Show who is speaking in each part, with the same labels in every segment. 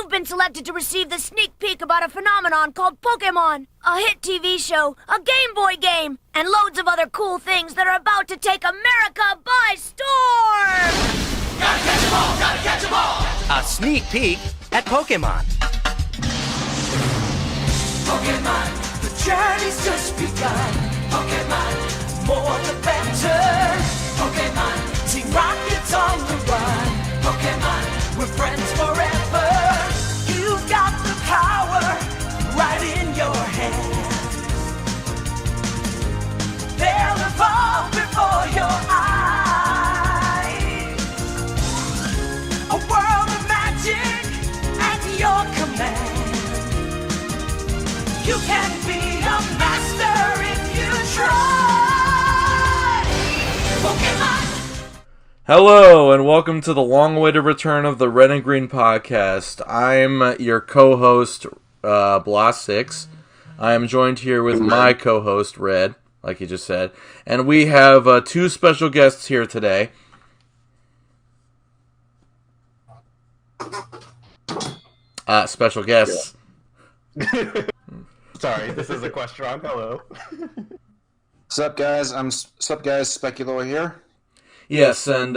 Speaker 1: You've been selected to receive the sneak peek about a phenomenon called Pokemon, a hit TV show, a Game Boy game, and loads of other cool things that are about to take America by storm!
Speaker 2: Gotta catch 'em all! Gotta catch 'em all!
Speaker 3: A sneak peek at Pokemon.
Speaker 2: Pokemon, the journey's just begun. Pokemon, more the better. Pokemon, Team Rocket's on the run. Pokemon, we're friends forever. You've got the power right in your hand. They'll evolve before your eyes. A world of magic at your command. You can be a master if you try. Pokemon.
Speaker 4: Hello, and welcome to the long-awaited return of the Red and Green Podcast. I'm your co-host, Blah6. I am joined here with my co-host, Red, like he just said. And we have two special guests here today. Special guests.
Speaker 5: Sorry, this is Equestron. Hello.
Speaker 6: Sup guys, Speculore here.
Speaker 4: Yes, and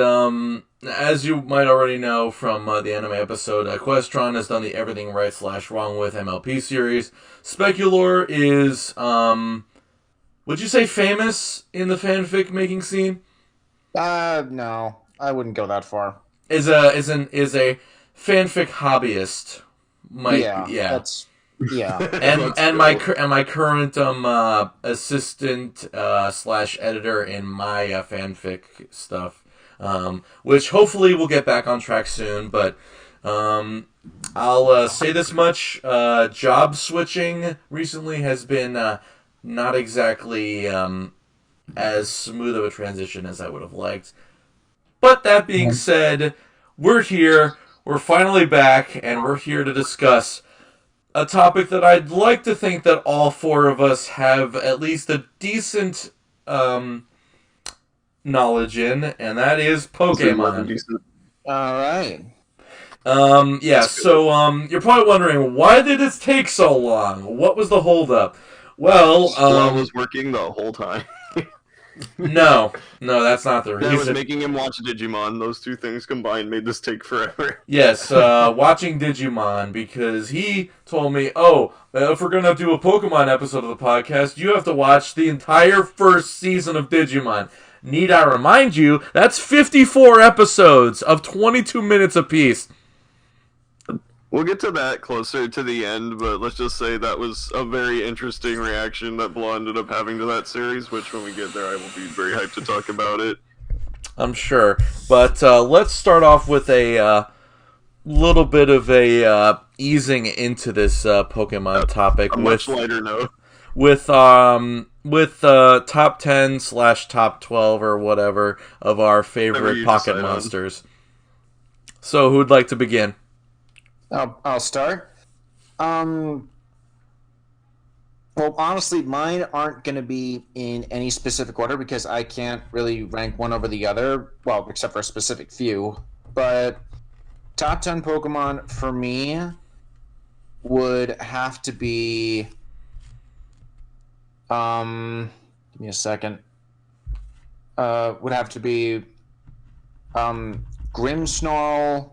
Speaker 4: as you might already know from the anime episode, Equestron has done the Everything Right / Wrong With MLP series. Speculore is, would you say famous in the fanfic making scene?
Speaker 6: No, I wouldn't go that far.
Speaker 4: Is a fanfic hobbyist. And my current assistant / editor in my fanfic stuff, which hopefully we'll get back on track soon. But I'll say this much: job switching recently has been not exactly as smooth of a transition as I would have liked. But that being said, we're here. We're finally back, and we're here to discuss a topic that I'd like to think that all four of us have at least a decent knowledge in, and that is Pokemon.
Speaker 6: Alright.
Speaker 4: So you're probably wondering, why did it take so long? What was the holdup? Well,
Speaker 5: I was working the whole time.
Speaker 4: No, that's not the reason.
Speaker 5: I was making him watch Digimon. Those two things combined made this take forever.
Speaker 4: Yes, watching Digimon, because he told me, if we're going to do a Pokemon episode of the podcast, you have to watch the entire first season of Digimon. Need I remind you, that's 54 episodes of 22 minutes apiece.
Speaker 5: We'll get to that closer to the end, but let's just say that was a very interesting reaction that Blah ended up having to that series, which when we get there I will be very hyped to talk about it.
Speaker 4: I'm sure. But let's start off with a little bit of a easing into this Pokemon topic.
Speaker 5: A much lighter note.
Speaker 4: With top 10 / top 12 or whatever of our favorite pocket monsters. So who'd like to begin?
Speaker 6: I'll start. Well, honestly, mine aren't going to be in any specific order because I can't really rank one over the other, well, except for a specific few. But top 10 Pokemon for me would have to be... give me a second. Would have to be Grimmsnarl,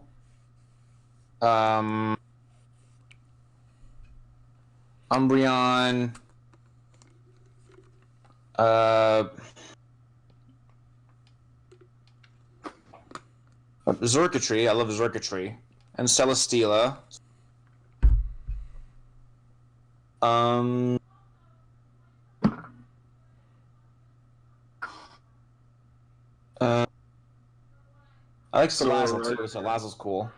Speaker 6: Umbreon, Xurkitree, I love Xurkitree, and Celesteela. I like Salazzle too, Salazzle's cool.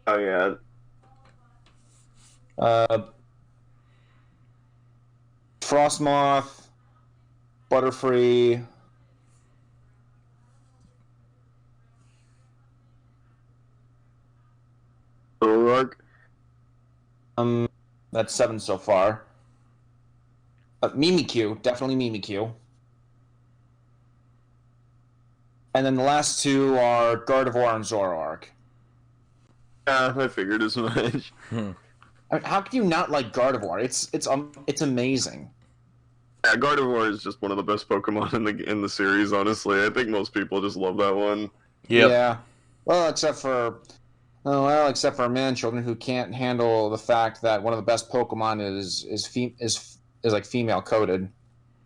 Speaker 5: Oh yeah.
Speaker 6: Frostmoth, Butterfree,
Speaker 5: Zoroark.
Speaker 6: That's 7 so far. Mimikyu, definitely Mimikyu. And then the last two are Gardevoir and Zoroark.
Speaker 5: Yeah, I figured as much.
Speaker 6: I mean, how can you not like Gardevoir? It's amazing.
Speaker 5: Yeah, Gardevoir is just one of the best Pokemon in the series. Honestly, I think most people just love that one.
Speaker 3: Yep.
Speaker 6: Yeah. Well, except for man children who can't handle the fact that one of the best Pokemon is like female coded.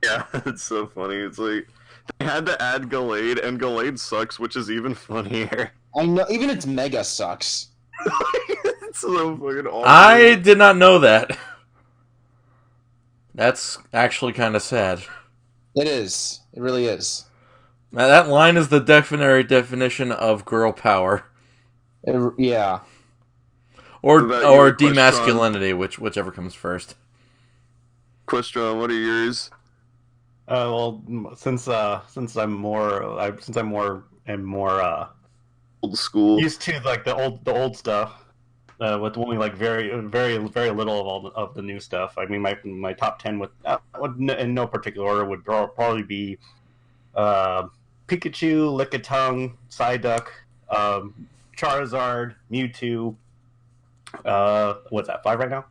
Speaker 5: Yeah, it's so funny. It's like they had to add Gallade, and Gallade sucks, which is even funnier.
Speaker 6: I know, even its Mega sucks.
Speaker 5: It's so fucking awful.
Speaker 3: I did not know that. That's actually kind of sad.
Speaker 6: It is. It really is.
Speaker 3: Now, that line is the definition of girl power.
Speaker 6: Yeah.
Speaker 3: Or
Speaker 5: What about you,
Speaker 3: demasculinity, whichever comes first.
Speaker 5: Equestron, what are yours?
Speaker 7: Well, since I'm more
Speaker 5: Old school.
Speaker 7: used to like the old stuff, with only like very little of the new stuff. I mean, my top 10 in no particular order would probably be Pikachu, Lickitung, Psyduck, Charizard, Mewtwo. What's that? 5 right now.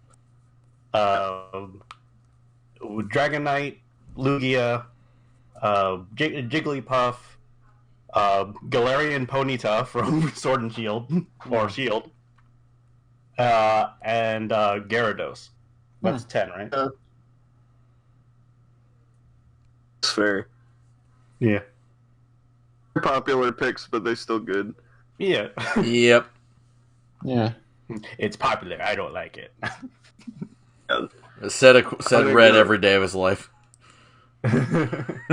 Speaker 7: Dragonite, Lugia, Jigglypuff, Galarian Ponyta from Sword and Shield, or Shield, and Gyarados. That's 10, right?
Speaker 5: It's fair.
Speaker 7: Yeah.
Speaker 5: They're popular picks, but they're still good.
Speaker 7: Yeah.
Speaker 3: Yep.
Speaker 6: Yeah.
Speaker 7: It's popular. I don't like it.
Speaker 3: Said
Speaker 5: gonna
Speaker 3: Red
Speaker 5: go-
Speaker 3: every day of his life.
Speaker 5: I'm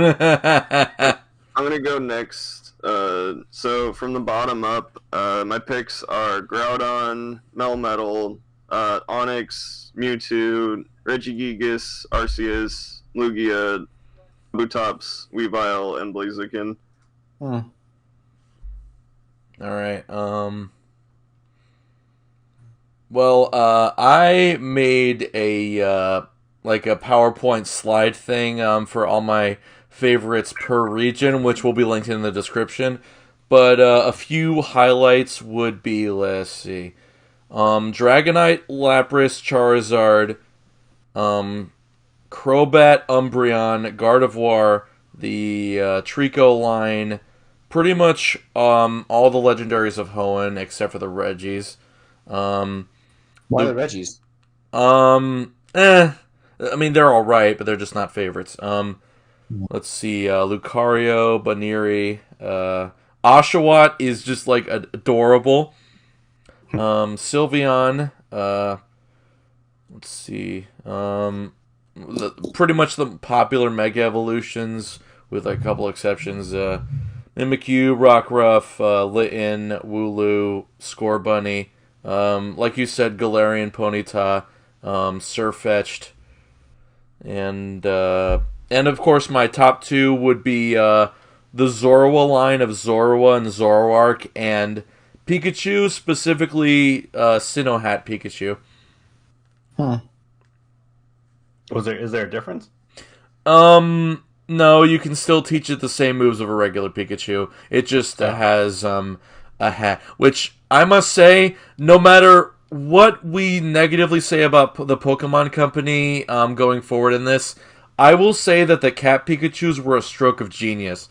Speaker 5: gonna go next. So from the bottom up, my picks are Groudon, Melmetal, Onix, Mewtwo, Regigigas, Arceus, Lugia, Butops, Weavile, and Blaziken.
Speaker 6: Hmm.
Speaker 3: All right. Well, I made a like a PowerPoint slide thing for all my favorites per region, which will be linked in the description. But a few highlights would be, let's see, Dragonite, Lapras, Charizard, Crobat, Umbreon, Gardevoir, the Trico line, pretty much all the legendaries of Hoenn except for the Regis.
Speaker 6: Why the Reggies?
Speaker 3: I mean, they're all right, but they're just not favorites. Let's see, Lucario, Baniri, Oshawott is just like adorable. Sylveon, let's see, pretty much the popular Mega Evolutions with like a couple exceptions. Mimikyu, Rockruff, Litten, Wooloo, Scorbunny. Like you said, Galarian Ponyta, Sirfetch'd, and of course my top 2 would be the Zorua line of Zorua and Zoroark, and Pikachu, specifically Sinnoh Pikachu.
Speaker 7: Is there a difference?
Speaker 3: No, you can still teach it the same moves of a regular Pikachu. It just has a hat, which I must say, no matter what we negatively say about the Pokemon Company going forward in this, I will say that the cat Pikachus were a stroke of genius.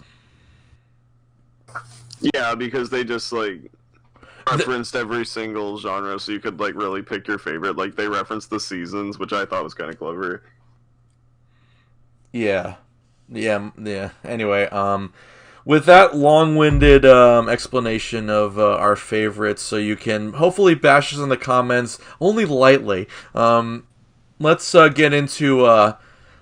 Speaker 5: Yeah, because they just like referenced every single genre, so you could like really pick your favorite. Like they referenced the seasons, which I thought was kind of clever.
Speaker 3: Yeah. Anyway, with that long-winded explanation of our favorites, so you can hopefully bash us in the comments only lightly. Let's get into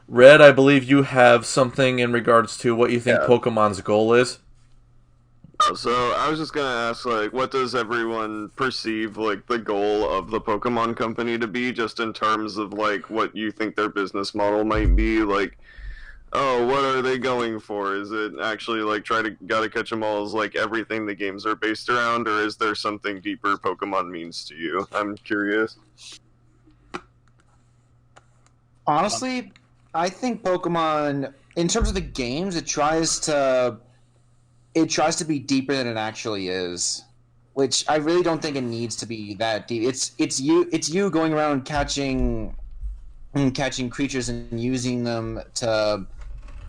Speaker 3: Red. I believe you have something in regards to what you think Pokemon's goal is.
Speaker 5: So I was just gonna ask, like, what does everyone perceive like the goal of the Pokemon Company to be, just in terms of like what you think their business model might be, like. Oh, what are they going for? Is it actually like gotta catch 'em all as like everything the games are based around, or is there something deeper Pokemon means to you? I'm curious.
Speaker 6: Honestly, I think Pokemon, in terms of the games, it tries to be deeper than it actually is. which I really don't think it needs to be that deep. It's you going around catching creatures and using them to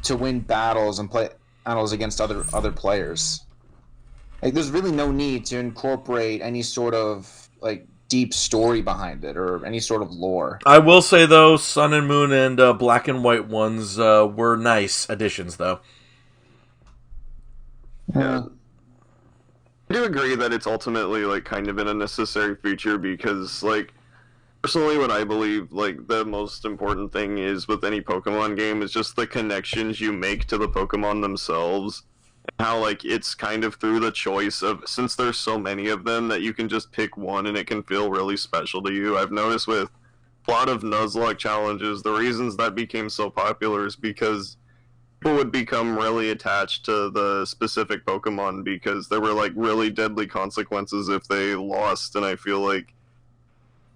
Speaker 6: win battles and play battles against other players. Like, there's really no need to incorporate any sort of like deep story behind it or any sort of lore.
Speaker 3: I will say though, Sun and Moon and Black and White ones were nice additions, though.
Speaker 5: Yeah. I do agree that it's ultimately like kind of an unnecessary feature because, like, personally, what I believe like the most important thing is with any Pokemon game is just the connections you make to the Pokemon themselves. How like it's kind of through the choice of, since there's so many of them, that you can just pick one and it can feel really special to you. I've noticed with a lot of Nuzlocke challenges, the reasons that became so popular is because people would become really attached to the specific Pokemon because there were like really deadly consequences if they lost, and I feel like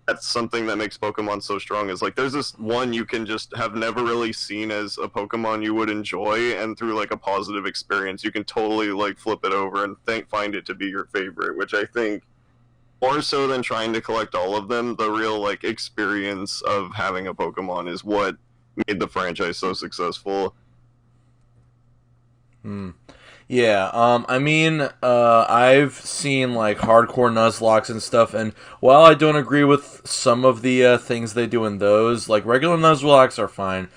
Speaker 5: that's something that makes Pokemon so strong, is like there's this one you can just have never really seen as a Pokemon you would enjoy, and through like a positive experience you can totally like flip it over and find it to be your favorite, which I think more so than trying to collect all of them, the real like experience of having a Pokemon is what made the franchise so successful.
Speaker 3: Yeah, I mean, I've seen, like, hardcore Nuzlocks and stuff, and while I don't agree with some of the things they do in those, like, regular Nuzlocks are fine.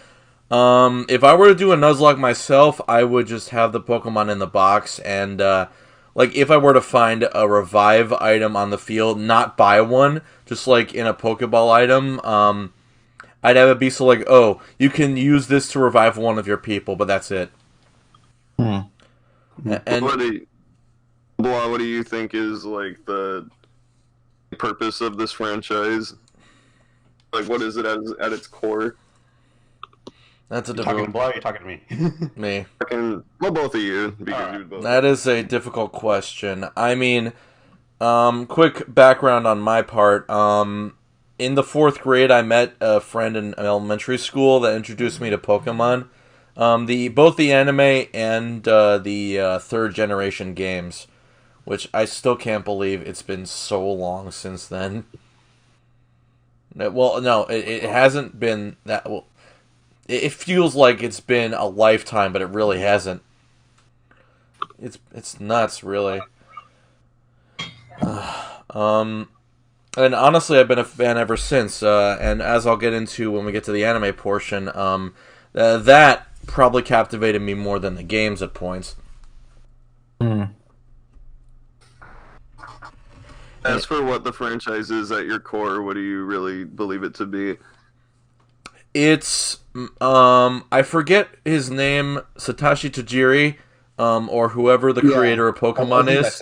Speaker 3: If I were to do a Nuzlocke myself, I would just have the Pokemon in the box, and, like, if I were to find a revive item on the field, not buy one, just, like, in a Pokeball item, I'd have it be so, like, oh, you can use this to revive one of your people, but that's it. And
Speaker 5: what do you think is like the purpose of this franchise? Like, what is it at its core?
Speaker 3: that's a
Speaker 7: Talking to
Speaker 3: difficult...
Speaker 7: Blah, you're talking to me.
Speaker 3: Me.
Speaker 5: Well, both of you, because you both.
Speaker 3: That is a difficult question. I mean, quick background on my part. In the 4th grade, I met a friend in elementary school that introduced me to Pokemon. Both the anime and the 3rd generation games, which I still can't believe it's been so long since then. Well, no, it hasn't been that. Well, it feels like it's been a lifetime, but it really hasn't. It's nuts, really. And honestly, I've been a fan ever since. And as I'll get into when we get to the anime portion, that probably captivated me more than the games at points.
Speaker 5: As for what the franchise is at your core, what do you really believe it to be?
Speaker 3: It's I forget his name, Satoshi Tajiri, or whoever the creator of Pokemon is.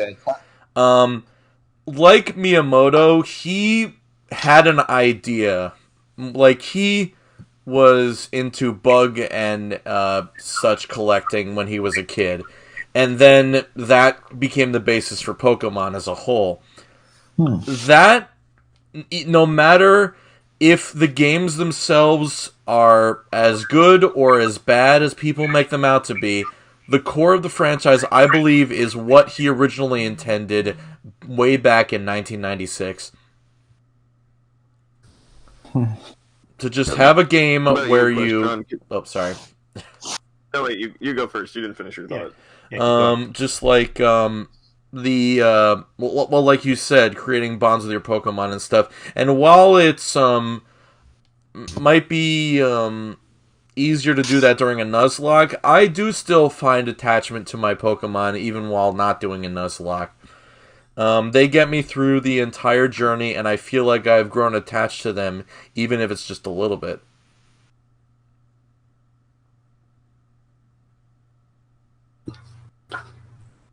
Speaker 3: Like Miyamoto, he had an idea. Like, he was into bug and such collecting when he was a kid. And then that became the basis for Pokemon as a whole. That, no matter if the games themselves are as good or as bad as people make them out to be, the core of the franchise, I believe, is what he originally intended way back in 1996. To just have a game where you... Oh, sorry.
Speaker 5: No, wait, you go first. You didn't finish your thought.
Speaker 3: Just like, well, like you said, creating bonds with your Pokemon and stuff. And while it's, might be, easier to do that during a Nuzlocke, I do still find attachment to my Pokemon even while not doing a Nuzlocke. They get me through the entire journey, and I feel like I've grown attached to them, even if it's just a little bit.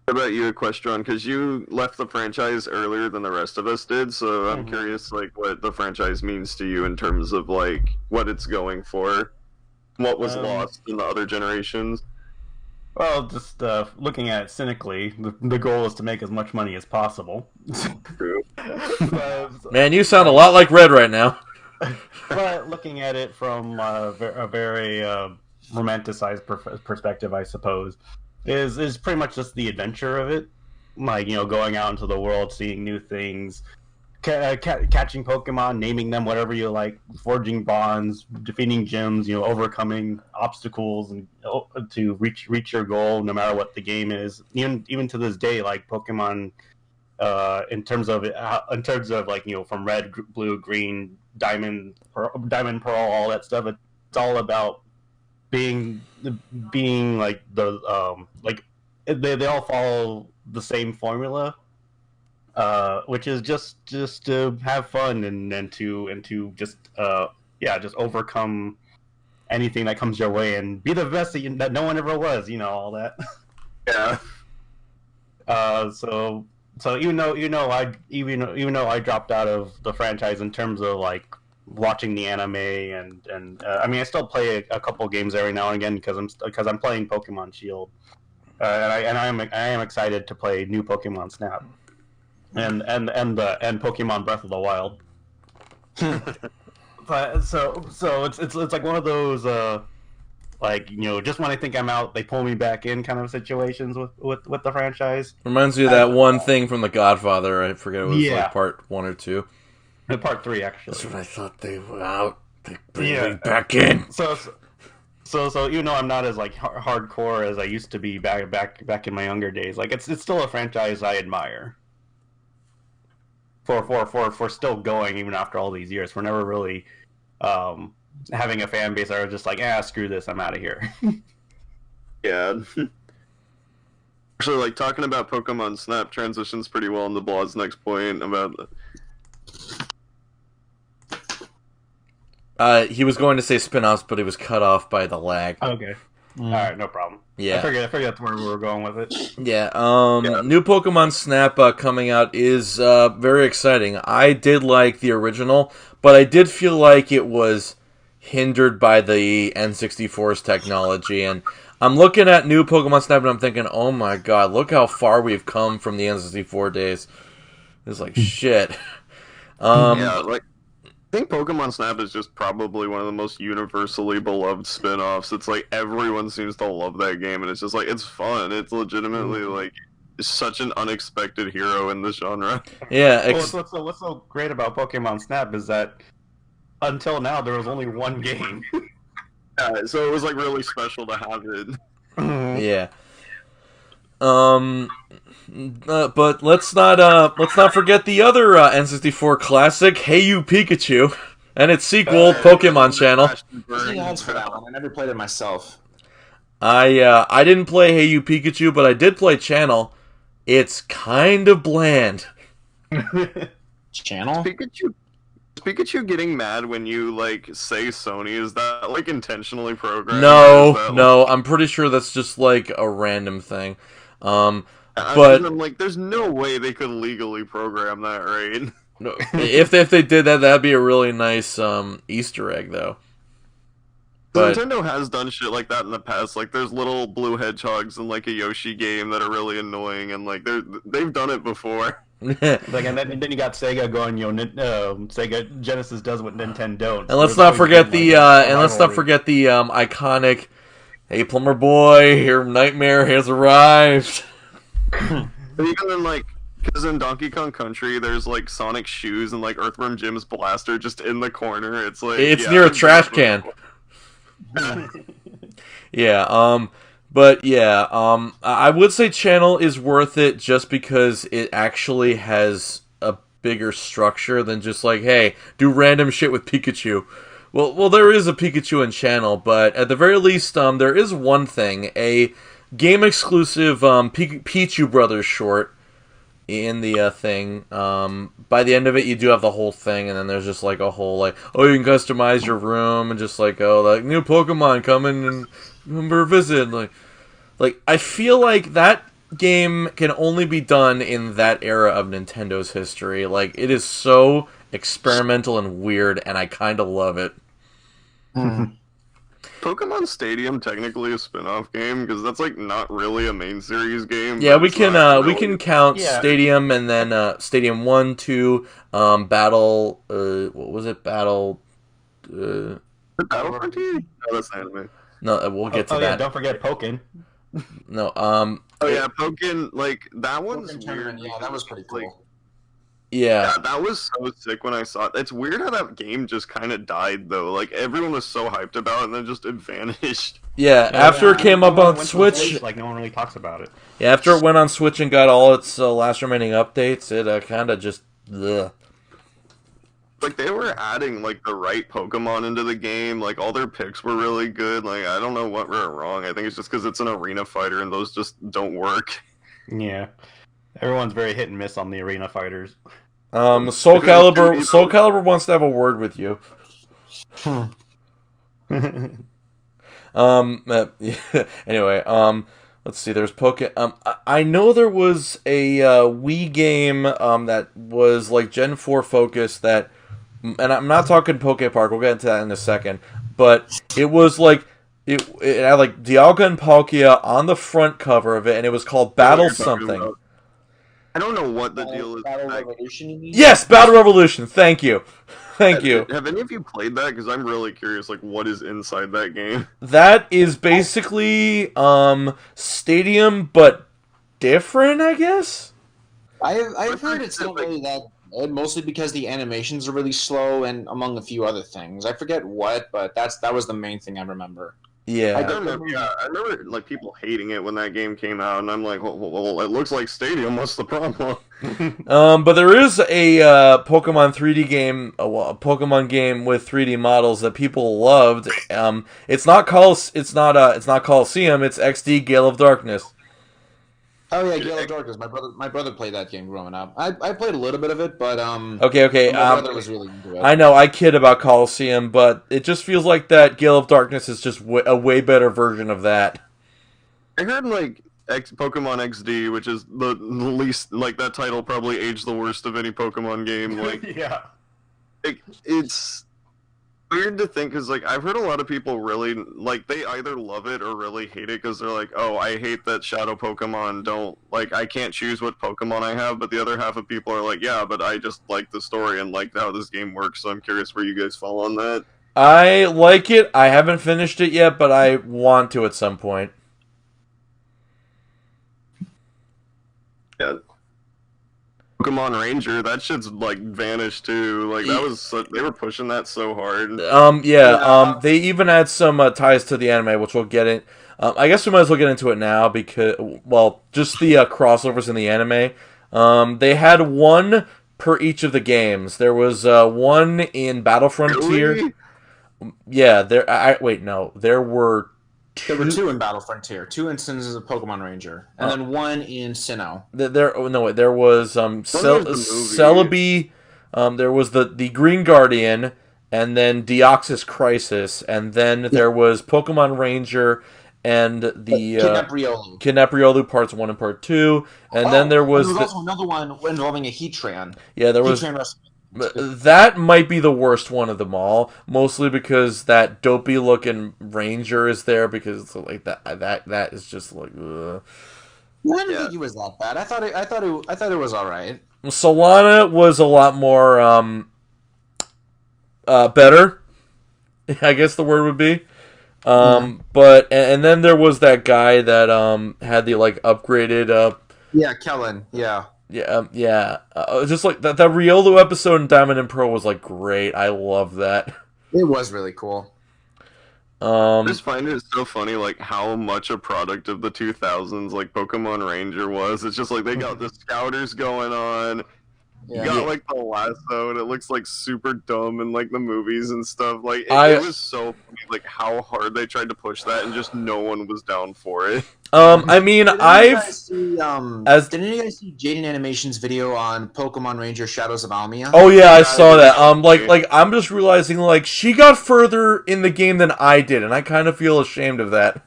Speaker 5: What about you, Equestron? Because you left the franchise earlier than the rest of us did, so I'm curious, like, what the franchise means to you in terms of, like, what it's going for, what was lost in the other generations.
Speaker 7: Well, just looking at it cynically, the goal is to make as much money as possible.
Speaker 5: True.
Speaker 3: Man, you sound a lot like Red right now.
Speaker 7: But looking at it from a very romanticized perspective, I suppose, is pretty much just the adventure of it. like going out into the world, seeing new things, catching Pokemon, naming them whatever you like, forging bonds, defeating gyms, overcoming obstacles, and to reach your goal, no matter what the game is. Even to this day, like Pokemon, in terms of like from red, blue, green, diamond, pearl, all that stuff. It's all about being like like they all follow the same formula, which is just to have fun and to just just overcome anything that comes your way and be the best that no one ever was, all that.
Speaker 5: Yeah.
Speaker 7: So even though I dropped out of the franchise in terms of like watching the anime and I mean I still play a couple games every now and again because I'm playing Pokemon Shield, and I am excited to play new Pokemon Snap and Pokemon Breath of the Wild. But so it's like one of those like just when I think I'm out, they pull me back in kind of situations with the franchise.
Speaker 3: Reminds me of that one thing from The Godfather. I forget it was like part 1 or 2.
Speaker 7: Part 3, actually.
Speaker 3: That's what I thought they were out. They bring me back in.
Speaker 7: So even though I'm not as like hardcore as I used to be back in my younger days, like it's still a franchise I admire. For still going even after all these years. We're never really having a fan base that are just like, screw this, I'm out of here.
Speaker 5: Yeah. Actually, like talking about Pokemon Snap transitions pretty well into Blad's next point about.
Speaker 3: He was going to say spin-offs, but he was cut off by the lag.
Speaker 7: Okay. All right, no problem.
Speaker 3: Yeah.
Speaker 7: I figured that's where we were going with it.
Speaker 3: Yeah. New Pokemon Snap coming out is very exciting. I did like the original, but I did feel like it was hindered by the N64's technology. And I'm looking at new Pokemon Snap and I'm thinking, oh my god, look how far we've come from the N64 days. It's like, shit.
Speaker 5: Yeah, like, I think Pokemon Snap is just probably one of the most universally beloved spin-offs. It's like everyone seems to love that game, and it's just like it's fun. It's legitimately like such an unexpected hero in the genre.
Speaker 3: Yeah.
Speaker 7: What's so great about Pokemon Snap is that until now there was only one game.
Speaker 5: So it was like really special to have it.
Speaker 3: Yeah. But let's not forget the other N64 classic, Hey You Pikachu, and its sequel, Pokemon Channel.
Speaker 6: Ads for that one. I never played it myself.
Speaker 3: I didn't play Hey You Pikachu, but I did play Channel. It's kind of bland.
Speaker 6: Channel?
Speaker 5: Pikachu getting mad when you like say Sony, is that like intentionally programmed?
Speaker 3: No, I'm pretty sure that's just like a random thing. But
Speaker 5: I'm like, there's no way they could legally program that, right?
Speaker 3: No, if they did that, that'd be a really nice Easter egg, though. But
Speaker 5: Nintendo has done shit like that in the past. Like, there's little blue hedgehogs in like a Yoshi game that are really annoying, and like they've done it before.
Speaker 7: Like, and then you got Sega going, Sega Genesis does what Nintendo don't.
Speaker 3: And let's not forget the iconic, "Hey Plumber Boy, your nightmare has arrived."
Speaker 5: But even in like, because in Donkey Kong Country, there's like Sonic shoes and like Earthworm Jim's blaster just in the corner. It's like
Speaker 3: it's near a trash can. Yeah. But yeah. I would say Channel is worth it just because it actually has a bigger structure than just like, hey, do random shit with Pikachu. Well, there is a Pikachu in Channel, but at the very least, there is one thing, a game-exclusive Pichu Brothers short in the thing. By the end of it, you do have the whole thing, and then there's just like a whole, like, oh, you can customize your room, and just like, oh, like, new Pokemon coming and remember visit. Like, I feel like that game can only be done in that era of Nintendo's history. Like, it is so experimental and weird, and I kind of love it.
Speaker 5: Pokemon Stadium technically a spin-off game because that's like not really a main series game.
Speaker 3: Yeah, we can count Stadium and then Stadium 1, 2, Battle. What was it? Battle.
Speaker 5: Battle Frontier? No, that's anime.
Speaker 3: No, we'll get to that.
Speaker 7: Yeah, don't forget Pokken.
Speaker 3: No,
Speaker 5: Oh yeah, Pokken, like that one's
Speaker 6: Pokken
Speaker 5: weird.
Speaker 6: Tournament, yeah, that was pretty
Speaker 5: Like,
Speaker 6: cool.
Speaker 3: yeah.
Speaker 5: yeah, that was so sick when I saw it. It's weird how that game just kind of died though. Like everyone was so hyped about it, and then just it vanished.
Speaker 3: Yeah, after it came up on
Speaker 7: Went to
Speaker 3: Switch,
Speaker 7: like no one really talks about it.
Speaker 3: yeah, after it went on Switch and got all its last remaining updates, it kind of just, ugh.
Speaker 5: Like they were adding like the right Pokemon into the game. Like all their picks were really good. Like I don't know what went wrong. I think it's just because it's an arena fighter and those just don't work.
Speaker 7: Yeah, everyone's very hit and miss on the arena fighters.
Speaker 3: Soul Calibur wants to have a word with you. Anyway, let's see. There's I know there was a Wii game that was like Gen 4 focused that, and I'm not talking Poke Park. We'll get into that in a second. But it was like it had like Dialga and Palkia on the front cover of it, and it was called Battle
Speaker 5: What you're talking
Speaker 3: something.
Speaker 5: about. I don't know what the deal is.
Speaker 6: Battle
Speaker 5: with that.
Speaker 6: Revolution, you mean?
Speaker 3: Yes, Battle Revolution. Thank you. Thank you.
Speaker 5: Have any of you played that? Because I'm really curious. Like, what is inside that game?
Speaker 3: That is basically Stadium, but different, I guess.
Speaker 6: I've heard it's not really that good, mostly because the animations are really slow, and among a few other things. I forget what, but that was the main thing I remember.
Speaker 3: Yeah.
Speaker 5: I remember like people hating it when that game came out, and I'm like, well, it looks like Stadium. What's the problem?
Speaker 3: But there is a Pokemon 3D game, a Pokemon game with 3D models that people loved. It's not Coliseum, it's XD Gale of Darkness.
Speaker 6: Oh yeah, Gale of Darkness. My brother played that game growing up. I played a little bit of it, but
Speaker 3: Okay.
Speaker 6: my brother was really into it.
Speaker 3: I know I kid about Coliseum, but it just feels like that Gale of Darkness is just a way better version of that.
Speaker 5: I heard like Pokemon XD, which is the least like that title probably aged the worst of any Pokemon game. Like,
Speaker 7: Yeah.
Speaker 5: it's weird to think because like I've heard a lot of people really like they either love it or really hate it because they're like, oh, I hate that Shadow Pokemon don't like I can't choose what Pokemon I have, but the other half of people are like, yeah, but I just like the story and like how this game works, so I'm curious where you guys fall on that.
Speaker 3: I like it. I haven't finished it yet, but I want to at some point.
Speaker 5: Yeah. Pokemon Ranger, that shit's like vanished too. Like that was they were pushing that so hard.
Speaker 3: They even had some ties to the anime, which we'll get in. I guess we might as well get into it now because, well, just the crossovers in the anime. They had one per each of the games. There was one in Battle Frontier.
Speaker 5: Really?
Speaker 3: Yeah, there were
Speaker 6: There were two in Battle Frontier, 2 instances of Pokemon Ranger, and then one in Sinnoh.
Speaker 3: There was Celebi, there was the Green Guardian, and then Deoxys Crisis, and then there was Pokemon Ranger and the Kidnap Riolu parts 1 and part 2, and then there was
Speaker 6: also another one involving a Heatran.
Speaker 3: Yeah, there was.
Speaker 6: Heatran Rescue.
Speaker 3: That might be the worst one of them all, mostly because that dopey looking Ranger is there because like that is just like. Ugh.
Speaker 6: I didn't think he was that bad. I thought it was all right.
Speaker 3: Solana was a lot more better, I guess the word would be. But and then there was that guy that had the like upgraded
Speaker 6: Yeah, Kellen. Yeah.
Speaker 3: Just like that Riolu episode in Diamond and Pearl was like great. I love that.
Speaker 6: It was really cool.
Speaker 5: I just find it so funny, like how much a product of the 2000s, like Pokemon Ranger was. It's just like they got the Scouters going on. You got like the lasso, and it looks like super dumb in like the movies and stuff. Like it was so funny, like how hard they tried to push that, and just no one was down for it.
Speaker 3: I mean,
Speaker 6: didn't you guys see Jaden Animation's video on Pokemon Ranger Shadows of Almia?
Speaker 3: Oh yeah, I saw that. Like I'm just realizing like she got further in the game than I did, and I kind of feel ashamed of that.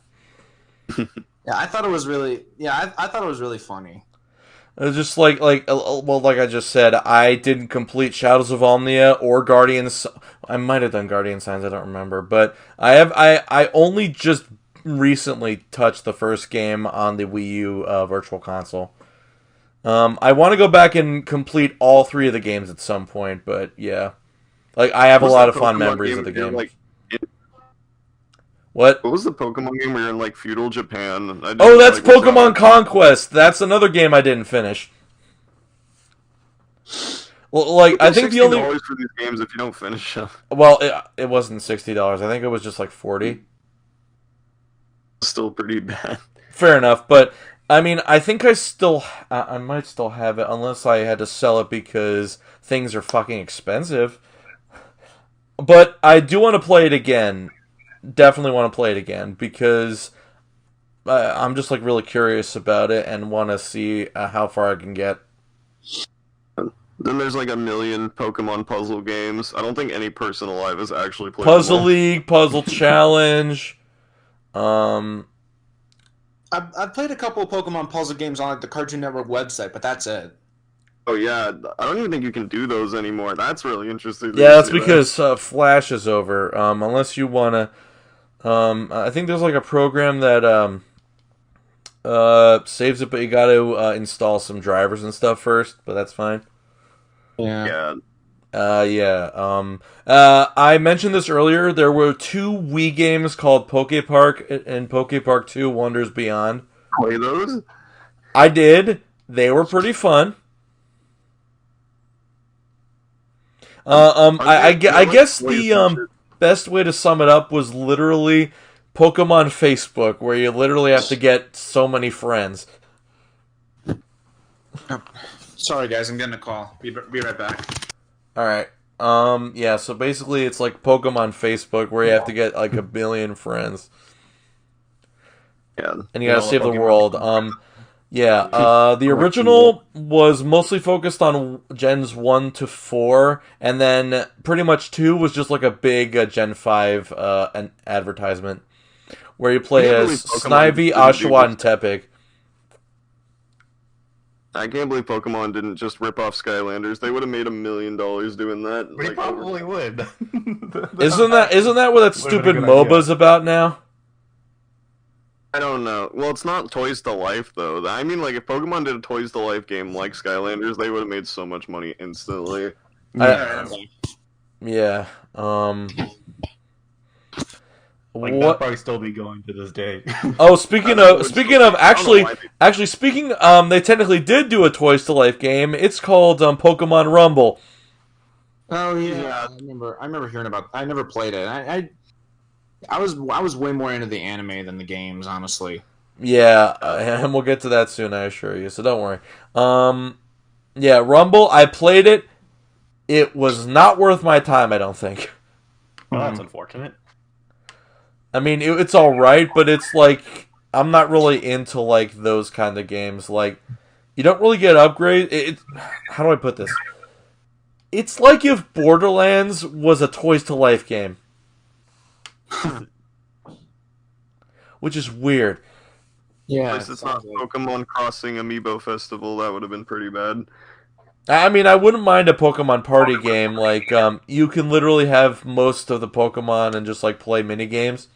Speaker 6: Yeah, I thought it was really. Yeah, I thought it was really funny.
Speaker 3: It was just like I just said, I didn't complete Shadows of Almia or Guardians. I might have done Guardian Signs, I don't remember, but I only just recently touched the first game on the Wii U Virtual Console. I want to go back and complete all 3 of the games at some point, but yeah, like I have a lot of fond memories of the game. What?
Speaker 5: What was the Pokemon game where you're in like feudal Japan?
Speaker 3: Oh, that's Pokemon Conquest. That's another game I didn't finish. Well, like I think the only
Speaker 5: $60 for these games if you don't finish them.
Speaker 3: well, it wasn't $60. I think it was just like 40.
Speaker 5: Still pretty bad.
Speaker 3: Fair enough, but I mean, I think I might still have it unless I had to sell it because things are fucking expensive. But I do want to play it again. Definitely want to play it again because I'm just like really curious about it and want to see how far I can get.
Speaker 5: Then there's like a million Pokemon puzzle games. I don't think any person alive has actually played
Speaker 3: Puzzle
Speaker 5: them all.
Speaker 3: League, Puzzle Challenge.
Speaker 6: I've played a couple of Pokemon puzzle games on like the Cartoon Network website, but that's it.
Speaker 5: Oh yeah, I don't even think you can do those anymore. That's really interesting.
Speaker 3: Yeah, that's because Flash is over. Unless you wanna, I think there's like a program that saves it, but you got to install some drivers and stuff first. But that's fine.
Speaker 6: Yeah.
Speaker 5: Yeah.
Speaker 3: I mentioned this earlier. There were 2 Wii games called Poke Park and Poke Park 2 Wonders Beyond.
Speaker 5: Play those?
Speaker 3: I did. They were pretty fun. I guess the best way to sum it up was literally Pokemon Facebook, where you literally have to get so many friends.
Speaker 6: Sorry, guys, I'm getting a call. Be right back.
Speaker 3: Alright. Yeah, so basically it's like Pokemon Facebook, where you have to get like 1 billion friends.
Speaker 5: Yeah.
Speaker 3: And you gotta save the world. Yeah, the original was mostly focused on Gens 1 to 4, and then pretty much 2 was just like a big Gen 5 an advertisement, where you play as Snivy, Oshawott, and Tepig.
Speaker 5: I can't believe Pokemon didn't just rip off Skylanders. They would have made $1 million doing that.
Speaker 7: We probably would.
Speaker 3: Isn't that what that stupid MOBA's about now?
Speaker 5: I don't know. Well, it's not Toys to Life, though. I mean, like, if Pokemon did a Toys to Life game like Skylanders, they would have made so much money instantly.
Speaker 3: Yeah.
Speaker 7: Like
Speaker 3: What?
Speaker 7: that'd probably still be going to this day.
Speaker 3: Oh, speaking of, actually, they technically did do a Toys to Life game. It's called Pokemon Rumble.
Speaker 6: Oh yeah, I remember hearing about. I never played it. I was way more into the anime than the games, honestly.
Speaker 3: Yeah, and we'll get to that soon, I assure you. So don't worry. Yeah, Rumble. I played it. It was not worth my time. I don't think.
Speaker 7: Well, that's unfortunate.
Speaker 3: I mean, it's all right, but it's like I'm not really into like those kind of games. Like, you don't really get upgrades. How do I put this? It's like if Borderlands was a Toys to Life game, which is weird.
Speaker 6: Yeah,
Speaker 5: At least it's not Pokemon Crossing Amiibo Festival. That would have been pretty bad.
Speaker 3: I mean, I wouldn't mind a Pokemon party game. Like, you can literally have most of the Pokemon and just like play mini games.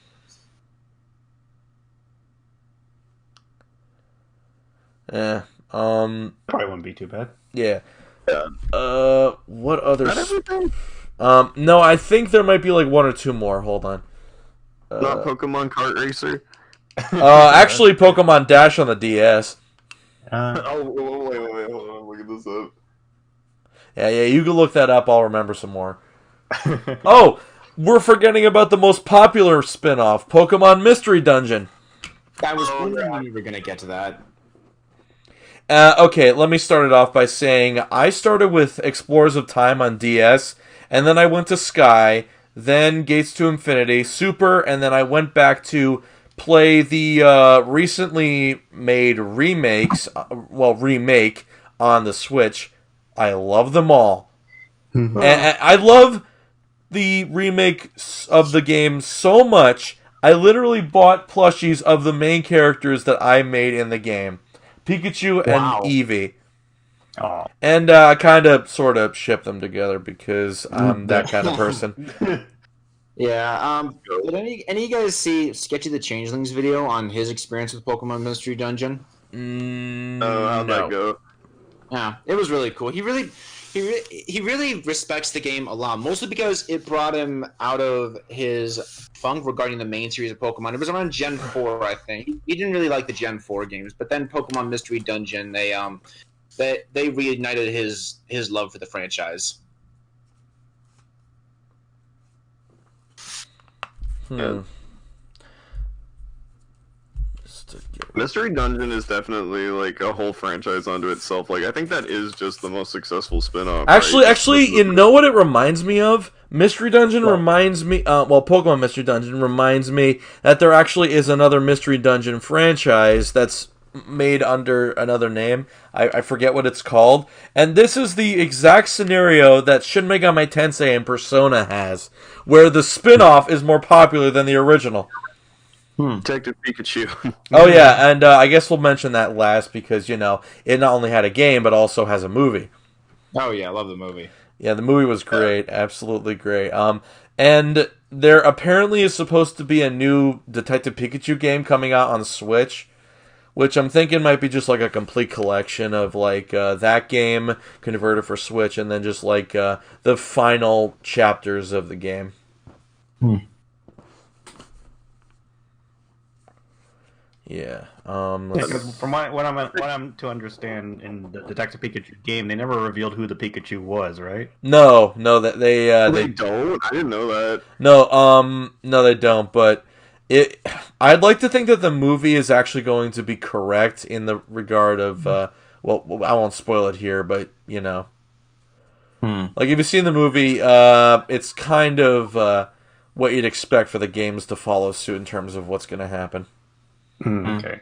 Speaker 3: Yeah.
Speaker 7: Probably wouldn't be too bad.
Speaker 3: Yeah. What other?
Speaker 5: Not everything.
Speaker 3: No, I think there might be like 1 or 2 more. Hold on.
Speaker 5: Not Pokemon Kart Racer.
Speaker 3: Actually, Pokemon Dash on the DS.
Speaker 5: Oh, wait, hold on, look at this up.
Speaker 3: Yeah, you can look that up. I'll remember some more. Oh, we're forgetting about the most popular spin-off, Pokemon Mystery Dungeon.
Speaker 6: I was wondering when you were gonna get to that.
Speaker 3: Okay, let me start it off by saying I started with Explorers of Time on DS, and then I went to Sky, then Gates to Infinity, Super, and then I went back to play the recently made remake on the Switch. I love them all. And I love the remake of the game so much, I literally bought plushies of the main characters that I made in the game. Pikachu and Eevee.
Speaker 7: Oh.
Speaker 3: And I kind of sort of ship them together because I'm that kind of person.
Speaker 6: Yeah. Did any of you guys see Sketchy the Changeling's video on his experience with Pokemon Mystery Dungeon?
Speaker 5: How'd that go?
Speaker 6: Yeah, it was really cool. he really respects the game a lot, mostly because it brought him out of his funk regarding the main series of Pokemon. It was around Gen 4, I think. He didn't really like the Gen 4 games, but then Pokemon Mystery Dungeon, they reignited his love for the franchise.
Speaker 5: Yeah. Mystery Dungeon is definitely like a whole franchise unto itself. Like I think that is just the most successful spin-off.
Speaker 3: Actually, you know what it reminds me of? Mystery Dungeon reminds me. Pokemon Mystery Dungeon reminds me that there actually is another Mystery Dungeon franchise that's made under another name. I forget what it's called. And this is the exact scenario that Shin Megami Tensei and Persona has, where the spin-off is more popular than the original.
Speaker 5: Detective Pikachu.
Speaker 3: Oh yeah, and I guess we'll mention that last because, you know, it not only had a game, but also has a movie.
Speaker 6: Oh yeah, I love the movie.
Speaker 3: Yeah, the movie was great. Absolutely great. And there apparently is supposed to be a new Detective Pikachu game coming out on Switch, which I'm thinking might be just like a complete collection of like that game converted for Switch, and then just like the final chapters of the game. Yeah.
Speaker 7: From what I'm to understand in the Detective Pikachu game, they never revealed who the Pikachu was, right?
Speaker 3: No, that they
Speaker 5: don't. I didn't know that.
Speaker 3: No, they don't. But I'd like to think that the movie is actually going to be correct in the regard of well, I won't spoil it here, but you know, like if you've seen the movie, it's kind of what you'd expect for the games to follow suit in terms of what's going to happen.
Speaker 7: Okay.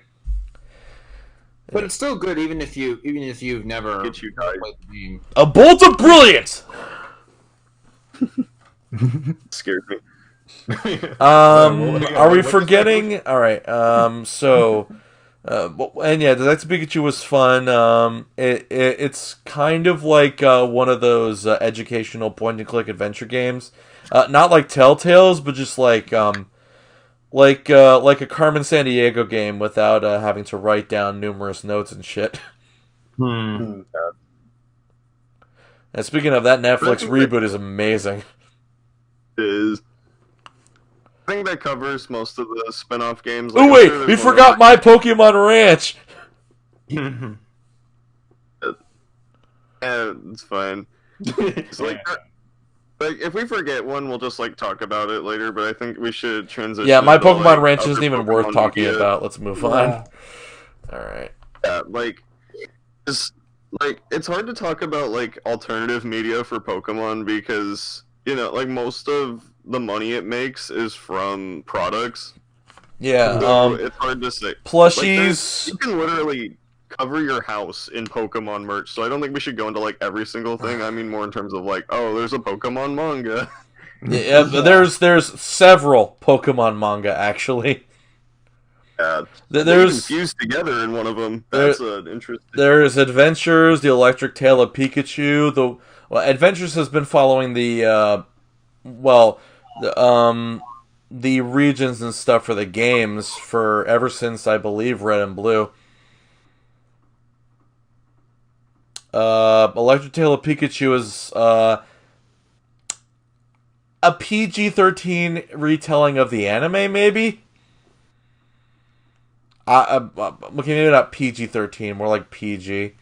Speaker 6: But it's still good, even if you've never
Speaker 5: Get you tied.
Speaker 6: played the game.
Speaker 3: A bolt of brilliance.
Speaker 5: Scared me.
Speaker 3: Are we forgetting? All right. So, and yeah, Detective Pikachu was fun. It's kind of like one of those educational point-and-click adventure games. Not like Telltale's, but just like a Carmen Sandiego game without having to write down numerous notes and shit. And speaking of that, Netflix reboot is amazing.
Speaker 5: I think that covers most of the spin-off games.
Speaker 3: Oh wait, we forgot My Pokemon Ranch.
Speaker 5: Yeah, it's fine. It's like if we forget one, we'll just like talk about it later. But I think we should transition.
Speaker 3: Yeah, My Pokemon
Speaker 5: like,
Speaker 3: Ranch isn't even worth talking
Speaker 5: media.
Speaker 3: about. Let's move on. All right.
Speaker 5: Yeah, it's hard to talk about like alternative media for Pokemon because like most of the money it makes is from products.
Speaker 3: Yeah.
Speaker 5: So it's hard to say.
Speaker 3: Plushies.
Speaker 5: You can literally cover your house in Pokemon merch, so I don't think we should go into like every single thing. I mean more in terms of like, oh, there's a Pokemon manga.
Speaker 3: Yeah, there's several Pokemon manga actually.
Speaker 5: Yeah,
Speaker 3: there's
Speaker 5: fused together in one of them. That's interesting.
Speaker 3: There's Adventures, the Electric Tale of Pikachu. Adventures has been following the the regions and stuff for the games for ever since I believe Red and Blue. Electric Tale of Pikachu is a PG-13 retelling of the anime, maybe? Okay, maybe not PG-13, more like PG.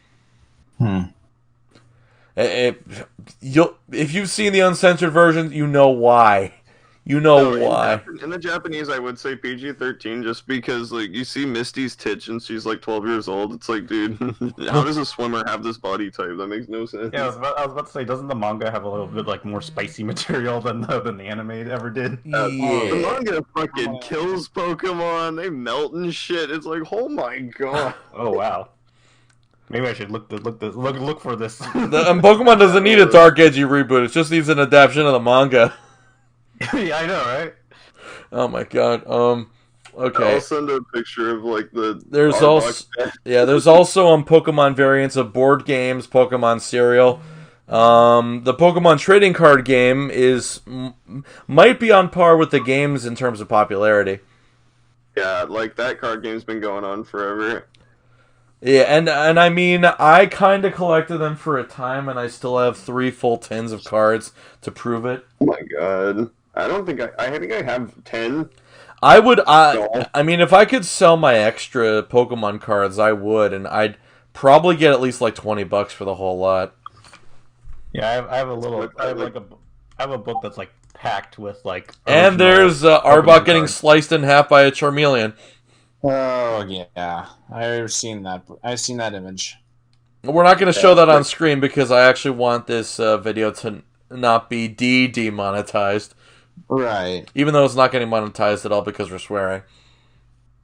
Speaker 3: If you've seen the uncensored version, you know why. You know why.
Speaker 5: In the Japanese, I would say PG-13 just because, like, you see Misty's titch and she's, like, 12 years old. It's like, dude, how does a swimmer have this body type? That makes no sense.
Speaker 7: Yeah, I was about to say, doesn't the manga have a little bit, like, more spicy material than the anime ever did?
Speaker 5: The manga fucking kills Pokemon. They melt and shit. It's like, oh my god.
Speaker 7: Oh, wow. Maybe I should look for this.
Speaker 3: Pokemon doesn't need a dark, edgy reboot. It just needs an adaptation of the manga.
Speaker 7: Yeah, I know, right?
Speaker 3: Oh my god. Okay.
Speaker 5: I'll send a picture of like the.
Speaker 3: There's also Pokemon variants of board games, Pokemon cereal. The Pokemon trading card game might be on par with the games in terms of popularity.
Speaker 5: Yeah, like that card game's been going on forever.
Speaker 3: Yeah, and I mean, I kind of collected them for a time, and I still have 3 full tins of cards to prove it.
Speaker 5: Oh my god. I don't think I think I have 10.
Speaker 3: I would, I mean, if I could sell my extra Pokemon cards, I would, and I'd probably get at least like $20 for the whole lot.
Speaker 7: Yeah, I have a little, I have a book that's like packed with like.
Speaker 3: And there's Arbok getting sliced in half by a Charmeleon.
Speaker 6: Oh yeah, I've seen that. I've seen that image.
Speaker 3: We're not going to show that on screen because I actually want this video to not be demonetized.
Speaker 6: Right.
Speaker 3: Even though it's not getting monetized at all because we're swearing.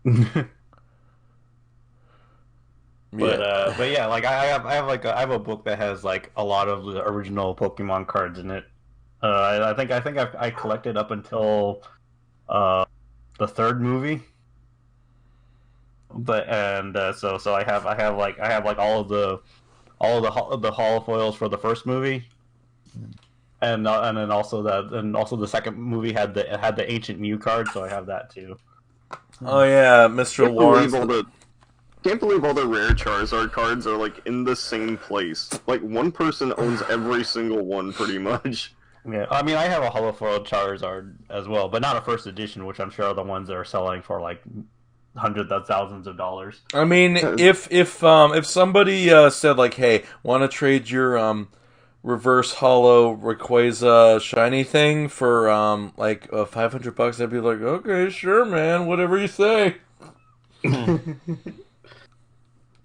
Speaker 7: But yeah, like I have a book that has like a lot of the original Pokemon cards in it. I think I collected up until the 3rd movie. But so I have like all of the holofoils for the first movie, and then also the second movie had the ancient Mew card, so I have that too.
Speaker 3: Oh yeah, Mr. Lawrence.
Speaker 5: Can't believe all the rare Charizard cards are like in the same place. Like one person owns every single one, pretty much.
Speaker 7: Yeah, I mean I have a holofoil Charizard as well, but not a first edition, which I'm sure are the ones that are selling for like hundreds of thousands of dollars.
Speaker 3: I mean, if somebody said like, "Hey, want to trade your reverse holo Rayquaza shiny thing for like $500?" I'd be like, "Okay, sure, man, whatever you say."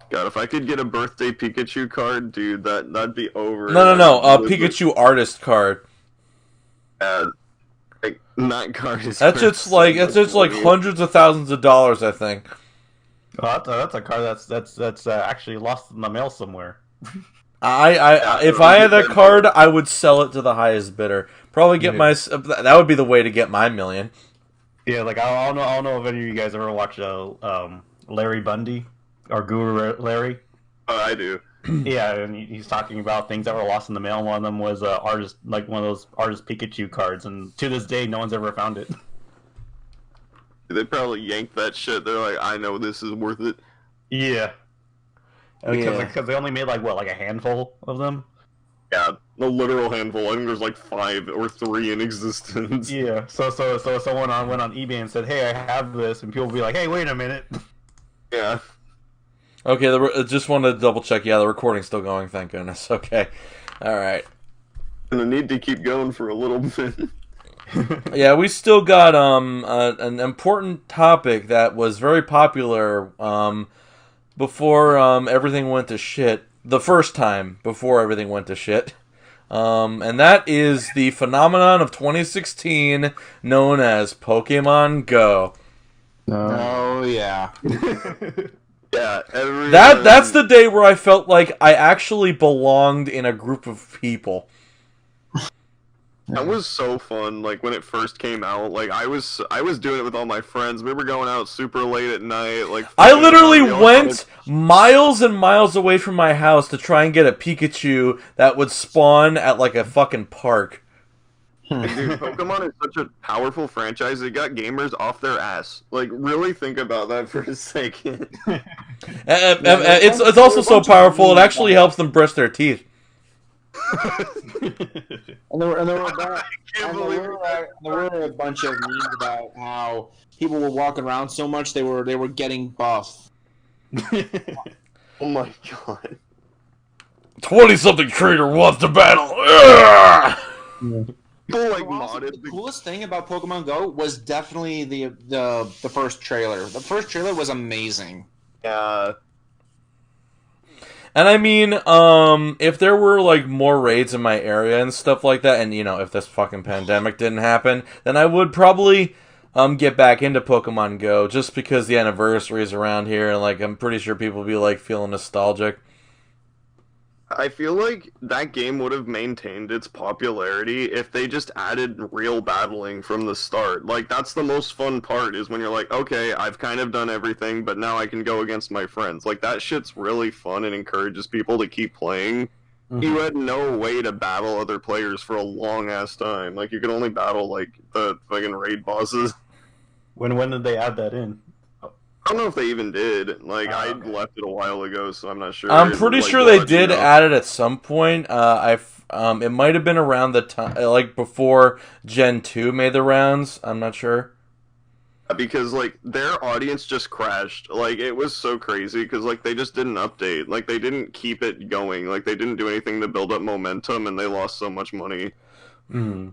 Speaker 5: God, if I could get a birthday Pikachu card, dude, that'd be over.
Speaker 3: No, Pikachu artist card.
Speaker 5: Like, that card is.
Speaker 3: That's just like hundreds of thousands of dollars, I think.
Speaker 7: Oh, that's a card that's actually lost in the mail somewhere.
Speaker 3: If I had that card, I would sell it to the highest bidder. Probably get that would be the way to get my million.
Speaker 7: Yeah, like I don't know if any of you guys ever watched Larry Bundy or Guru Larry.
Speaker 5: Oh, I do.
Speaker 7: Yeah, and he's talking about things that were lost in the mail. One of them was one of those artist Pikachu cards, and to this day, no one's ever found it.
Speaker 5: They probably yanked that shit. They're like, I know this is worth it.
Speaker 7: Yeah. Because they only made like a handful of them.
Speaker 5: Yeah, a literal handful. I think there's like 5 or 3 in existence.
Speaker 7: Yeah. So someone went on eBay and said, "Hey, I have this," and people will be like, "Hey, wait a minute."
Speaker 5: Yeah.
Speaker 3: Okay, just wanted to double check. Yeah, the recording's still going. Thank goodness. Okay, all right.
Speaker 5: Gonna need to keep going for a little bit.
Speaker 3: Yeah, we still got an important topic that was very popular before everything went to shit. The first time before everything went to shit. And that is the phenomenon of 2016 known as Pokemon Go.
Speaker 6: Oh yeah.
Speaker 5: Yeah,
Speaker 3: that's the day where I felt like I actually belonged in a group of people.
Speaker 5: That was so fun. Like when it first came out, like I was doing it with all my friends. We were going out super late at night. Like
Speaker 3: I literally went miles and miles away from my house to try and get a Pikachu that would spawn at like a fucking park.
Speaker 5: Dude, Pokemon is such a powerful franchise. It got gamers off their ass. Like, really think about that for a second.
Speaker 3: It's also so powerful, it actually helps them brush their teeth.
Speaker 6: And there were a bunch of memes about how people were walking around so much they were getting buff.
Speaker 5: Oh my god.
Speaker 3: 20-something trader wants to battle.
Speaker 5: People like modded.
Speaker 6: The coolest thing about Pokemon Go was definitely the first trailer. The first trailer was amazing.
Speaker 5: Yeah.
Speaker 3: And I mean, if there were like more raids in my area and stuff like that, and if this fucking pandemic didn't happen, then I would probably get back into Pokemon Go just because the anniversary is around here, and like I'm pretty sure people will be like feeling nostalgic.
Speaker 5: I feel like that game would have maintained its popularity if they just added real battling from the start. Like, that's the most fun part, is when you're like, okay, I've kind of done everything, but now I can go against my friends. Like, that shit's really fun and encourages people to keep playing. Mm-hmm. You had no way to battle other players for a long-ass time. Like, you could only battle, like, the fucking raid bosses.
Speaker 7: When did they add that in?
Speaker 5: I don't know if they even did. Like, I
Speaker 7: Okay.
Speaker 5: left it a while ago, so I'm not sure.
Speaker 3: I'm pretty
Speaker 5: Like,
Speaker 3: sure
Speaker 5: we'll
Speaker 3: they
Speaker 5: let you
Speaker 3: did
Speaker 5: know.
Speaker 3: add it at some point. It might have been around the time, like before Gen 2 made the rounds. I'm not sure.
Speaker 5: Because, like, their audience just crashed. Like, it was so crazy, because, like, they just didn't update. Like, they didn't keep it going. Like, they didn't do anything to build up momentum, and they lost so much money.
Speaker 7: Hmm.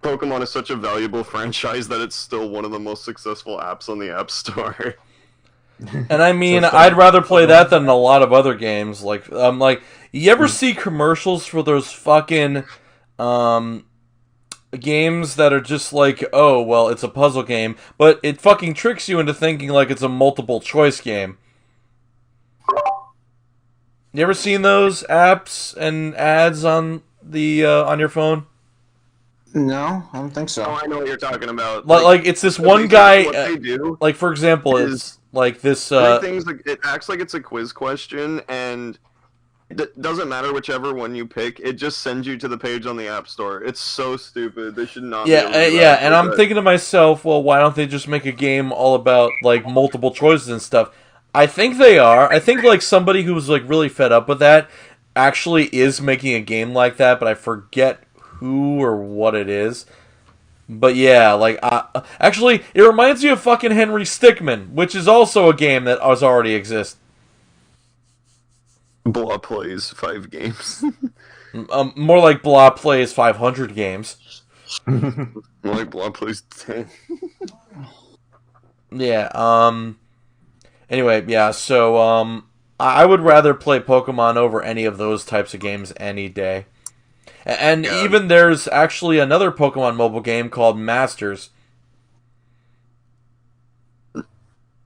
Speaker 5: Pokemon is such a valuable franchise that it's still one of the most successful apps on the App Store.
Speaker 3: And I mean,
Speaker 7: So-
Speaker 3: I'd rather play that than a lot of other games. Like, you ever see commercials for those fucking, games that are just like, oh, well, it's a puzzle game, but it fucking tricks you into thinking like it's a multiple choice game. You ever seen those apps and ads on the on your phone?
Speaker 6: No, I don't think
Speaker 5: Oh,
Speaker 6: so.
Speaker 5: I know what you're talking about.
Speaker 3: Like it's this
Speaker 5: so
Speaker 3: one
Speaker 5: basically
Speaker 3: guy.
Speaker 5: What they do
Speaker 3: Like for example,
Speaker 5: is
Speaker 3: it's like this.
Speaker 5: everything's like, it acts like it's a quiz question, and it doesn't matter whichever one you pick. It just sends you to the page on the App Store. It's so stupid. They should not.
Speaker 3: Yeah,
Speaker 5: be able to do
Speaker 3: yeah,
Speaker 5: that.
Speaker 3: and I'm
Speaker 5: But-
Speaker 3: thinking to myself, well, why don't they just make a game all about like multiple choices and stuff? I think they are. I think like somebody who's like really fed up with that actually is making a game like that, but I forget who or what it is. But yeah, like actually, it reminds me of fucking Henry Stickmin, which is also a game that has already exist.
Speaker 5: Blah plays 5 games.
Speaker 3: More like Blah plays 500 games.
Speaker 5: More like Blah plays 10.
Speaker 3: Yeah. Anyway, yeah. So I would rather play Pokemon over any of those types of games any day. And
Speaker 5: Yeah.
Speaker 3: even there's actually another Pokemon mobile game called Masters.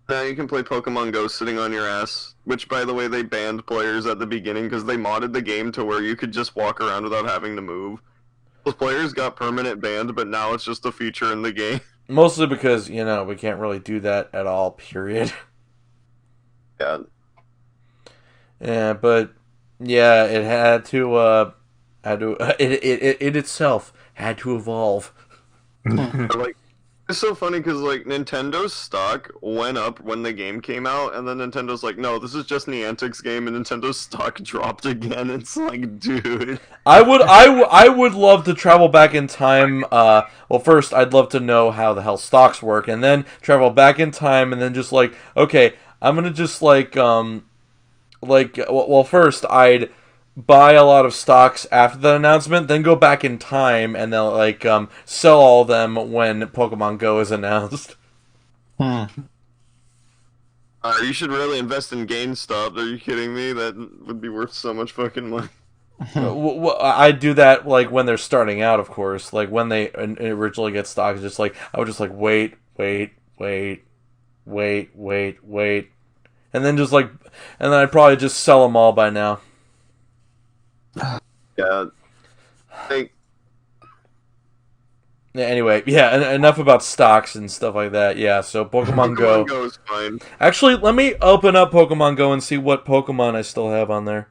Speaker 5: Now you can play Pokemon Go sitting on your ass, which, by the way, they banned players at the beginning because they modded the game to where you could just walk around without having to move. Those players got permanent banned, but now it's just a feature in the game.
Speaker 3: Mostly because, you know, we can't really do that at all, period.
Speaker 5: Yeah.
Speaker 3: Yeah, but yeah, it had to it itself had to evolve.
Speaker 5: Like, it's so funny because, like, Nintendo's stock went up when the game came out, and then Nintendo's like, no, this is just Niantic's game, and Nintendo's stock dropped again. It's like, dude.
Speaker 3: I would love to travel back in time. Well, first I'd love to know how the hell stocks work, and then travel back in time, and then just like, okay, I'm gonna just like, well, first I'd buy a lot of stocks after that announcement, then go back in time, and they'll like sell all of them when Pokemon Go is announced.
Speaker 5: You should really invest in GameStop. Are you kidding me? That would be worth so much fucking money.
Speaker 3: I do that like when they're starting out, of course. Like when they originally get stocks, just like I would just like wait, and then just like, and then I'd probably just sell them all by now.
Speaker 5: Yeah. Like,
Speaker 3: Anyway, yeah. Enough about stocks and stuff like that. Yeah. So Pokemon Go.
Speaker 5: Pokemon Go is fine.
Speaker 3: Actually, let me open up Pokemon Go and see what Pokemon I still have on there.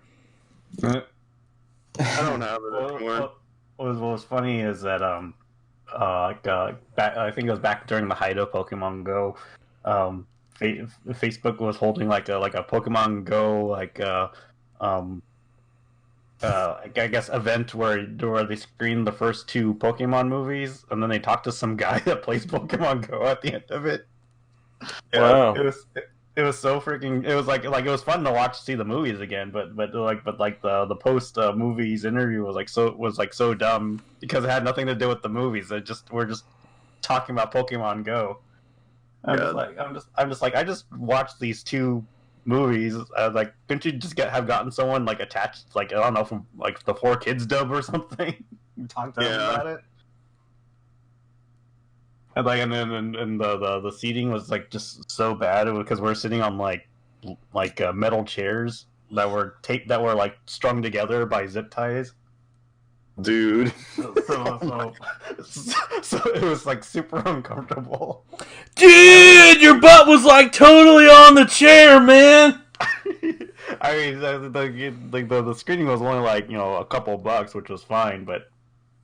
Speaker 5: I don't have it anymore.
Speaker 7: What was funny is that back, I think it was back during the height of Pokemon Go. Facebook was holding like a Pokemon Go I guess event where they screened the first 2 Pokemon movies, and then they talked to some guy that plays Pokemon Go at the end of it.
Speaker 3: Wow.
Speaker 7: It was so freaking. It was like it was fun to see the movies again, but the post movies interview was so dumb because it had nothing to do with the movies. We're just talking about Pokemon Go. I'm just like I just watched these 2 movies. Like, couldn't you just have gotten someone like attached, like I don't know, from like the 4Kids dub or something? Talk to them about it. And like, and the seating was like just so bad because we're sitting on like metal chairs that were like strung together by zip ties.
Speaker 5: Dude.
Speaker 7: So it was like super uncomfortable.
Speaker 3: Dude, your butt was like totally on the chair, man.
Speaker 7: I mean, the screening was only like, a couple bucks, which was fine, but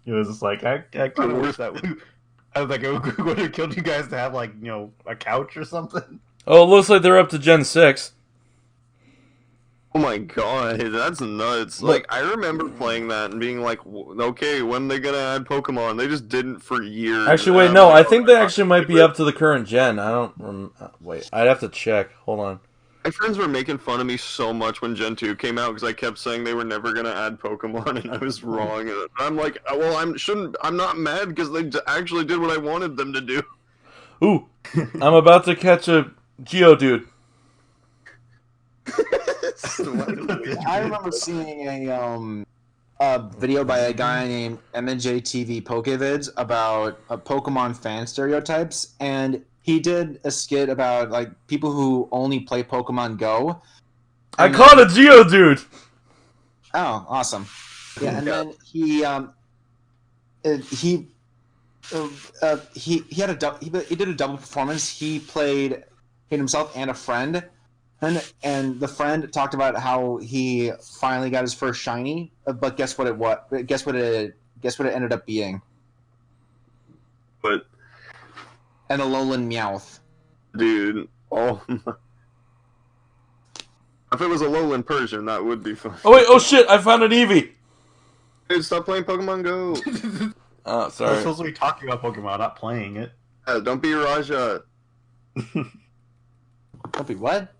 Speaker 7: it was just like I kind of wish that I was like, it would have killed you guys to have like a couch or something.
Speaker 3: Oh, it looks like they're up to Gen 6.
Speaker 5: Oh my god, that's nuts. Like, I remember playing that and being like, okay, when are they gonna add Pokemon? They just didn't for years.
Speaker 3: Actually, wait, no, I think they actually might be up to the current gen. I don't... wait, I'd have to check. Hold on.
Speaker 5: My friends were making fun of me so much when Gen 2 came out because I kept saying they were never gonna add Pokemon, and I was wrong. And I'm like, well, I'm not mad because they actually did what I wanted them to do.
Speaker 3: Ooh, I'm about to catch a Geodude.
Speaker 6: I remember seeing a video by a guy named MNJTV Pokevids about Pokemon fan stereotypes, and he did a skit about like people who only play Pokemon Go.
Speaker 3: I caught a Geodude!
Speaker 6: Oh, awesome! Yeah, and then he did a double performance. He played himself and a friend. And the friend talked about how he finally got his first shiny, but guess what it ended up being?
Speaker 5: But
Speaker 6: An Alolan Meowth.
Speaker 5: dude, if it was a Alolan Persian, that would be fun.
Speaker 3: Oh wait, oh shit, I found an Eevee!
Speaker 5: Dude, stop playing Pokemon Go.
Speaker 3: Oh,
Speaker 7: We're
Speaker 3: sorry.
Speaker 7: supposed to be talking about Pokemon, not playing it.
Speaker 5: Don't be Raja.
Speaker 6: Don't be what?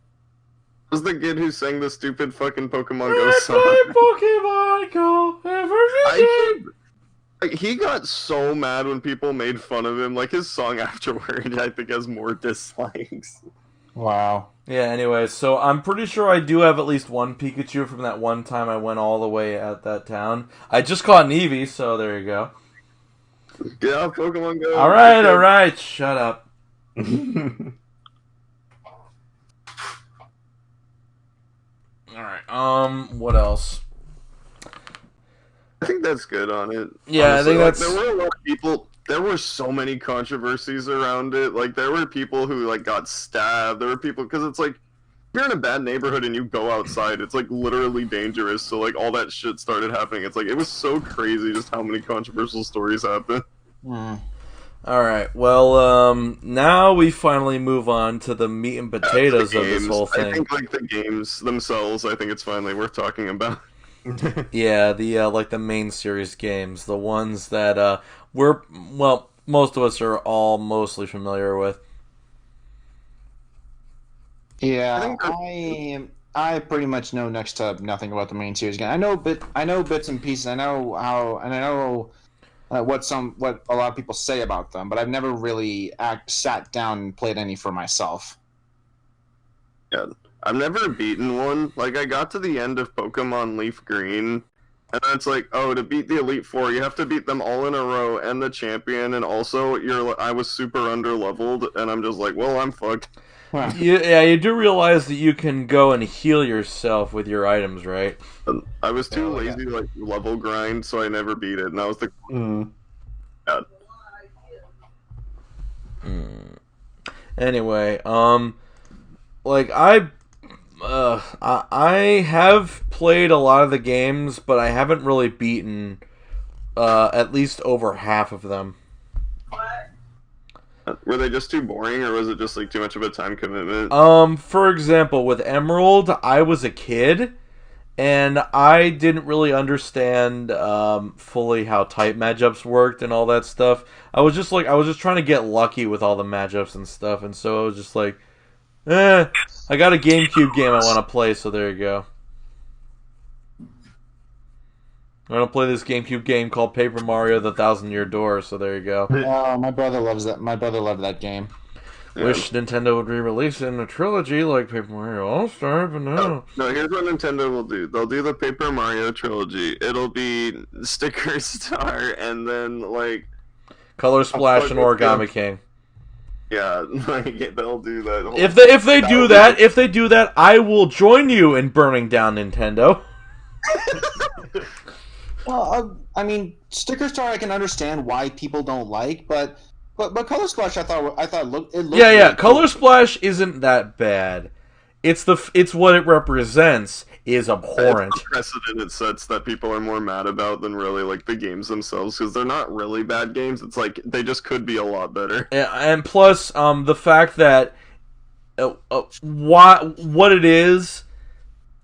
Speaker 5: Was the kid who sang the stupid fucking Pokemon Go song?
Speaker 3: Pokemon Go
Speaker 5: Like, he got so mad when people made fun of him. Like, his song afterward, I think, has more dislikes.
Speaker 6: Wow.
Speaker 3: Yeah, anyway, so I'm pretty sure I do have at least one Pikachu from that one time I went all the way at that town. I just caught an Eevee, so there you go.
Speaker 5: Get off Pokemon Go.
Speaker 3: Alright, shut up. Alright, what else?
Speaker 5: I think that's good on it.
Speaker 3: Yeah,
Speaker 5: honestly.
Speaker 3: I think
Speaker 5: Like,
Speaker 3: that's...
Speaker 5: there were a lot of people... There were so many controversies around it. Like, there were people who, like, got stabbed. There were people... Because it's like, if you're in a bad neighborhood and you go outside, it's, like, literally dangerous. So, like, all that shit started happening. It's like, it was so crazy just how many controversial stories happened.
Speaker 3: Alright, well, now we finally move on to the meat and potatoes of this whole thing.
Speaker 5: I think, like, the games themselves, I think it's finally worth talking about.
Speaker 3: Yeah, the, like, the main series games. The ones that, most of us are all mostly familiar with.
Speaker 6: Yeah, I pretty much know next to nothing about the main series game. I know bits and pieces. I know what a lot of people say about them, but I've never really sat down and played any for myself.
Speaker 5: Yeah, I've never beaten one. Like, I got to the end of Pokemon Leaf Green, and then it's like, oh, to beat the Elite Four, you have to beat them all in a row, and the champion, and also I was super under-leveled, and I'm just like, well, I'm fucked.
Speaker 6: Wow.
Speaker 3: You do realize that you can go and heal yourself with your items, right?
Speaker 5: I was too lazy to, like, level grind, so I never beat it, and that was the... Yeah.
Speaker 3: Anyway, like, I have played a lot of the games, but I haven't really beaten at least over half of them.
Speaker 5: Were they just too boring, or was it just, like, too much of a time commitment?
Speaker 3: For example, with Emerald, I was a kid, and I didn't really understand fully how type matchups worked and all that stuff. I was just trying to get lucky with all the matchups and stuff, and so I was just like, I got a GameCube game I want to play, so there you go. I want to play this GameCube game called Paper Mario: The Thousand-Year Door, so there you go.
Speaker 6: Oh, my brother loves that. My brother loved that game.
Speaker 3: Wish Nintendo would re-release it in a trilogy like Paper Mario All-Star, but no.
Speaker 5: No, here's what Nintendo will do. They'll do the Paper Mario trilogy. It'll be Sticker Star, and then, like...
Speaker 3: Color Splash and Origami King.
Speaker 5: Yeah, like, they'll do that.
Speaker 3: If they do that, I will join you in burning down Nintendo.
Speaker 6: Well, I mean, Sticker Star I can understand why people don't like, but Color Splash I thought it looked
Speaker 3: Yeah,
Speaker 6: really
Speaker 3: Color
Speaker 6: cool.
Speaker 3: Splash isn't that bad. It's what it represents is abhorrent.
Speaker 5: It's the precedent it sets that people are more mad about than really, like, the games themselves, because they're not really bad games. It's like, they just could be a lot better.
Speaker 3: And plus, the fact that what it is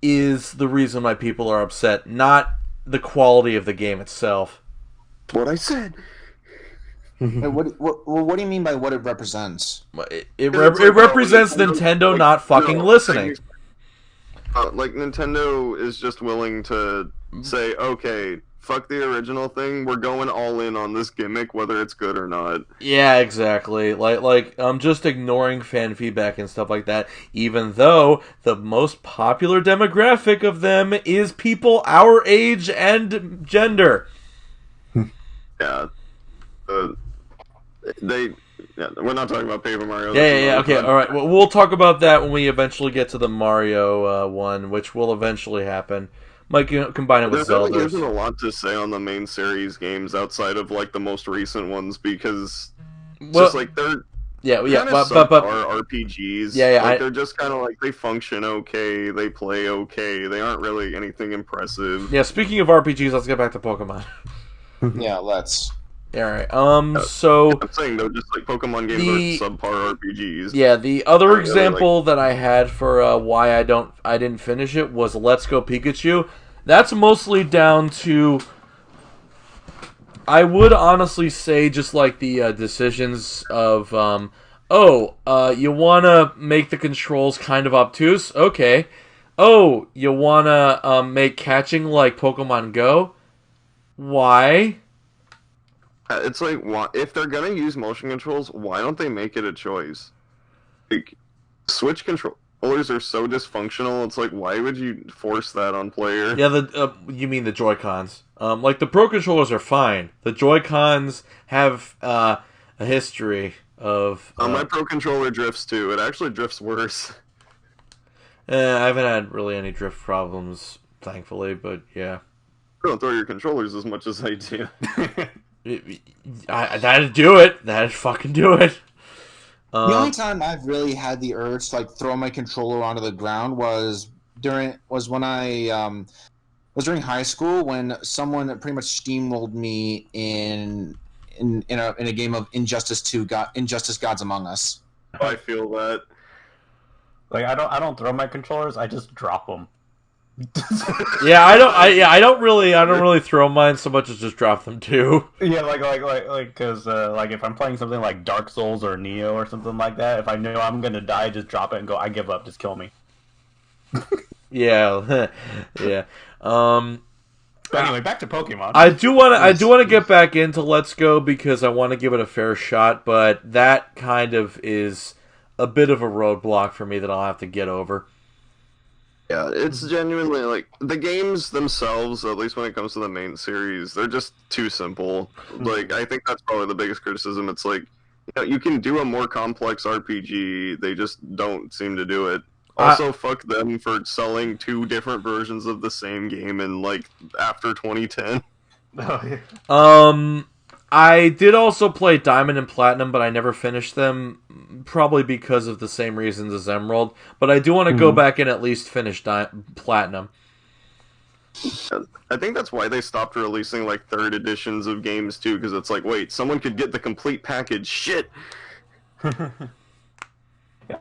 Speaker 3: the reason why people are upset, not the quality of the game itself.
Speaker 5: What I said.
Speaker 6: Wait, what do you mean by what it represents?
Speaker 3: It represents Nintendo not fucking listening.
Speaker 5: Like, Nintendo is just willing to say, okay, fuck the original thing, we're going all in on this gimmick, whether it's good or not.
Speaker 3: Yeah, exactly. Like I'm just ignoring fan feedback and stuff like that, even though the most popular demographic of them is people our age and gender.
Speaker 5: Yeah. We're not talking about Paper Mario.
Speaker 3: Yeah. Okay, all right. Well, we'll talk about that when we eventually get to the Mario one, which will eventually happen. Mike, you combine it with Zelda.
Speaker 5: There isn't a lot to say on the main series games outside of like the most recent ones because just like they're
Speaker 3: but
Speaker 5: RPGs.
Speaker 3: Yeah.
Speaker 5: Like, they're just kind of like they function okay, they play okay, they aren't really anything impressive.
Speaker 3: Yeah. Speaking of RPGs, let's get back to Pokemon.
Speaker 6: Yeah, let's.
Speaker 3: All right. So
Speaker 5: I'm saying though, just like Pokemon games are subpar RPGs.
Speaker 3: Yeah, the other example that I had for why I didn't finish it was Let's Go Pikachu. That's mostly down to, I would honestly say, just like the decisions of you wanna make the controls kind of obtuse? Okay. Oh, you wanna make catching like Pokemon Go? Why?
Speaker 5: It's like, if they're gonna use motion controls, why don't they make it a choice? Like, Switch controllers are so dysfunctional. It's like, why would you force that on player?
Speaker 3: Yeah, you mean the Joy-Cons? Like the Pro controllers are fine. The Joy-Cons have a history of.
Speaker 5: My Pro controller drifts too. It actually drifts worse.
Speaker 3: I haven't had really any drift problems, thankfully. But yeah.
Speaker 5: I don't throw your controllers as much as I do.
Speaker 3: That'd do it. That'd fucking do it.
Speaker 6: The only time I've really had the urge to like throw my controller onto the ground was when I was during high school when someone pretty much steamrolled me in a game of Injustice Gods Among Us.
Speaker 5: I feel that.
Speaker 7: Like I don't throw my controllers. I just drop them.
Speaker 3: Yeah, I don't really throw mine so much as just drop them too.
Speaker 7: Yeah, because like if I'm playing something like Dark Souls or Neo or something like that, if I know I'm gonna die, just drop it and go. I give up. Just kill me.
Speaker 3: Yeah, yeah.
Speaker 7: But anyway, back to Pokemon.
Speaker 3: I do want to get back into Let's Go because I want to give it a fair shot, but that kind of is a bit of a roadblock for me that I'll have to get over.
Speaker 5: Yeah, it's genuinely, like, the games themselves, at least when it comes to the main series, they're just too simple. Like, I think that's probably the biggest criticism. It's like, you can do a more complex RPG, they just don't seem to do it. Also, fuck them for selling 2 different versions of the same game in, like, after 2010.
Speaker 3: I did also play Diamond and Platinum, but I never finished them, probably because of the same reasons as Emerald. But I do want to go back and at least finish Platinum.
Speaker 5: I think that's why they stopped releasing, like, 3rd editions of games, too, because it's like, wait, someone could get the complete package. Shit!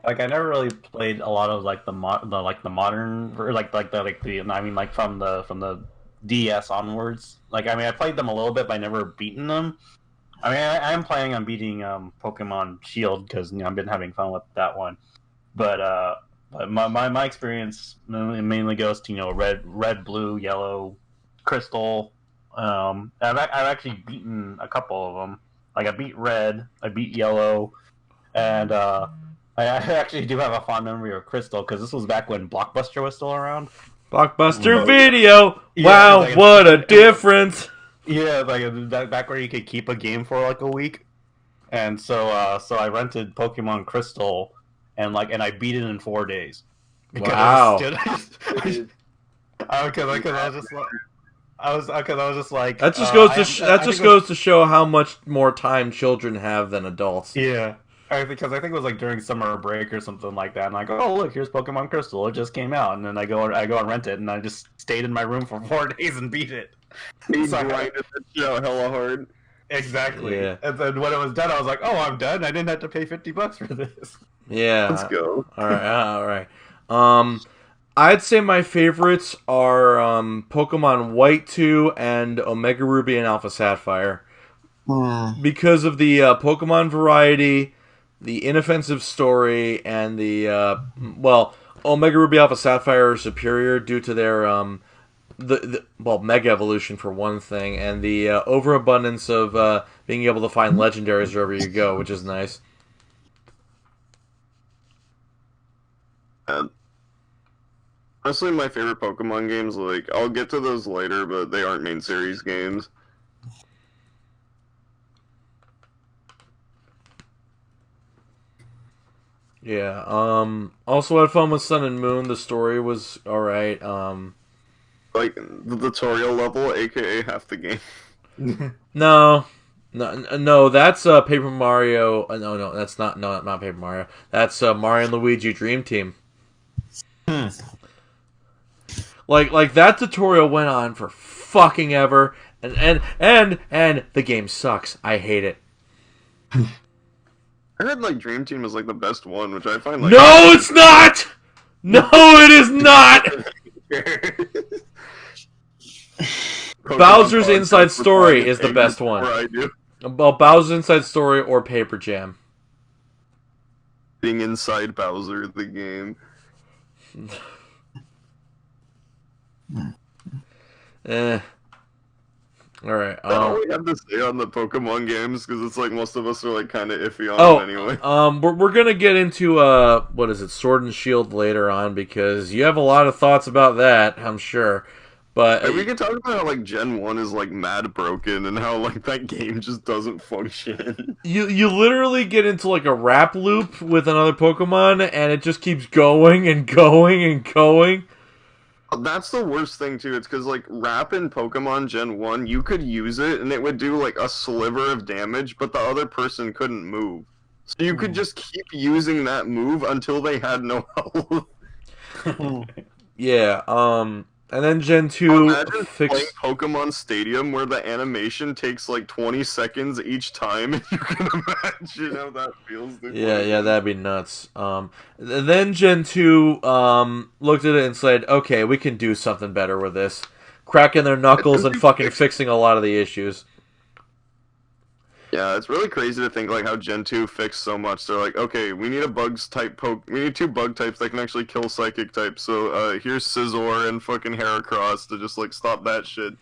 Speaker 7: Like I never really played a lot of like the modern, or like from the DS onwards. Like I mean, I played them a little bit, but I never beaten them. I mean, I am planning on beating Pokemon Shield because I've been having fun with that one. But my experience mainly goes to red, blue, yellow, crystal. I've actually beaten a couple of them. Like I beat red, I beat yellow, and I actually do have a fond memory of Crystal because this was back when Blockbuster was still around.
Speaker 3: Blockbuster Video! Yeah, wow, what a difference!
Speaker 7: Yeah, like back where you could keep a game for like a week. And so I rented Pokemon Crystal and I beat it in 4 days.
Speaker 3: Wow.
Speaker 7: Because I was just like
Speaker 3: that just goes to show how much more time children have than adults.
Speaker 7: Yeah. Because I think it was like during summer break or something like that, and I go, "Oh look, here's Pokemon Crystal. It just came out." And then I go and rent it, and I just stayed in my room for 4 days and beat it.
Speaker 5: You grinded the show hella hard.
Speaker 7: Exactly.
Speaker 3: Yeah.
Speaker 7: And then when it was done, I was like, "Oh, I'm done. I didn't have to pay $50 for this."
Speaker 3: Yeah.
Speaker 5: Let's go.
Speaker 3: All right. I'd say my favorites are Pokemon White 2 and Omega Ruby and Alpha Sapphire. Because of the Pokemon variety, the inoffensive story, and the Omega Ruby Alpha Sapphire are superior due to their Mega Evolution for one thing, and the overabundance of being able to find legendaries wherever you go, which is nice.
Speaker 5: Honestly, my favorite Pokemon games, like, I'll get to those later, but they aren't main series games.
Speaker 3: Yeah. Also had fun with Sun and Moon. The story was alright.
Speaker 5: Like, the tutorial level, aka half the game.
Speaker 3: No, that's Paper Mario. No, that's not. No, not Paper Mario. That's Mario and Luigi Dream Team. Like that tutorial went on for fucking ever, and the game sucks. I hate it.
Speaker 5: I heard, like, Dream Team was, like, the best one, which I find, like...
Speaker 3: No, it's not! No, it is not! Bowser's Inside Story is the best one.
Speaker 5: I do.
Speaker 3: Well, Bowser's Inside Story or Paper Jam.
Speaker 5: Being inside Bowser, the game.
Speaker 3: Alright.
Speaker 5: That's all we have to say on the Pokemon games, because it's like most of us are like kind of iffy on them anyway.
Speaker 3: We're gonna get into what is it, Sword and Shield later on, because you have a lot of thoughts about that, I'm sure. But
Speaker 5: we can talk about how like Gen 1 is like mad broken and how like that game just doesn't function.
Speaker 3: You literally get into like a rap loop with another Pokemon, and it just keeps going and going and going.
Speaker 5: That's the worst thing too. It's because like rap in Pokemon Gen 1, you could use it and it would do like a sliver of damage, but the other person couldn't move. So you could just keep using that move until they had no health.
Speaker 3: Yeah, and then Gen 2
Speaker 5: Imagine playing Pokemon Stadium where the animation takes like 20 seconds each time, and you can imagine how that feels.
Speaker 3: Yeah, that'd be nuts. Then Gen 2 looked at it and said, okay, we can do something better with this. Cracking their knuckles and fucking fixing a lot of the issues.
Speaker 5: Yeah, it's really crazy to think like how Gen 2 fixed so much. They're like, okay, we need a bugs type we need 2 bug types that can actually kill psychic types. So here's Scizor and fucking Heracross to just like stop that shit.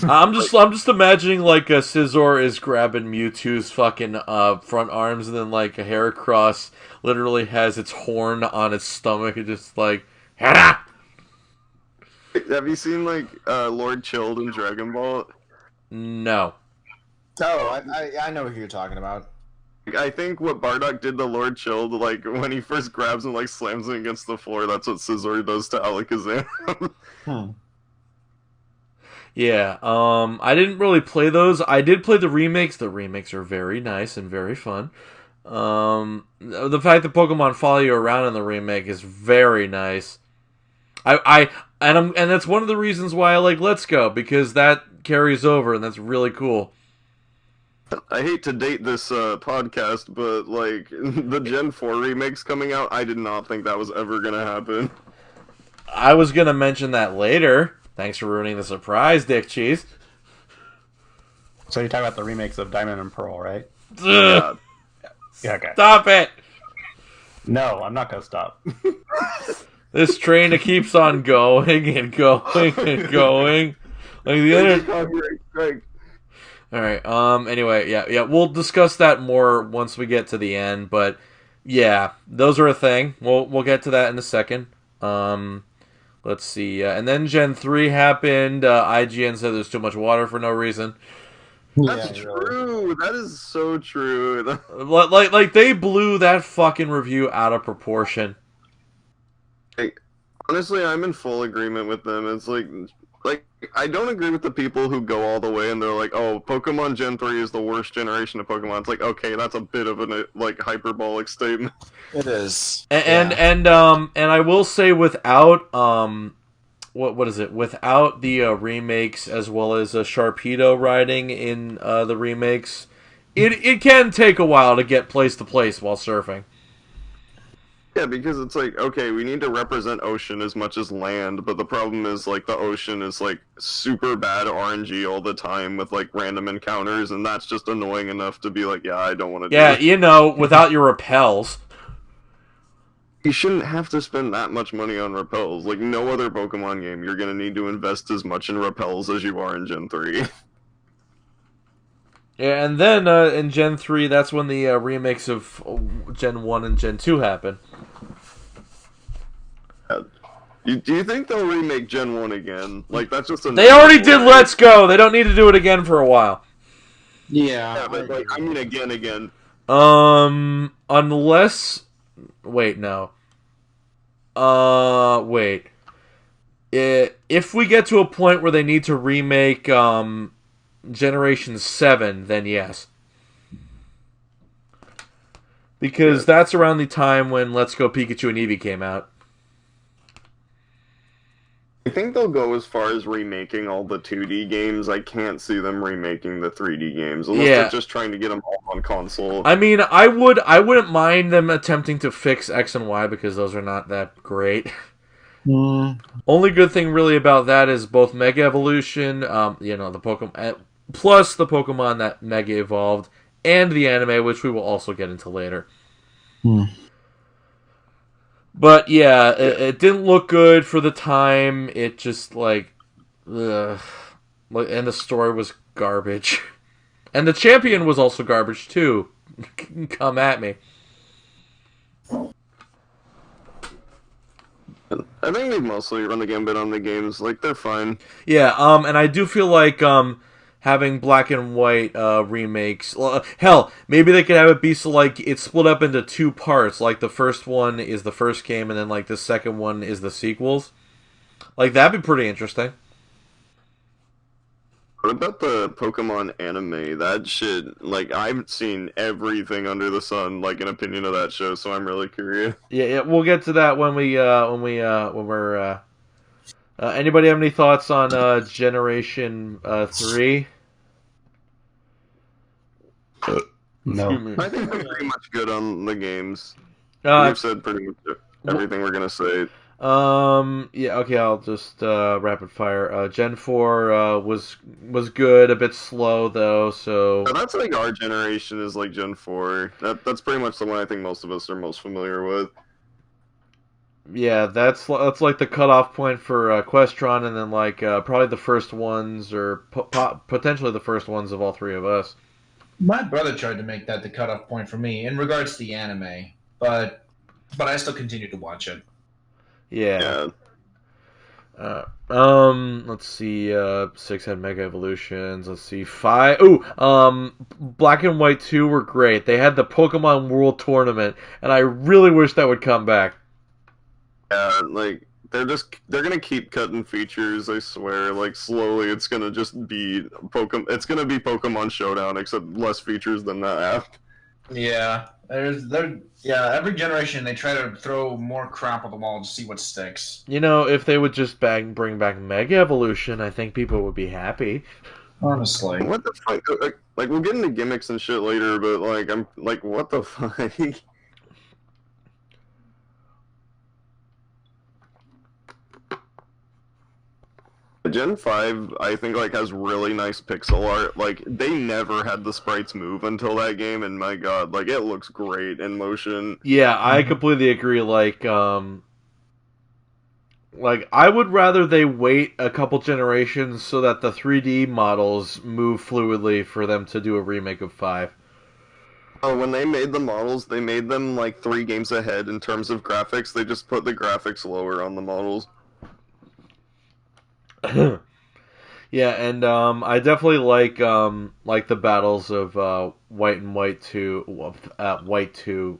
Speaker 3: I'm just imagining like a Scizor is grabbing Mewtwo's fucking front arms, and then like a Heracross literally has its horn on its stomach and just like, Hera!
Speaker 5: Have you seen like Lord Chilled in Dragon Ball?
Speaker 3: No.
Speaker 6: Oh, I know who you're talking about.
Speaker 5: I think what Bardock did to Lord Chilled, like, when he first grabs and, like, slams him against the floor, that's what Scizor does to Alakazam.
Speaker 3: Yeah, I didn't really play those. I did play the remakes. The remakes are very nice and very fun. The fact that Pokemon follow you around in the remake is very nice. And that's one of the reasons why I like Let's Go, because that carries over, and that's really cool.
Speaker 5: I hate to date this podcast, but, like, the Gen 4 remakes coming out, I did not think that was ever going to happen.
Speaker 3: I was going to mention that later. Thanks for ruining the surprise, Dick Cheese.
Speaker 7: So you're talking about the remakes of Diamond and Pearl, right?
Speaker 3: Yeah,
Speaker 7: okay.
Speaker 3: Stop it!
Speaker 7: No, I'm not going to stop.
Speaker 3: This train, it keeps on going and going and going. Like the other... Alright, anyway, yeah, we'll discuss that more once we get to the end, but yeah, those are a thing. We'll get to that in a second. Let's see, and then Gen 3 happened, IGN said there's too much water for no reason.
Speaker 5: That's true, that is so true.
Speaker 3: Like, they blew that fucking review out of proportion.
Speaker 5: Like, honestly, I'm in full agreement with them. It's like, I don't agree with the people who go all the way and they're like, oh, Pokemon Gen 3 is the worst generation of Pokemon. It's like, okay, that's a bit of a, like, hyperbolic statement.
Speaker 6: It is.
Speaker 3: And I will say without, what is it? Without the remakes as well as Sharpedo riding in the remakes, it can take a while to get place to place while surfing.
Speaker 5: Yeah, because it's like, okay, we need to represent ocean as much as land, but the problem is, like, the ocean is, like, super bad RNG all the time with, like, random encounters, and that's just annoying enough to be like, yeah, I don't want to do
Speaker 3: Yeah,
Speaker 5: it.
Speaker 3: you know, without your repels.
Speaker 5: You shouldn't have to spend that much money on repels. Like, no other Pokemon game, you're gonna need to invest as much in repels as you are in Gen 3.
Speaker 3: Yeah, and then in Gen 3, that's when the remakes of Gen 1 and Gen 2 happen.
Speaker 5: Do you think they'll remake Gen 1 again? Like, that's just a...
Speaker 3: They already did Let's Go! They don't need to do it again for a while.
Speaker 5: Yeah, but, like, I mean again.
Speaker 3: Unless... Wait, no. Wait. If we get to a point where they need to remake, Generation 7, then yes. Because that's around the time when Let's Go Pikachu and Eevee came out.
Speaker 5: I think they'll go as far as remaking all the 2D games. I can't see them remaking the 3D games unless they're just trying to get them all on console.
Speaker 3: I mean, I wouldn't mind them attempting to fix X and Y because those are not that great. Only good thing really about that is both Mega Evolution, you know, the Pokemon, plus the Pokemon that Mega evolved, and the anime, which we will also get into later. But yeah, it didn't look good for the time. It just like, ugh. And the story was garbage, and the champion was also garbage too. Come at me.
Speaker 5: I think they mostly run the gambit on the games. Like, they're fine.
Speaker 3: Yeah, and I do feel like having black and white remakes. Hell, maybe they could have it be so like it's split up into two parts. Like the first one is the first game, and then like the second one is the sequels. Like that'd be pretty interesting.
Speaker 5: What about the Pokemon anime? That shit, like, I've seen everything under the sun, like, an opinion of that show, so I'm really curious.
Speaker 3: Yeah, we'll get to that when we're. Anybody have any thoughts on Generation 3?
Speaker 7: No.
Speaker 5: I think we're pretty much good on the games.
Speaker 3: Uh,
Speaker 5: We've said pretty much everything we're gonna say.
Speaker 3: Yeah, okay, I'll just rapid fire. Gen 4 was good, a bit slow though, so
Speaker 5: So that's like our generation is like Gen 4. That's pretty much the one I think most of us are most familiar with.
Speaker 3: yeah, that's like the cutoff point for Equestron, and then like probably the first ones, or potentially the first ones of all three of us.
Speaker 6: My brother tried to make that the cutoff point for me in regards to the anime, but I still continue to watch it.
Speaker 3: Yeah. Let's see. 6 had Mega Evolutions. Let's see. 5. Ooh. Black and White 2 were great. They had the Pokemon World Tournament, and I really wish that would come back.
Speaker 5: Yeah, like they're gonna keep cutting features. I swear. Like slowly, it's gonna just be It's gonna be Pokemon Showdown, except less features than that app.
Speaker 6: Yeah, every generation they try to throw more crap on the wall to see what sticks.
Speaker 3: You know, if they would just bring back Mega Evolution, I think people would be happy.
Speaker 6: Honestly.
Speaker 5: What the fuck? Like we'll get into gimmicks and shit later, but like I'm like, what the fuck? Gen 5, I think, like, has really nice pixel art. Like, they never had the sprites move until that game, and my god, like, it looks great in motion.
Speaker 3: Yeah, I completely agree. Like, I would rather they wait a couple generations so that the 3D models move fluidly for them to do a remake of 5.
Speaker 5: Oh, when they made the models, they made them, like, 3 games ahead in terms of graphics. They just put the graphics lower on the models.
Speaker 3: Yeah, and I definitely like the battles of White and White 2, White 2,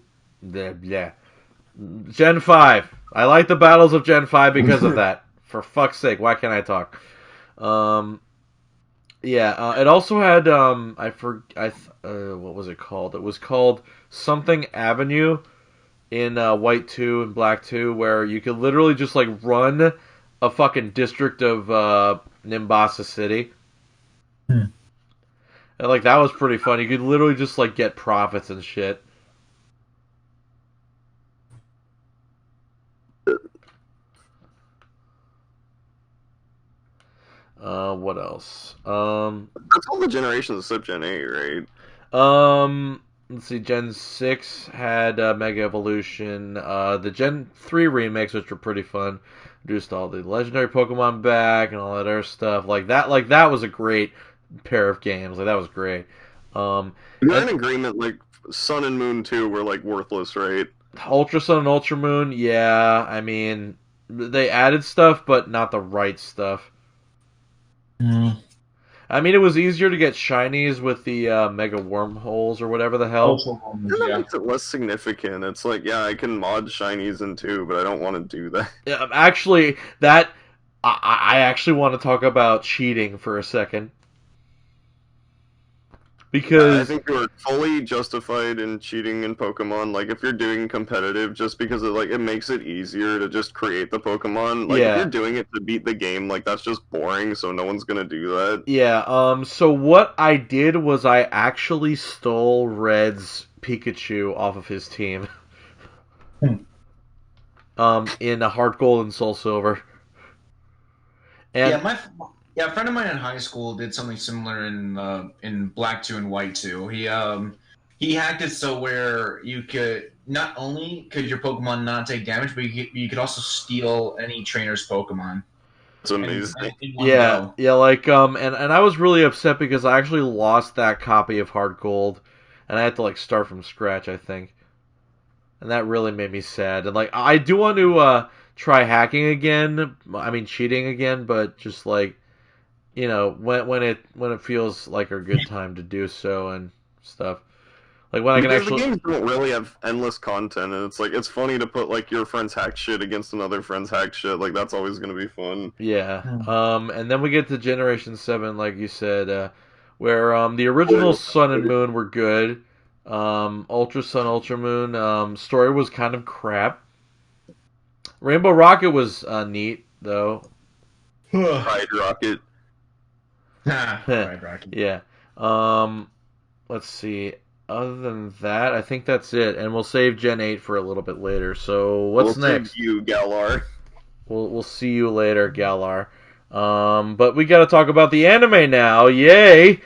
Speaker 3: yeah, Gen 5. I like the battles of Gen 5 because of that. For fuck's sake, why can't I talk? Yeah, it also had what was it called? It was called something Avenue in White 2 and Black 2, where you could literally just like run a fucking district of Nimbasa City. And like that was pretty fun. You could literally just like get profits and shit. What else?
Speaker 5: That's all the generations except Gen 8, right?
Speaker 3: Let's see. Gen 6 had Mega Evolution. The Gen 3 remakes, which were pretty fun, introduced all the legendary Pokemon back and all that other stuff. Like that was a great pair of games. Like that was great.
Speaker 5: You're in agreement. Like Sun and Moon 2 were like worthless, right?
Speaker 3: Ultra Sun and Ultra Moon, yeah. I mean, they added stuff, but not the right stuff. I mean, it was easier to get shinies with the mega wormholes or whatever the hell.
Speaker 5: And that makes it less significant. It's like, yeah, I can mod shinies in 2, but I don't want to do that.
Speaker 3: Yeah, actually, I actually want to talk about cheating for a second. Because
Speaker 5: I think you are fully justified in cheating in Pokemon. Like, if you're doing competitive, just because it makes it easier to just create the Pokemon. Like,
Speaker 3: Yeah.
Speaker 5: if you're doing it to beat the game, like, that's just boring, so no one's gonna do that.
Speaker 3: yeah, so what I did was I actually stole Red's Pikachu off of his team. In a Heart Gold and Soul Silver. And
Speaker 6: a friend of mine in high school did something similar in Black 2 and White 2. He hacked it so where you could not only could your Pokemon not take damage, but you could also steal any trainer's Pokemon.
Speaker 5: It's amazing.
Speaker 6: In one
Speaker 3: yeah,
Speaker 6: go.
Speaker 3: yeah, like and I was really upset because I actually lost that copy of Heart Gold, and I had to like start from scratch, I think, and that really made me sad. And like I do want to try hacking again. I mean cheating again, but just like when it feels like a good time to do so and stuff. Like when I can
Speaker 5: Because
Speaker 3: actually.
Speaker 5: the games don't really have endless content, and it's funny to put like your friend's hack shit against another friend's hack shit. Like that's always gonna be fun.
Speaker 3: Yeah. And then we get to Generation 7, like you said, where the original Sun and Moon were good. Ultra Sun, Ultra Moon, story was kind of crap. Rainbow Rocket was neat though.
Speaker 5: Pride Rocket.
Speaker 6: Right, Rocky.
Speaker 3: Yeah. Let's see. Other than that, I think that's it, and we'll save Gen 8 for a little bit later. So what's
Speaker 5: We'll
Speaker 3: next?
Speaker 5: save you, Galar.
Speaker 3: We'll see you later, Galar. But we got to talk about the anime now. Yay!
Speaker 5: Yeah,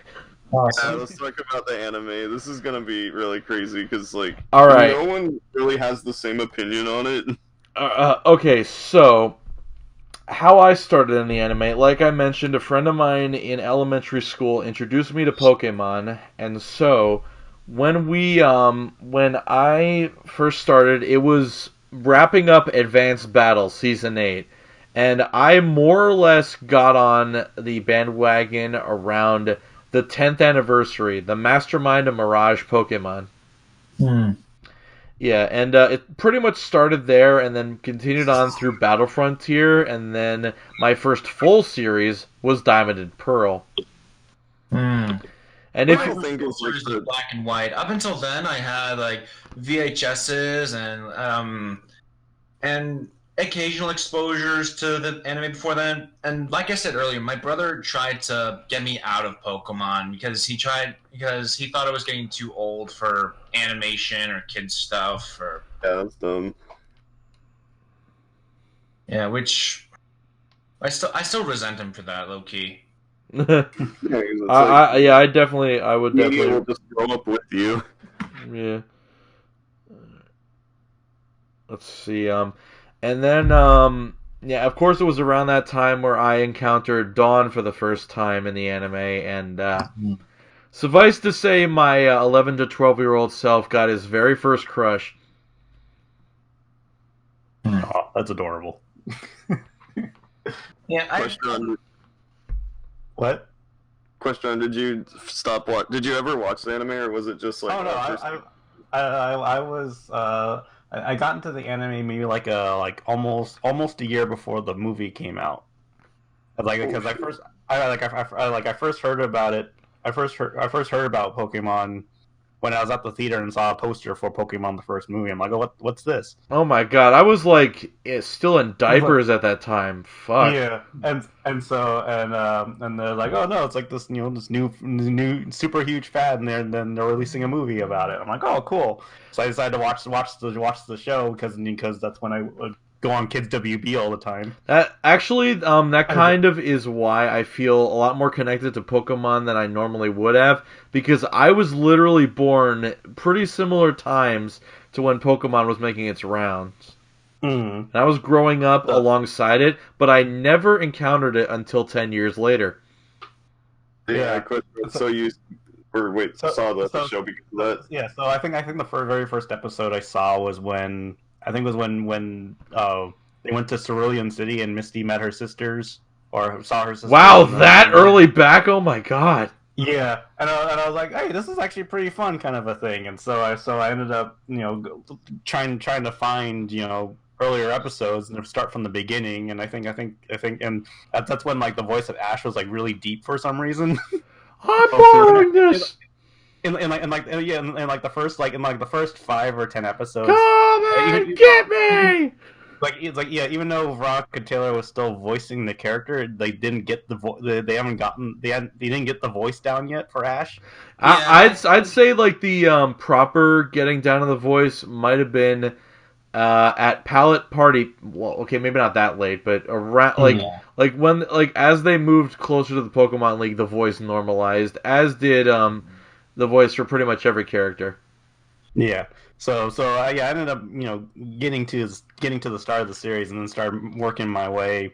Speaker 5: let's talk about the anime. This is gonna be really crazy because like,
Speaker 3: All right.
Speaker 5: no one really has the same opinion on it.
Speaker 3: Okay, so how I started in the anime, like I mentioned, a friend of mine in elementary school introduced me to Pokemon, and so when I first started, it was wrapping up Advanced Battle Season 8, and I more or less got on the bandwagon around the 10th anniversary, the Mastermind of Mirage Pokemon. Yeah, and it pretty much started there and then continued on through Battle Frontier, and then my first full series was Diamond and Pearl. And if
Speaker 5: I think it's like
Speaker 6: Series was black and white. Up until then, I had like VHSs and occasional exposures to the anime before then. And like I said earlier, my brother tried to get me out of Pokemon because he thought I was getting too old for animation or kids stuff
Speaker 5: yeah, that's dumb.
Speaker 6: yeah, which I still resent him for that, low key.
Speaker 5: Yeah, 'cause it's like,
Speaker 3: I would
Speaker 5: media
Speaker 3: definitely,
Speaker 5: will just grow up with you.
Speaker 3: yeah. Let's see, and then, yeah, of course it was around that time where I encountered Dawn for the first time in the anime, and, suffice to say, my 11 to 12-year-old self got his very first crush.
Speaker 7: Oh, that's adorable.
Speaker 6: Yeah,
Speaker 7: What?
Speaker 5: Question: Did you stop watch? Did you ever watch the anime, or was it just like?
Speaker 7: Oh no, I was I got into the anime maybe like almost a year before the movie came out. Because I first heard about it. I first heard about Pokemon when I was at the theater and saw a poster for Pokemon the first movie. I'm like, oh, what's this?
Speaker 3: Oh my god, I was like still in diapers at that time. Fuck.
Speaker 7: Yeah, and they're like, oh no, it's like this this new super huge fad, and then they're releasing a movie about it. I'm like, oh cool. So I decided to watch the show because that's when I go on Kids WB all the time.
Speaker 3: That kind of is why I feel a lot more connected to Pokemon than I normally would have, because I was literally born pretty similar times to when Pokemon was making its rounds. And I was growing up alongside it, but I never encountered it until 10 years later.
Speaker 5: Yeah, so you saw the show because of that.
Speaker 7: Yeah, so I think the very first episode I saw was when they went to Cerulean City and Misty met her sisters or saw her sisters.
Speaker 3: Wow, that early back? Oh my god.
Speaker 7: Yeah, and I was like, hey, this is actually pretty fun, kind of a thing. And so I ended up, trying to find, earlier episodes and start from the beginning. And I think, and that's when like the voice of Ash was like really deep for some reason.
Speaker 3: I'm borrowing this.
Speaker 7: In the first 5 or 10 episodes.
Speaker 3: Come and get me.
Speaker 7: Even though Rock and Taylor was still voicing the character, they didn't get they didn't get the voice down yet for Ash.
Speaker 3: I'd say like the proper getting down to the voice might have been at Palette Party. Well, okay, maybe not that late, but around when as they moved closer to the Pokemon League, the voice normalized, as did the voice for pretty much every character.
Speaker 7: Yeah. So I ended up getting to the start of the series and then started working my way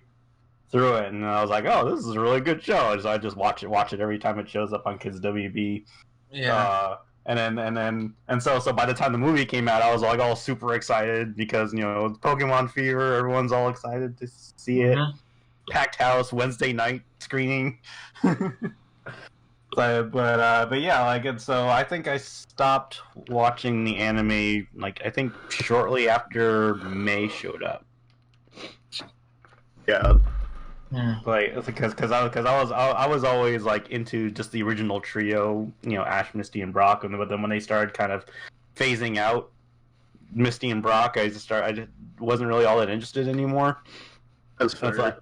Speaker 7: through it, and I was like, oh, this is a really good show. So I just watch it every time it shows up on Kids WB.
Speaker 6: Yeah.
Speaker 7: So by the time the movie came out, I was like all super excited because Pokemon fever, everyone's all excited to see it. Packed house, Wednesday night screening. But yeah, and so I think I stopped watching the anime I think shortly after May showed up.
Speaker 5: Yeah.
Speaker 7: Because I was always into just the original trio, Ash, Misty, and Brock, but then when they started kind of phasing out Misty and Brock, I just wasn't really all that interested anymore.
Speaker 5: That's fair.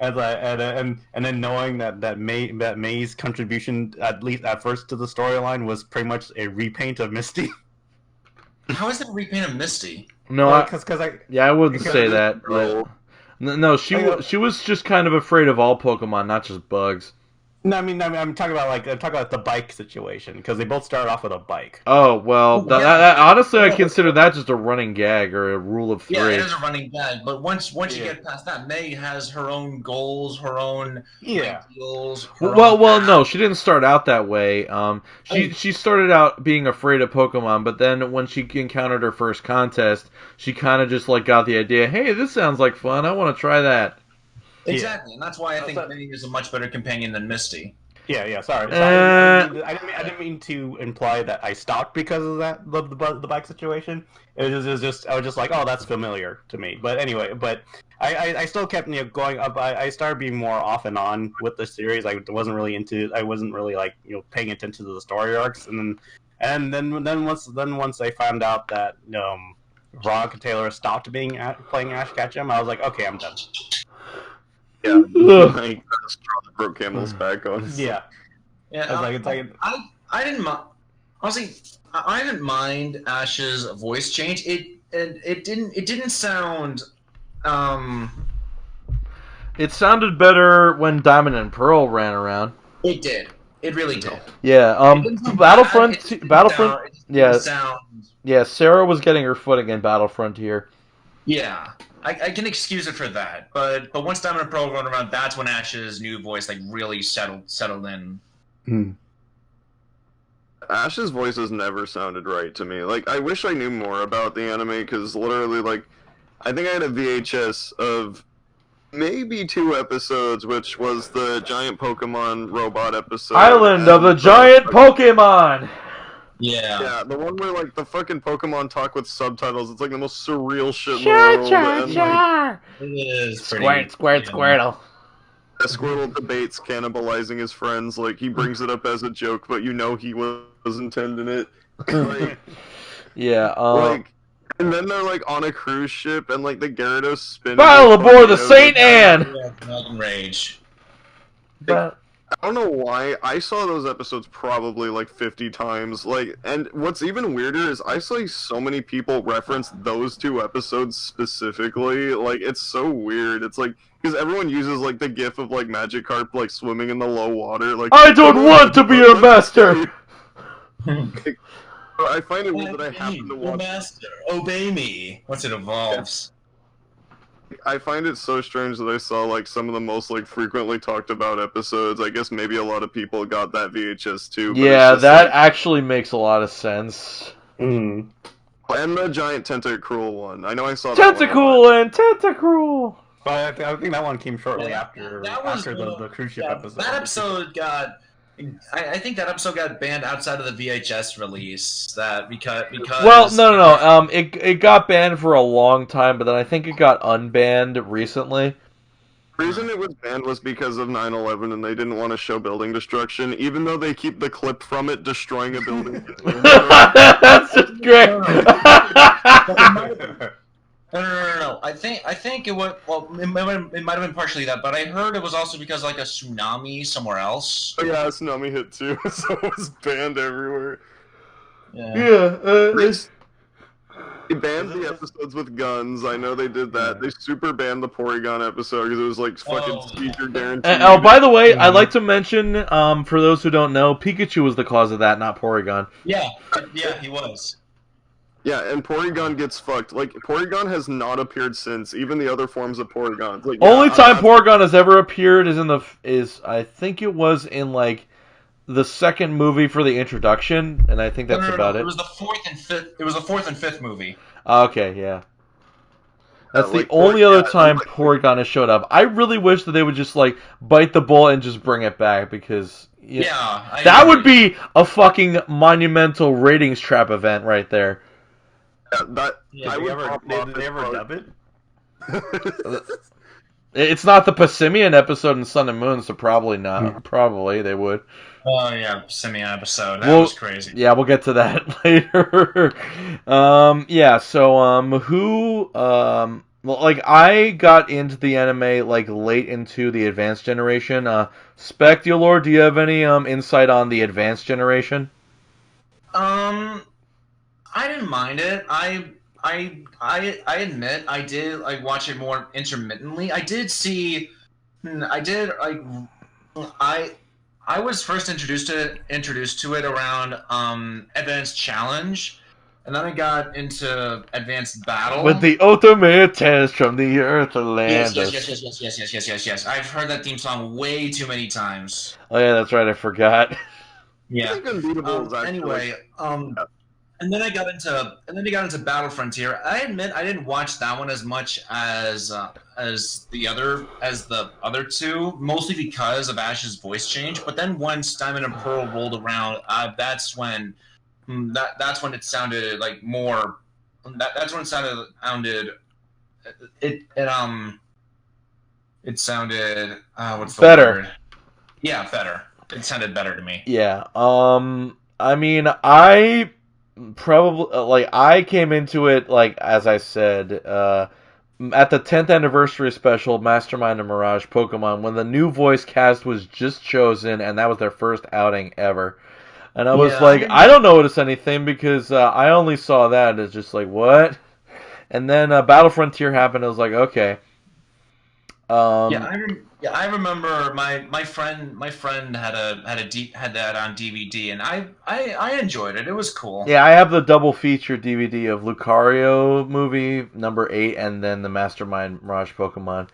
Speaker 7: And then knowing that May's contribution, at least at first, to the storyline was pretty much a repaint of Misty.
Speaker 6: How is it a repaint of Misty?
Speaker 3: No, I wouldn't say that. But, no, she was just kind of afraid of all Pokemon, not just bugs.
Speaker 7: No, I'm talking about the bike situation because they both started off with a bike.
Speaker 3: Oh well, honestly, I consider that just a running gag or a rule of 3.
Speaker 6: Yeah, it is a running gag. But once you get past that, May has her own goals, her own ideals.
Speaker 3: No, she didn't start out that way. She started out being afraid of Pokemon, but then when she encountered her first contest, she kind of just got the idea. Hey, this sounds like fun. I want to try that.
Speaker 6: Exactly, and that's why I think May is a much better companion than Misty.
Speaker 7: Yeah. Sorry. I didn't mean to imply that I stopped because of that the bike situation. I was just like, oh, that's familiar to me. But anyway, I still kept going up. I started being more off and on with the series. I wasn't really paying attention to the story arcs, and then once I found out that Rock and Taylor stopped playing Ash Ketchum, I was like, okay, I'm done.
Speaker 5: Yeah, the straw that broke camel's back on.
Speaker 7: Yeah.
Speaker 6: I didn't mind. Honestly, I didn't mind Ash's voice change. It didn't sound.
Speaker 3: It sounded better when Diamond and Pearl ran around.
Speaker 6: It did. It really did.
Speaker 3: Yeah. Battlefront. Yeah. Sarah was getting her footing in Battlefront here.
Speaker 6: Yeah. I can excuse it for that, but once Diamond and Pearl run around, that's when Ash's new voice really settled in.
Speaker 5: Ash's voice has never sounded right to me. I wish I knew more about the anime because literally, I think I had a VHS of maybe 2 episodes, which was the giant Pokemon robot episode.
Speaker 3: Island of the Giant Pokemon.
Speaker 6: Yeah,
Speaker 5: the one where the fucking Pokemon talk with subtitles. It's the most surreal shit in the world.
Speaker 6: It is pretty.
Speaker 3: Squirtle.
Speaker 5: A Squirtle debates cannibalizing his friends. He brings it up as a joke, but he was intending it.
Speaker 3: Yeah.
Speaker 5: And then they're on a cruise ship, and the Gyarados spinning.
Speaker 3: Battle aboard the Saint Anne.
Speaker 6: Rage.
Speaker 5: I don't know why. I saw those episodes probably like 50 times. Like, and what's even weirder is I saw so many people reference those two episodes specifically. Like, it's so weird. It's like because everyone uses like the gif of like Magikarp like swimming in the low water. Like,
Speaker 3: I don't want to be your master.
Speaker 5: Like, I find it weird that I happen to watch.
Speaker 8: Master, obey me once it evolves.
Speaker 5: I find it so strange that I saw like some of the most like frequently talked about episodes. I guess maybe a lot of people got that VHS too. But
Speaker 3: Yeah,
Speaker 5: it's just,
Speaker 3: that
Speaker 5: like,
Speaker 3: actually makes a lot of sense.
Speaker 7: Mm.
Speaker 5: and the giant Tentacruel one. I know I saw that one.
Speaker 3: Tentacool and Tentacruel.
Speaker 7: But I think that one came shortly
Speaker 8: Yeah,
Speaker 7: after
Speaker 8: that was
Speaker 7: the cruise ship
Speaker 8: yeah,
Speaker 7: episode.
Speaker 8: That episode got. I think that episode got banned outside of the VHS release. That because
Speaker 3: Well, no. It got banned for a long time, but then I think it got unbanned recently.
Speaker 5: The reason it was banned was because of 9/11, and they didn't want to show building destruction, even though they keep the clip from it destroying a building.
Speaker 3: That's just great.
Speaker 8: No. I think it was. Well, it might have been partially that, but I heard it was also because like a tsunami somewhere else.
Speaker 5: Oh yeah, a tsunami hit too, so it was banned everywhere.
Speaker 8: Yeah.
Speaker 5: They banned the episodes with guns. I know they did that. They super banned the Porygon episode because it was like fucking seizure guaranteed.
Speaker 3: Oh, by the way, I'd like to mention, for those who don't know, Pikachu was the cause of that, not Porygon.
Speaker 8: Yeah, he was.
Speaker 5: Yeah, and Porygon gets fucked. Like, Porygon has not appeared since, even the other forms of Porygon. Like,
Speaker 3: Only time Porygon has ever appeared is I think it was in like the second movie for the introduction, and I think that's about it.
Speaker 8: It was the fourth and fifth. It was the fourth and fifth movie.
Speaker 3: Okay, yeah. That's the
Speaker 5: like,
Speaker 3: only other time
Speaker 5: like-
Speaker 3: Porygon has showed up. I really wish that they would just like bite the bullet and just bring it back because that would be a fucking monumental ratings trap event right there.
Speaker 5: I would pop off
Speaker 7: Did they ever
Speaker 5: this
Speaker 7: dub it?
Speaker 3: It's not the Passimian episode in Sun and Moon, so probably not. Probably they would.
Speaker 8: Oh yeah, Simeon episode. That was crazy.
Speaker 3: Yeah, we'll get to that later. Like I got into the anime like late into the advanced generation. Speculore, do you have any insight on the advanced generation?
Speaker 8: I didn't mind it. I admit I did like watch it more intermittently. I was first introduced to it around Advanced Challenge, and then I got into Advanced Battle
Speaker 3: With the ultimate test from the Earth to land.
Speaker 8: Yes. I've heard that theme song way too many times.
Speaker 3: Oh yeah, that's right. I forgot.
Speaker 8: Yeah.
Speaker 5: I think Unbeatable is actually...
Speaker 8: Anyway, and then I got into Battle Frontier. I admit I didn't watch that one as much as the other two, mostly because of Ash's voice change. But then once Diamond and Pearl rolled around, that's when it sounded like more. That's when it sounded. It sounded what's the
Speaker 3: Better.
Speaker 8: word? Yeah, better. It sounded better to me.
Speaker 3: Yeah. I mean, I probably like I came into it like as I said at the 10th anniversary special Mastermind and Mirage Pokemon when the new voice cast was just chosen and that was their first outing ever. And I was like, I don't notice anything because I only saw that as just like what? And then Battle Frontier happened. I was like, okay.
Speaker 8: I remember my friend had that on DVD, and I enjoyed it. It was cool.
Speaker 3: Yeah, I have the double feature DVD of Lucario movie number 8 and then the Mastermind Mirage Pokemon.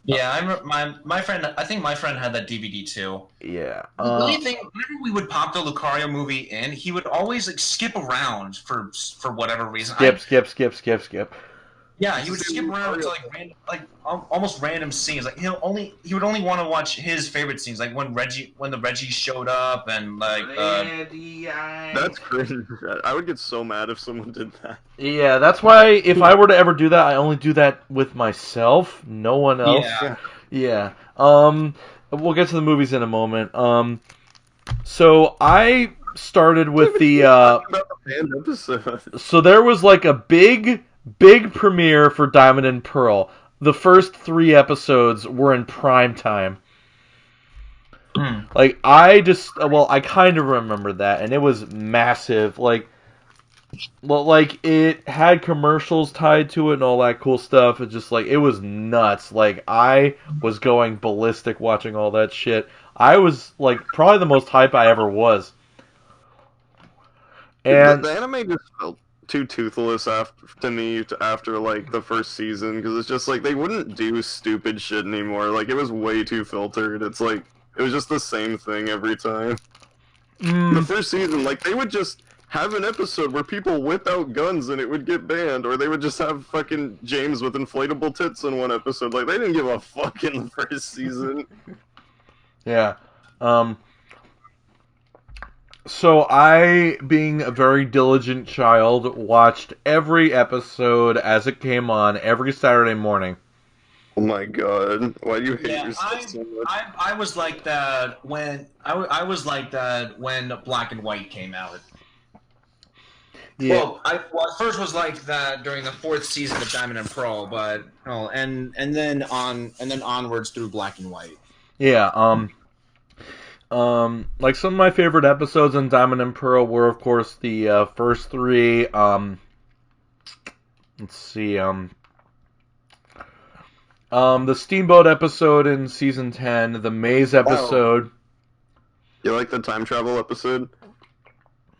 Speaker 8: Yeah, my friend. I think my friend had that DVD too.
Speaker 3: Yeah.
Speaker 8: The only thing, whenever we would pop the Lucario movie in, he would always like skip around for whatever reason.
Speaker 3: Skip.
Speaker 8: Yeah, he would skip around to almost random scenes. Like he would only want to watch his favorite scenes, like when the Reggie showed up and like.
Speaker 5: That's crazy. I would get so mad if someone did that.
Speaker 3: Yeah, that's why if I were to ever do that, I only do that with myself, no one else. Yeah. We'll get to the movies in a moment. So I started with the.
Speaker 5: About the band episode.
Speaker 3: So there was like a big premiere for Diamond and Pearl. The first 3 episodes were in prime time. Like, I kind of remember that, and it was massive. Like, it had commercials tied to it and all that cool stuff. It's just, like, it was nuts. Like, I was going ballistic watching all that shit. I was, like, probably the most hype I ever was. And
Speaker 5: the anime just felt too toothless to me after like the first season, because it's just like they wouldn't do stupid shit anymore. Like, it was way too filtered. It's like it was just the same thing every time. The first season, like, they would just have an episode where people whip out guns and it would get banned, or they would just have fucking James with inflatable tits in one episode. Like, they didn't give a fuck in the first season.
Speaker 3: yeah. So I, being a very diligent child, watched every episode as it came on every Saturday morning.
Speaker 5: Oh my god, why do you hate yourself so much?
Speaker 8: I was like that when I was like that when Black and White came out.
Speaker 3: Yeah.
Speaker 8: Well, I first was like that during the 4th season of Diamond and Pearl, but and then onwards through Black and White.
Speaker 3: Yeah, like, some of my favorite episodes in Diamond and Pearl were, of course, the first 3. Let's see, the Steamboat episode in season 10, the Maze episode.
Speaker 5: You like the time travel episode?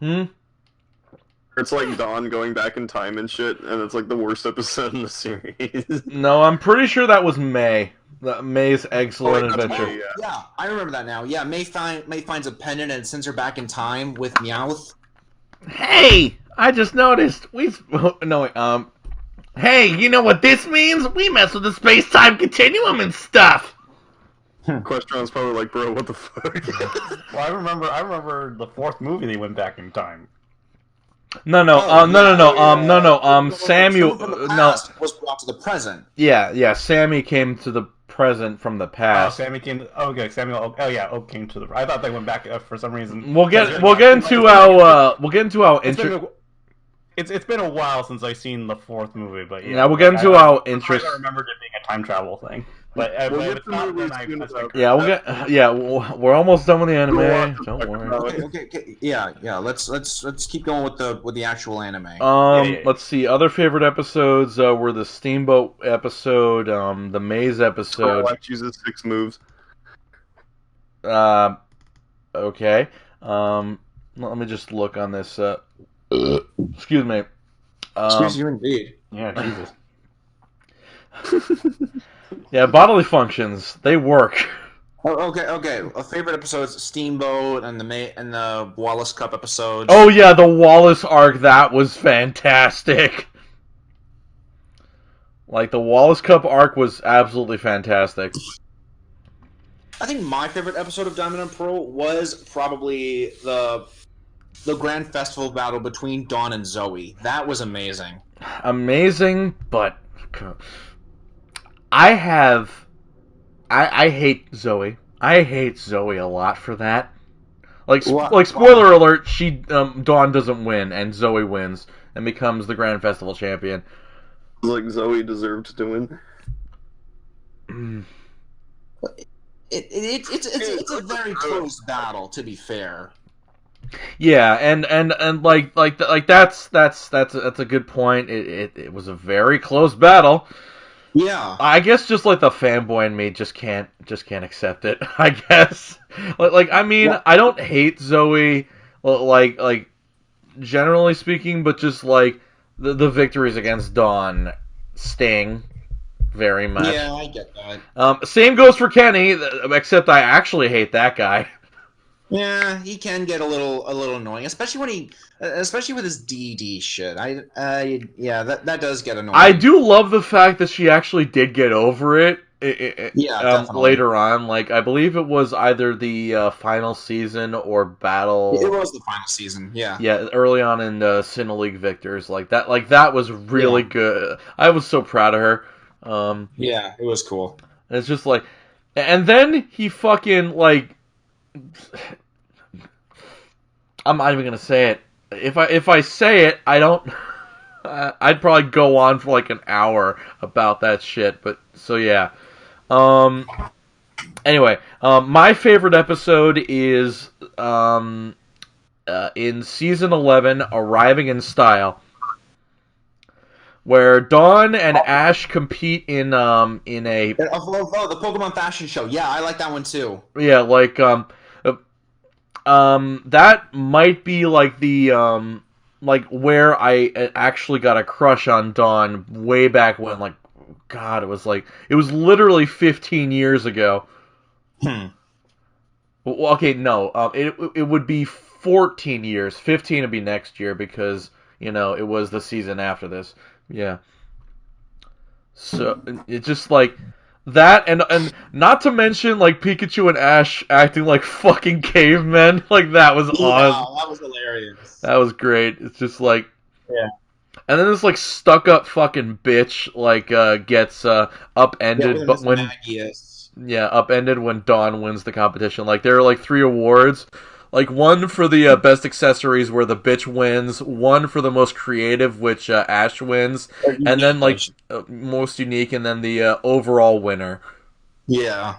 Speaker 5: It's like Dawn going back in time and shit, and it's like the worst episode in the series.
Speaker 3: No, I'm pretty sure that was May. May's Excellent Adventure.
Speaker 5: May,
Speaker 6: Yeah, I remember that now. Yeah, May finds a pendant and sends her back in time with Meowth.
Speaker 3: Hey, I just noticed. Hey, you know what this means? We mess with the space-time continuum and stuff.
Speaker 5: Equestron's probably like, bro, what the fuck?
Speaker 7: Well, I remember the 4th movie they went back in time.
Speaker 3: No. Samuel,
Speaker 6: From the
Speaker 3: no.
Speaker 6: past was brought to the present.
Speaker 3: Yeah. Sammy came to the present from the
Speaker 7: Oh,
Speaker 3: past.
Speaker 7: Sammy came. Okay, Samuel. Oh yeah, Oak came to the. I thought they went back for some reason.
Speaker 3: We'll get into how
Speaker 7: It's been a while since I've seen the 4th movie, but yeah.
Speaker 3: Yeah, we'll get into how interest.
Speaker 7: I remembered it being a time travel thing, but
Speaker 5: We'll
Speaker 7: if
Speaker 5: get
Speaker 7: it's
Speaker 5: to
Speaker 7: not,
Speaker 5: movies
Speaker 7: then
Speaker 5: soon
Speaker 7: I
Speaker 5: about
Speaker 3: Yeah, we're almost done with the anime. Don't worry.
Speaker 6: Okay. Yeah. Let's keep going with the actual anime.
Speaker 7: Yeah.
Speaker 3: Let's see. Other favorite episodes were the Steamboat episode, the Maze episode.
Speaker 5: Life chooses 6 moves.
Speaker 3: Okay. Let me just look on this. Excuse me.
Speaker 6: Excuse you, indeed.
Speaker 7: Yeah, Jesus.
Speaker 3: Yeah, bodily functions, they work.
Speaker 6: Oh, okay. Favorite episodes: Steamboat and the Wallace Cup episodes.
Speaker 3: Oh yeah, the Wallace arc, that was fantastic. Like, the Wallace Cup arc was absolutely fantastic.
Speaker 6: I think my favorite episode of Diamond and Pearl was probably the Grand Festival battle between Dawn and Zoe. That was amazing.
Speaker 3: Amazing, but I hate Zoe. I hate Zoe a lot for that. Like, spoiler alert, Dawn doesn't win, and Zoe wins and becomes the Grand Festival champion.
Speaker 5: Like, Zoe deserved to win.
Speaker 6: It's a very close battle, to be fair.
Speaker 3: Yeah, and that's a good point. It was a very close battle.
Speaker 6: Yeah.
Speaker 3: I guess just like the fanboy in me just can't accept it. I guess. I mean, I don't hate Zoe, like generally speaking, but just like the victories against Dawn sting very much.
Speaker 6: Yeah, I get that.
Speaker 3: Same goes for Kenny, except I actually hate that guy.
Speaker 6: Yeah, he can get a little annoying, especially with his DD shit. Yeah, that does get annoying.
Speaker 3: I do love the fact that she actually did get over it.
Speaker 6: Definitely.
Speaker 3: Later on, like, I believe it was either the final season or battle.
Speaker 6: It was the final season. Yeah.
Speaker 3: Yeah, early on in Sinnoh League Victors, like that was really good. I was so proud of her.
Speaker 6: Yeah, it was cool.
Speaker 3: It's just like, and then he fucking like. I'm not even gonna say it. If I say it, I don't. I'd probably go on for like an hour about that shit. But so yeah, Anyway, my favorite episode is in season 11, Arriving in Style, where Dawn and Ash compete in a
Speaker 6: the Pokemon fashion show. Yeah, I like that one too.
Speaker 3: yeah, like that might be like the like where I actually got a crush on Dawn way back when. Like, God, it was literally 15 years ago. Well, okay, no, it would be 14 years. 15 would be next year because it was the season after this. Yeah. So it's just like that, and not to mention like Pikachu and Ash acting like fucking cavemen. Like that was awesome.
Speaker 6: That was hilarious.
Speaker 3: That was great. It's just like
Speaker 6: yeah.
Speaker 3: And then this like stuck up fucking bitch like gets upended, but when upended when Dawn wins the competition. Like there are like 3 awards. Like one for the best accessories where the bitch wins, one for the most creative, which Ash wins, and then like most unique, and then the overall winner.
Speaker 6: Yeah.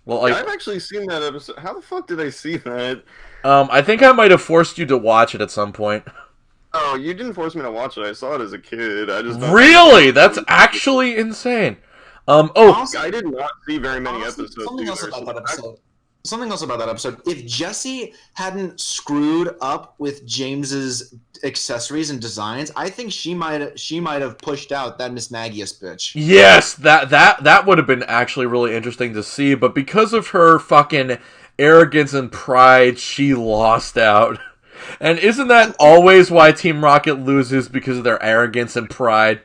Speaker 3: Well, like,
Speaker 5: I've actually seen that episode. How the fuck did I see that?
Speaker 3: I think I might have forced you to watch it at some point.
Speaker 5: Oh, you didn't force me to watch it. I saw it as a kid. I just
Speaker 3: really? That's actually insane.
Speaker 6: Honestly,
Speaker 5: I did not see very many episodes.
Speaker 6: Something else about that episode. If Jessie hadn't screwed up with James's accessories and designs, I think she might have pushed out that Miss Magius bitch.
Speaker 3: Yes, that would have been actually really interesting to see, but because of her fucking arrogance and pride, she lost out. And isn't that always why Team Rocket loses, because of their arrogance and pride?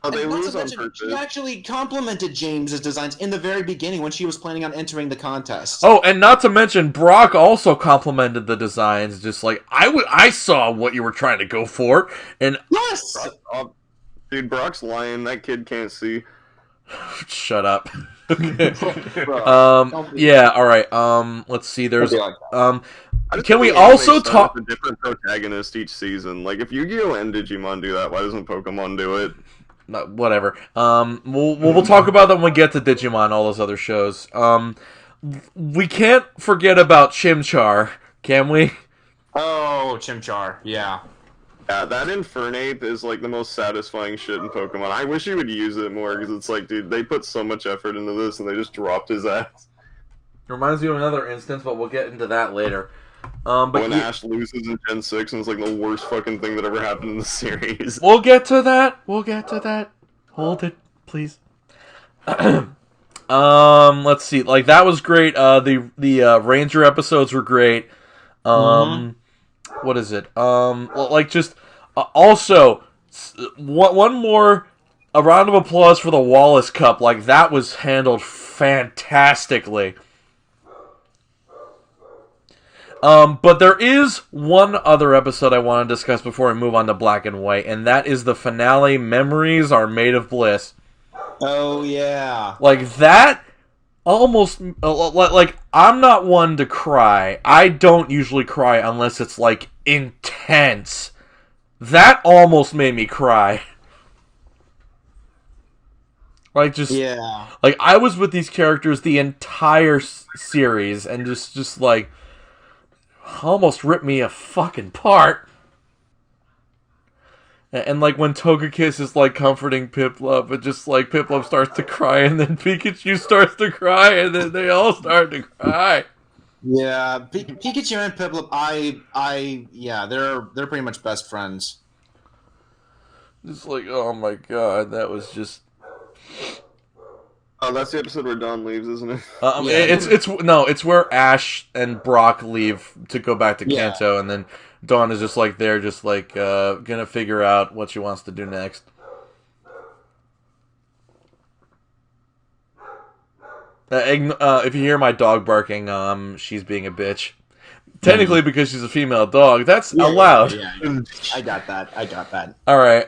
Speaker 5: Oh, they lose on purpose.
Speaker 6: She actually complimented James's designs in the very beginning when she was planning on entering the contest.
Speaker 3: Oh, and not to mention, Brock also complimented the designs, just like, I saw what you were trying to go for, and...
Speaker 6: Yes!
Speaker 5: Dude, Brock's lying. That kid can't see.
Speaker 3: Shut up. Yeah, alright, let's see, there's... Can we also talk...
Speaker 5: A different protagonist each season. Like, if Yu-Gi-Oh! And Digimon do that, why doesn't Pokemon do it?
Speaker 3: Whatever. We'll talk about that when we get to Digimon, all those other shows. We can't forget about Chimchar, can we?
Speaker 6: Oh, Chimchar, yeah.
Speaker 5: Yeah, that Infernape is like the most satisfying shit in Pokemon. I wish you would use it more, because it's like, dude, they put so much effort into this and they just dropped his ass.
Speaker 3: Reminds me of another instance, but we'll get into that later.
Speaker 5: When Ash loses in Gen 6 and it's like the worst fucking thing that ever happened in the series.
Speaker 3: We'll get to that. Hold it, please. Let's see. Like, that was great. The Ranger episodes were great. What is it? Like, just... also, one more... A round of applause for the Wallace Cup. Like, that was handled fantastically. But there is one other episode I want to discuss before we move on to Black and White, and that is the finale, Memories Are Made of Bliss.
Speaker 6: Oh, yeah.
Speaker 3: Like, that almost... Like, I'm not one to cry. I don't usually cry unless it's, like, intense. That almost made me cry. Like, just...
Speaker 6: Yeah.
Speaker 3: Like, I was with these characters the entire series, and just like... almost ripped me a fucking part. And like when Togekiss is like comforting Piplup, it just like Piplup starts to cry, and then Pikachu starts to cry, and then they all start to cry.
Speaker 6: Yeah, Pikachu and Piplup, yeah, they're pretty much best friends.
Speaker 3: Just like, oh my god, that was just...
Speaker 5: Oh, that's the episode where Dawn leaves, isn't it?
Speaker 3: It's where Ash and Brock leave to go back to Kanto, and then Dawn is just like there, just like gonna figure out what she wants to do next. If you hear my dog barking, she's being a bitch. Technically, because she's a female dog, that's allowed.
Speaker 6: Yeah, I got that.
Speaker 3: All right.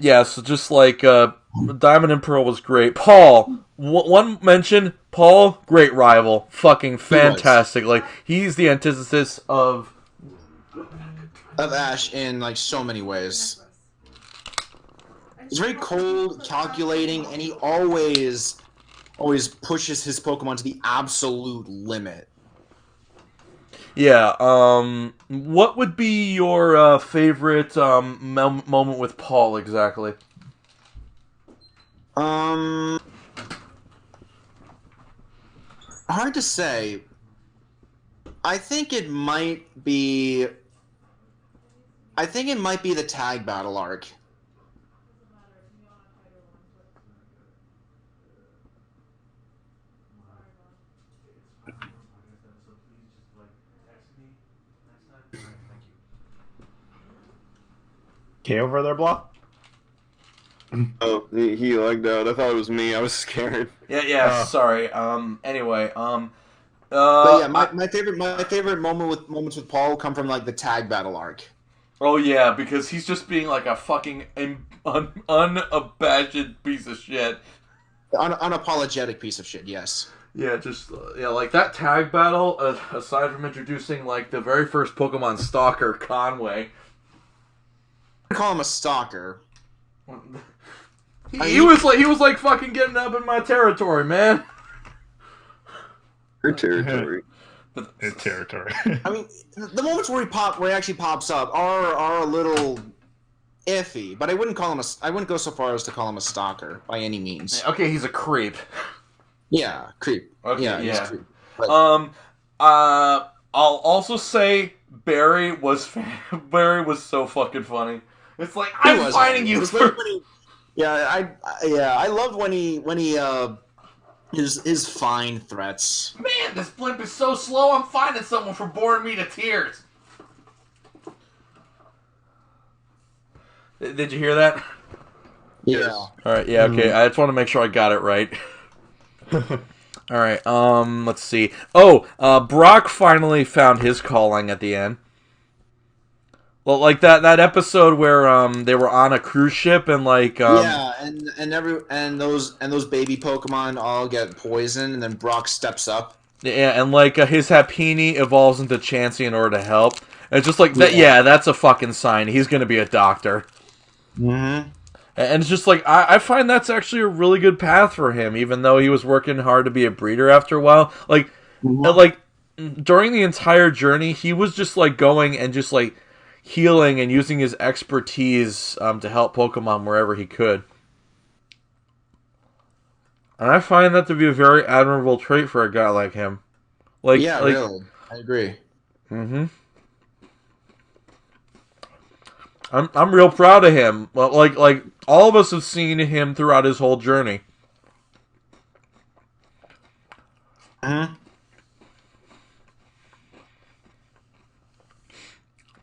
Speaker 3: Yeah. So just like Diamond and Pearl was great. Paul. One mention. Paul, great rival. Fucking fantastic. Like, he's the antithesis of
Speaker 6: Ash in like so many ways. He's very cold, calculating, and he always always pushes his Pokemon to the absolute limit.
Speaker 3: Yeah. What would be your favorite moment with Paul exactly?
Speaker 6: Hard to say. I think it might be the tag battle arc.
Speaker 7: Okay, over there, Block?
Speaker 5: Oh, he lagged out. I thought it was me. I was scared.
Speaker 3: Yeah. Sorry. Anyway.
Speaker 6: But yeah, my favorite moments with Paul come from like the tag battle arc.
Speaker 3: Oh yeah, because he's just being like a fucking unabashed piece of shit.
Speaker 6: Unapologetic piece of shit. Yes.
Speaker 3: Yeah, just like that tag battle. Aside from introducing like the very first Pokemon stalker, Conway.
Speaker 6: I call him a stalker.
Speaker 3: He was like fucking getting up in my territory, man.
Speaker 5: Your territory.
Speaker 7: Your territory.
Speaker 6: I mean, the moments where he actually pops up are a little iffy, but I wouldn't go so far as to call him a stalker by any means.
Speaker 3: Okay, he's a creep.
Speaker 6: Yeah, creep.
Speaker 3: Okay,
Speaker 6: yeah. He's
Speaker 3: yeah.
Speaker 6: creep. But,
Speaker 3: I'll also say Barry was so fucking funny. It's like I'm fighting you.
Speaker 6: I loved when he his fine threats.
Speaker 3: Man, this blimp is so slow. I'm finding someone for boring me to tears. Did you hear that?
Speaker 6: Yeah.
Speaker 3: All right. Yeah. Okay. I just want to make sure I got it right. All right. Let's see. Oh, Brock finally found his calling at the end. Well, like that episode where they were on a cruise ship and like
Speaker 6: yeah, and those baby Pokemon all get poisoned, and then Brock steps up.
Speaker 3: Yeah, and like his Happiny evolves into Chansey in order to help. And it's just like that. Yeah, that's a fucking sign. He's gonna be a doctor.
Speaker 6: Mm-hmm.
Speaker 3: And it's just like I find that's actually a really good path for him, even though he was working hard to be a breeder after a while. Like, like during the entire journey, he was just like going and just like healing and using his expertise to help Pokemon wherever he could. And I find that to be a very admirable trait for a guy like him. Like,
Speaker 6: yeah, really, I agree.
Speaker 3: Mm-hmm. I'm real proud of him. Well, like all of us have seen him throughout his whole journey.
Speaker 6: Uh-huh.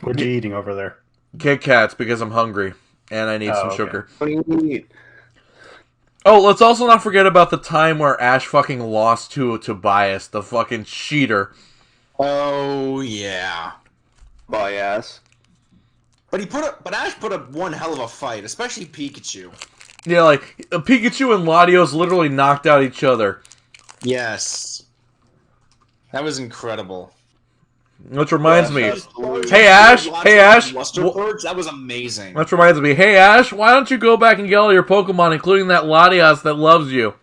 Speaker 7: What are you eating over there?
Speaker 3: Kit Kats because I'm hungry and I need some
Speaker 7: okay.
Speaker 3: sugar.
Speaker 5: What do you need?
Speaker 3: Oh, let's also not forget about the time where Ash fucking lost to Tobias, the fucking cheater.
Speaker 6: Oh yeah.
Speaker 5: By ass.
Speaker 6: But Ash put up one hell of a fight, especially Pikachu.
Speaker 3: Yeah, like Pikachu and Latios literally knocked out each other.
Speaker 6: Yes. That was incredible.
Speaker 3: Which reminds me,
Speaker 5: absolutely.
Speaker 3: hey Ash,
Speaker 6: that was amazing.
Speaker 3: Which reminds me, hey Ash, why don't you go back and get all your Pokemon, including that Latios that loves you?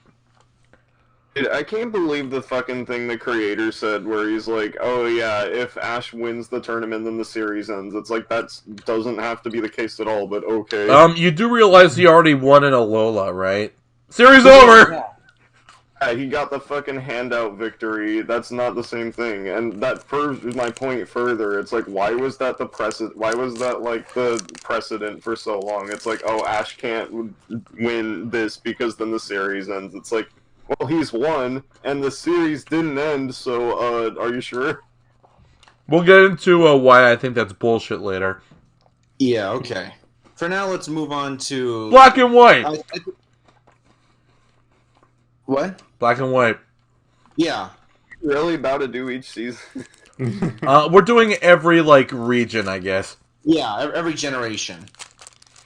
Speaker 5: Dude, I can't believe the fucking thing the creator said where he's like, oh yeah, if Ash wins the tournament then the series ends. It's like, that doesn't have to be the case at all, but okay.
Speaker 3: You do realize he already won in Alola, right? Series over!
Speaker 5: Yeah, he got the fucking handout victory. That's not the same thing. And that proves my point further. It's like, why was that like the precedent for so long? It's like, oh, Ash can't win this because then the series ends. It's like, well, he's won, and the series didn't end, so, are you sure?
Speaker 3: We'll get into why I think that's bullshit later.
Speaker 6: Yeah, okay. For now, let's move on to...
Speaker 3: Black and White!
Speaker 6: What?
Speaker 3: Black and White.
Speaker 6: Yeah.
Speaker 5: Really about to do each season?
Speaker 3: We're doing every, like, region, I guess.
Speaker 6: Yeah, every generation.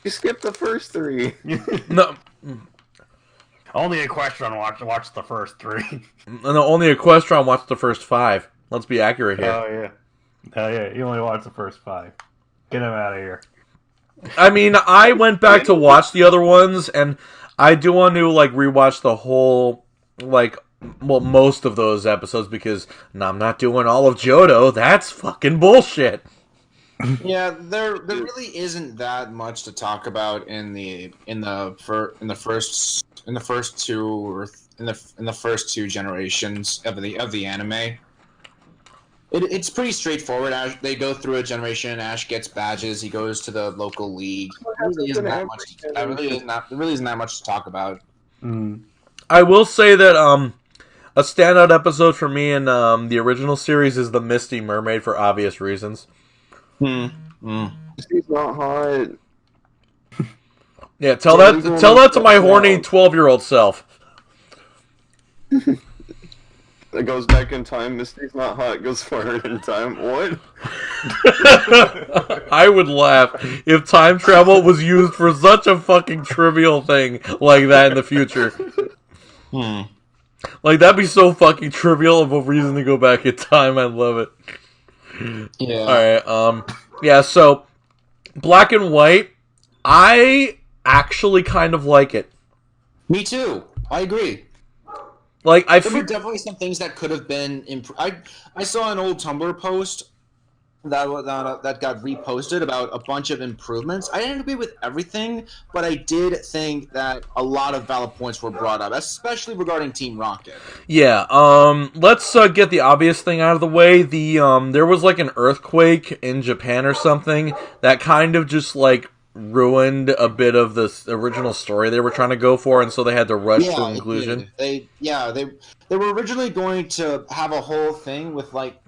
Speaker 5: You skipped the first three.
Speaker 3: No...
Speaker 7: Only Equestron watched the first 3.
Speaker 3: No, only Equestron watched the first 5. Let's be accurate here.
Speaker 7: Oh, yeah. Oh, yeah, you only watched the first 5. Get him out of here.
Speaker 3: I mean, I went back to watch the other ones, and I do want to, like, rewatch the whole most of those episodes because I'm not doing all of Johto. That's fucking bullshit.
Speaker 6: Yeah, there really isn't that much to talk about in the first two generations of the anime. It's pretty straightforward. Ash, they go through a generation. Ash gets badges. He goes to the local league. There really isn't that much. There really isn't that much to talk about.
Speaker 3: I will say that a standout episode for me in the original series is the Misty Mermaid for obvious reasons.
Speaker 5: She's not hot.
Speaker 3: Yeah, tell that to my horny 12-year-old self.
Speaker 5: It goes back in time. Misty's not hot. Goes forward in time. What?
Speaker 3: I would laugh if time travel was used for such a fucking trivial thing like that in the future. Like, that'd be so fucking trivial of a reason to go back in time. I love it.
Speaker 6: Yeah.
Speaker 3: Alright, yeah, so, Black and White, I actually kind of like it.
Speaker 6: Me too. I agree.
Speaker 3: Like,
Speaker 6: There were definitely some things that could have been improved. I saw an old Tumblr post that got reposted about a bunch of improvements. I didn't agree with everything, but I did think that a lot of valid points were brought up, especially regarding Team Rocket.
Speaker 3: Yeah, let's get the obvious thing out of the way. There was like an earthquake in Japan or something that kind of just like ruined a bit of the original story they were trying to go for, and so they had to rush to a conclusion.
Speaker 6: They were originally going to have a whole thing with like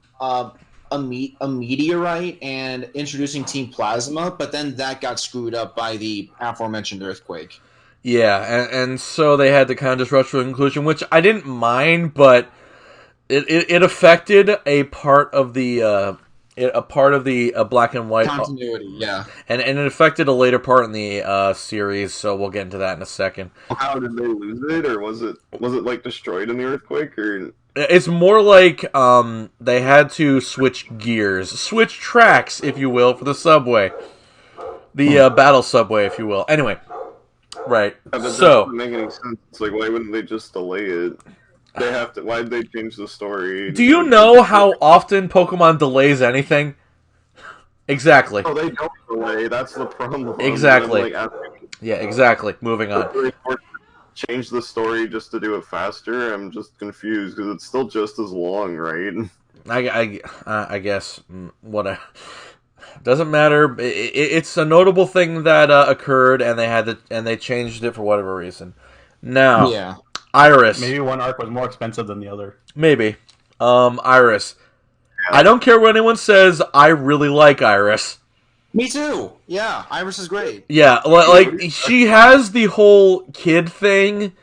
Speaker 6: a meteorite and introducing Team Plasma, but then that got screwed up by the aforementioned earthquake.
Speaker 3: Yeah, and so they had to kind of just rush to a conclusion, which I didn't mind, but it affected a part of the Black and White
Speaker 6: Continuity, yeah.
Speaker 3: And it affected a later part in the series, so we'll get into that in a second.
Speaker 5: How did they lose it, or was it like destroyed in the earthquake, or?
Speaker 3: It's more like they had to switch tracks, if you will, for the subway, the battle subway, if you will. Anyway, right.
Speaker 5: Yeah, that
Speaker 3: so
Speaker 5: doesn't make any sense. Like, why wouldn't they just delay it? They have to. Why did they change the story?
Speaker 3: do you know how often Pokemon delays anything? Exactly.
Speaker 5: Oh, they don't delay. That's the problem.
Speaker 3: Exactly.
Speaker 5: Like,
Speaker 3: Yeah, exactly. Moving on.
Speaker 5: Change the story just to do it faster. I'm just confused because it's still just as long, right?
Speaker 3: I guess what doesn't matter. It's a notable thing that occurred, and they changed it for whatever reason. Now,
Speaker 6: Yeah.
Speaker 3: Iris.
Speaker 7: Maybe one arc was more expensive than the other.
Speaker 3: Maybe. Iris. I don't care what anyone says. I really like Iris.
Speaker 6: Me too. Yeah, Iris is great.
Speaker 3: Yeah, like she has the whole kid thing.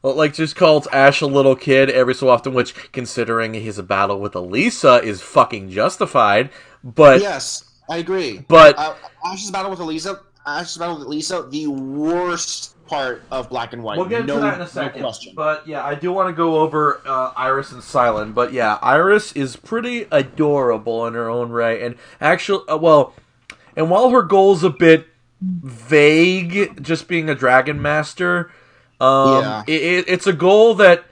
Speaker 3: Like, just calls Ash a little kid every so often, which, considering his battle with Elisa, is fucking justified. But
Speaker 6: Yes, I agree.
Speaker 3: But
Speaker 6: Ash's battle with Elisa, the worst part of Black and White.
Speaker 3: we'll get into that in a second.
Speaker 6: No question.
Speaker 3: But yeah, I do want to go over Iris and Silent. But yeah, Iris is pretty adorable in her own right, and actually, and while her goal's a bit vague, just being a Dragon Master, it's a goal that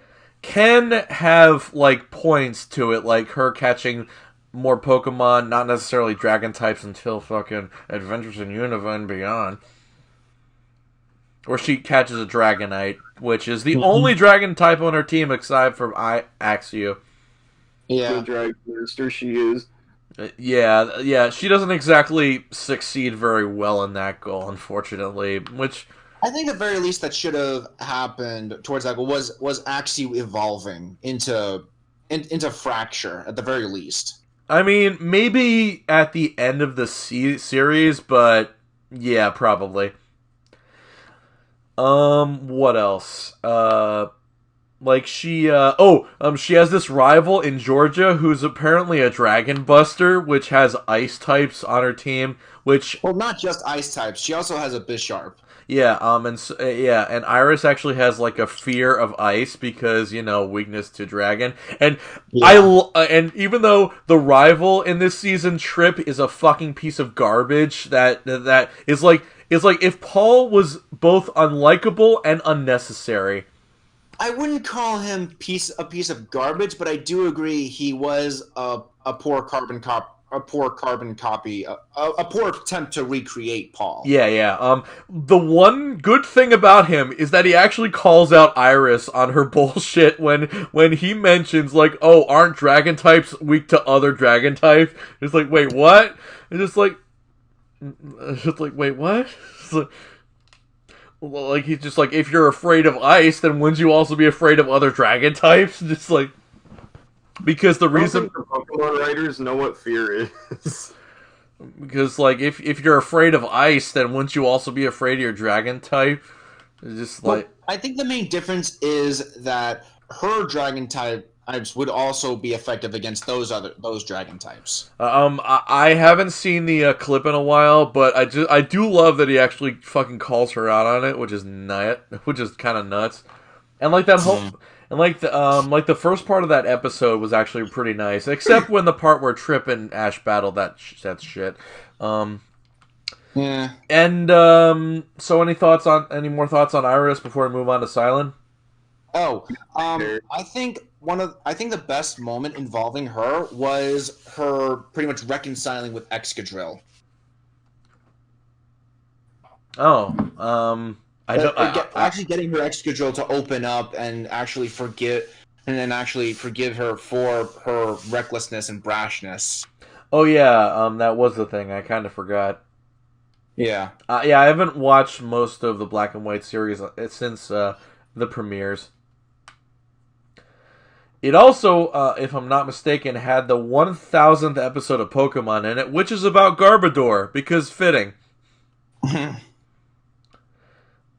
Speaker 3: can have like points to it, like her catching more Pokemon, not necessarily Dragon types, until fucking Adventures in Unova and beyond. Or she catches a Dragonite, which is the only Dragon type on her team aside from Axew.
Speaker 6: Yeah.
Speaker 5: The Dragon Master she is.
Speaker 3: Yeah, she doesn't exactly succeed very well in that goal, unfortunately. Which
Speaker 6: I think at the very least that should have happened towards that goal was Axew evolving into Fracture at the very least.
Speaker 3: I mean, maybe at the end of the series, but yeah, probably. What else? She has this rival in Georgia who's apparently a Dragon Buster, which has ice types on her team, which...
Speaker 6: Well, not just ice types. She also has a Bisharp.
Speaker 3: Yeah, and Iris actually has, like, a fear of ice because, weakness to dragon. And and even though the rival in this season, Trip, is a fucking piece of garbage, that is like if Paul was both unlikable and unnecessary.
Speaker 6: I wouldn't call him a piece of garbage, but I do agree he was a poor carbon copy, a poor attempt to recreate Paul.
Speaker 3: Yeah. The one good thing about him is that he actually calls out Iris on her bullshit when he mentions, like, oh, aren't dragon types weak to other dragon types? It's like, wait, what? It's just like, wait, what? Like, he's just like, if you're afraid of ice, then wouldn't you also be afraid of other dragon types? Just like, because the reason
Speaker 5: the Pokemon writers know what fear is.
Speaker 3: Because, like, if you're afraid of ice, then wouldn't you also be afraid of your dragon type? It's just like,
Speaker 6: I think the main difference is that her dragon types would also be effective against those dragon types.
Speaker 3: I haven't seen the clip in a while, but I do love that he actually fucking calls her out on it, which is kind of nuts. And like that whole, and like the first part of that episode was actually pretty nice, except when the part where Trip and Ash battled that's shit.
Speaker 6: Yeah.
Speaker 3: And so any more thoughts on Iris before we move on to Silent?
Speaker 6: Oh, I think the best moment involving her was her pretty much reconciling with Excadrill. Actually getting her Excadrill to open up and actually forgive her for her recklessness and brashness.
Speaker 3: Oh yeah, that was the thing. I kind of forgot.
Speaker 6: Yeah.
Speaker 3: I haven't watched most of the Black and White series since the premieres. It also, if I'm not mistaken, had the 1000th episode of Pokemon in it, which is about Garbodor, because fitting.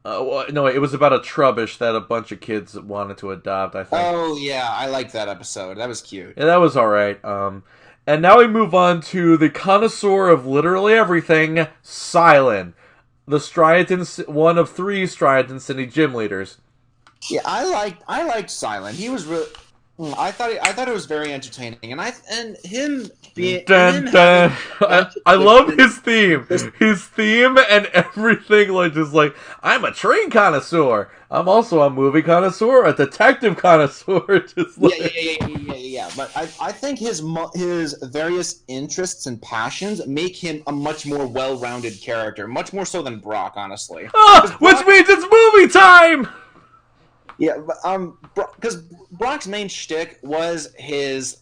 Speaker 3: No, it was about a Trubbish that a bunch of kids wanted to adopt, I think.
Speaker 6: Oh, yeah, I liked that episode. That was cute.
Speaker 3: Yeah, that was alright. And now we move on to the connoisseur of literally everything, Silent. One of 3 Striaton City gym leaders.
Speaker 6: Yeah, I liked Silent. He was really... I thought it was very entertaining, and him being.
Speaker 3: I love his theme. His theme and everything, like I'm a train connoisseur. I'm also a movie connoisseur, a detective connoisseur. Just like...
Speaker 6: Yeah. But I think his various interests and passions make him a much more well-rounded character, much more so than Brock, honestly.
Speaker 3: Which means it's movie time.
Speaker 6: Yeah, because Brock's main shtick was his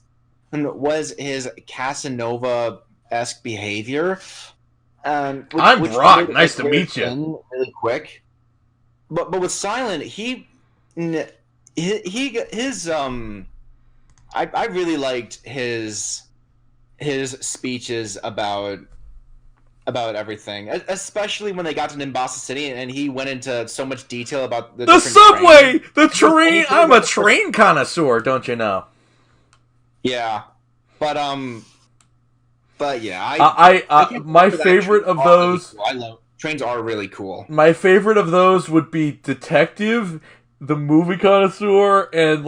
Speaker 6: Casanova-esque behavior.
Speaker 3: I'm Brock. Nice to meet you.
Speaker 6: Really quick, but with Silent, I really liked his speeches about everything, especially when they got to Nimbasa City and he went into so much detail about the
Speaker 3: subway, the train. I'm a train connoisseur, don't you know?
Speaker 6: Yeah, but yeah,
Speaker 3: I my favorite of those.
Speaker 6: Really cool. Trains are really cool.
Speaker 3: My favorite of those would be Detective, the movie connoisseur, and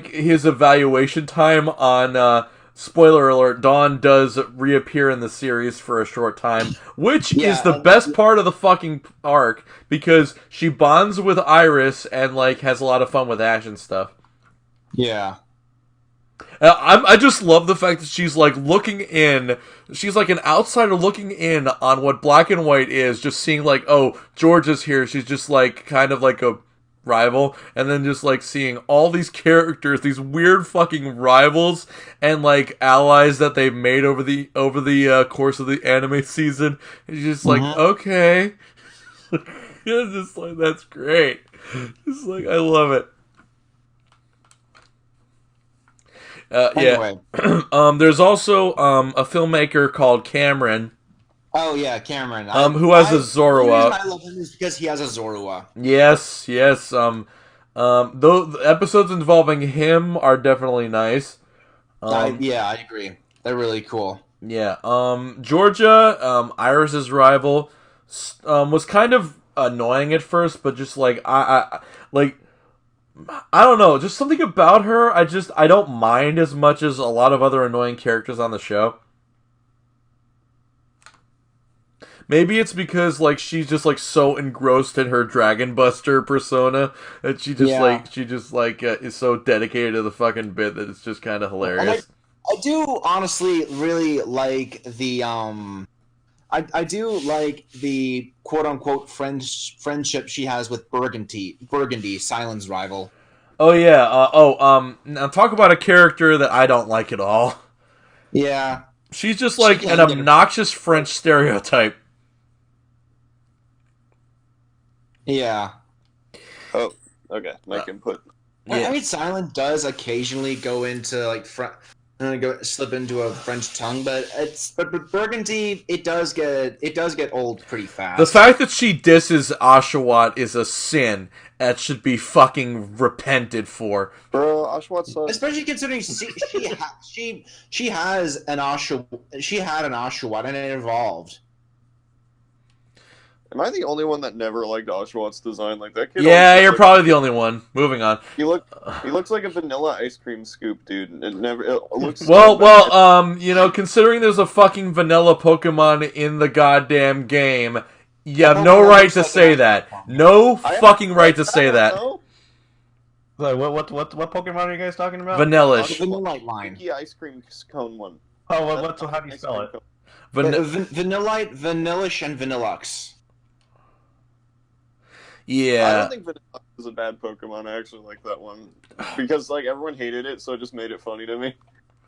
Speaker 3: his evaluation time on. Spoiler alert, Dawn does reappear in the series for a short time, which is the best part of the fucking arc, because she bonds with Iris and, has a lot of fun with Ash and stuff.
Speaker 6: Yeah.
Speaker 3: I just love the fact that she's, looking in, she's like an outsider looking in on what Black and White is, just seeing, oh, George is here, she's just, kind of like a rival, and then just seeing all these characters, these weird fucking rivals and allies that they've made over the course of the anime season. It's just okay. It's just that's great. It's I love it.
Speaker 6: Anyway.
Speaker 3: Yeah. There's also a filmmaker called Cameron.
Speaker 6: Oh yeah, Cameron.
Speaker 3: Who has a Zorua?
Speaker 6: The reason I love him is because he has a Zorua.
Speaker 3: Yes. Though the episodes involving him are definitely nice.
Speaker 6: I agree. They're really cool.
Speaker 3: Yeah. Georgia, Iris's rival, was kind of annoying at first, but just I don't know, just something about her. I don't mind as much as a lot of other annoying characters on the show. Maybe it's because like she's just like so engrossed in her Dragon Buster persona that she just is so dedicated to the fucking bit that it's just kind of hilarious.
Speaker 6: I do honestly really like the I do like the quote unquote friendship she has with Burgundy, Silent's rival.
Speaker 3: Oh yeah. Now talk about a character that I don't like at all.
Speaker 6: Yeah.
Speaker 3: She's just like an obnoxious French stereotype.
Speaker 6: Yeah.
Speaker 5: Oh, okay. Mike input.
Speaker 6: Yeah. I mean, Silent does occasionally go into like slip into a French tongue, but Burgundy it does get old pretty fast.
Speaker 3: The fact that she disses Oshawott is a sin that should be fucking repented for.
Speaker 5: Bro, Oshawott's
Speaker 6: especially considering she has an Oshawott and it evolved.
Speaker 5: Am I the only one that never liked Oshawott's design? Like that kid.
Speaker 3: Yeah, you're probably the only one. Moving on.
Speaker 5: He looks like a vanilla ice cream scoop, dude. It looks.
Speaker 3: Considering there's a fucking vanilla Pokemon in the goddamn game, you have no right to say that. No fucking right to say that.
Speaker 7: Like, what Pokemon are you guys talking about?
Speaker 3: Vanillish.
Speaker 6: The Vanillite line.
Speaker 5: The ice cream cone one.
Speaker 7: Oh, how do you spell it?
Speaker 6: Vanillite, Vanillish, and Vanillux.
Speaker 3: Yeah.
Speaker 5: I don't think Vanilla is a bad Pokemon. I actually like that one because like everyone hated it, so it just made it funny to me.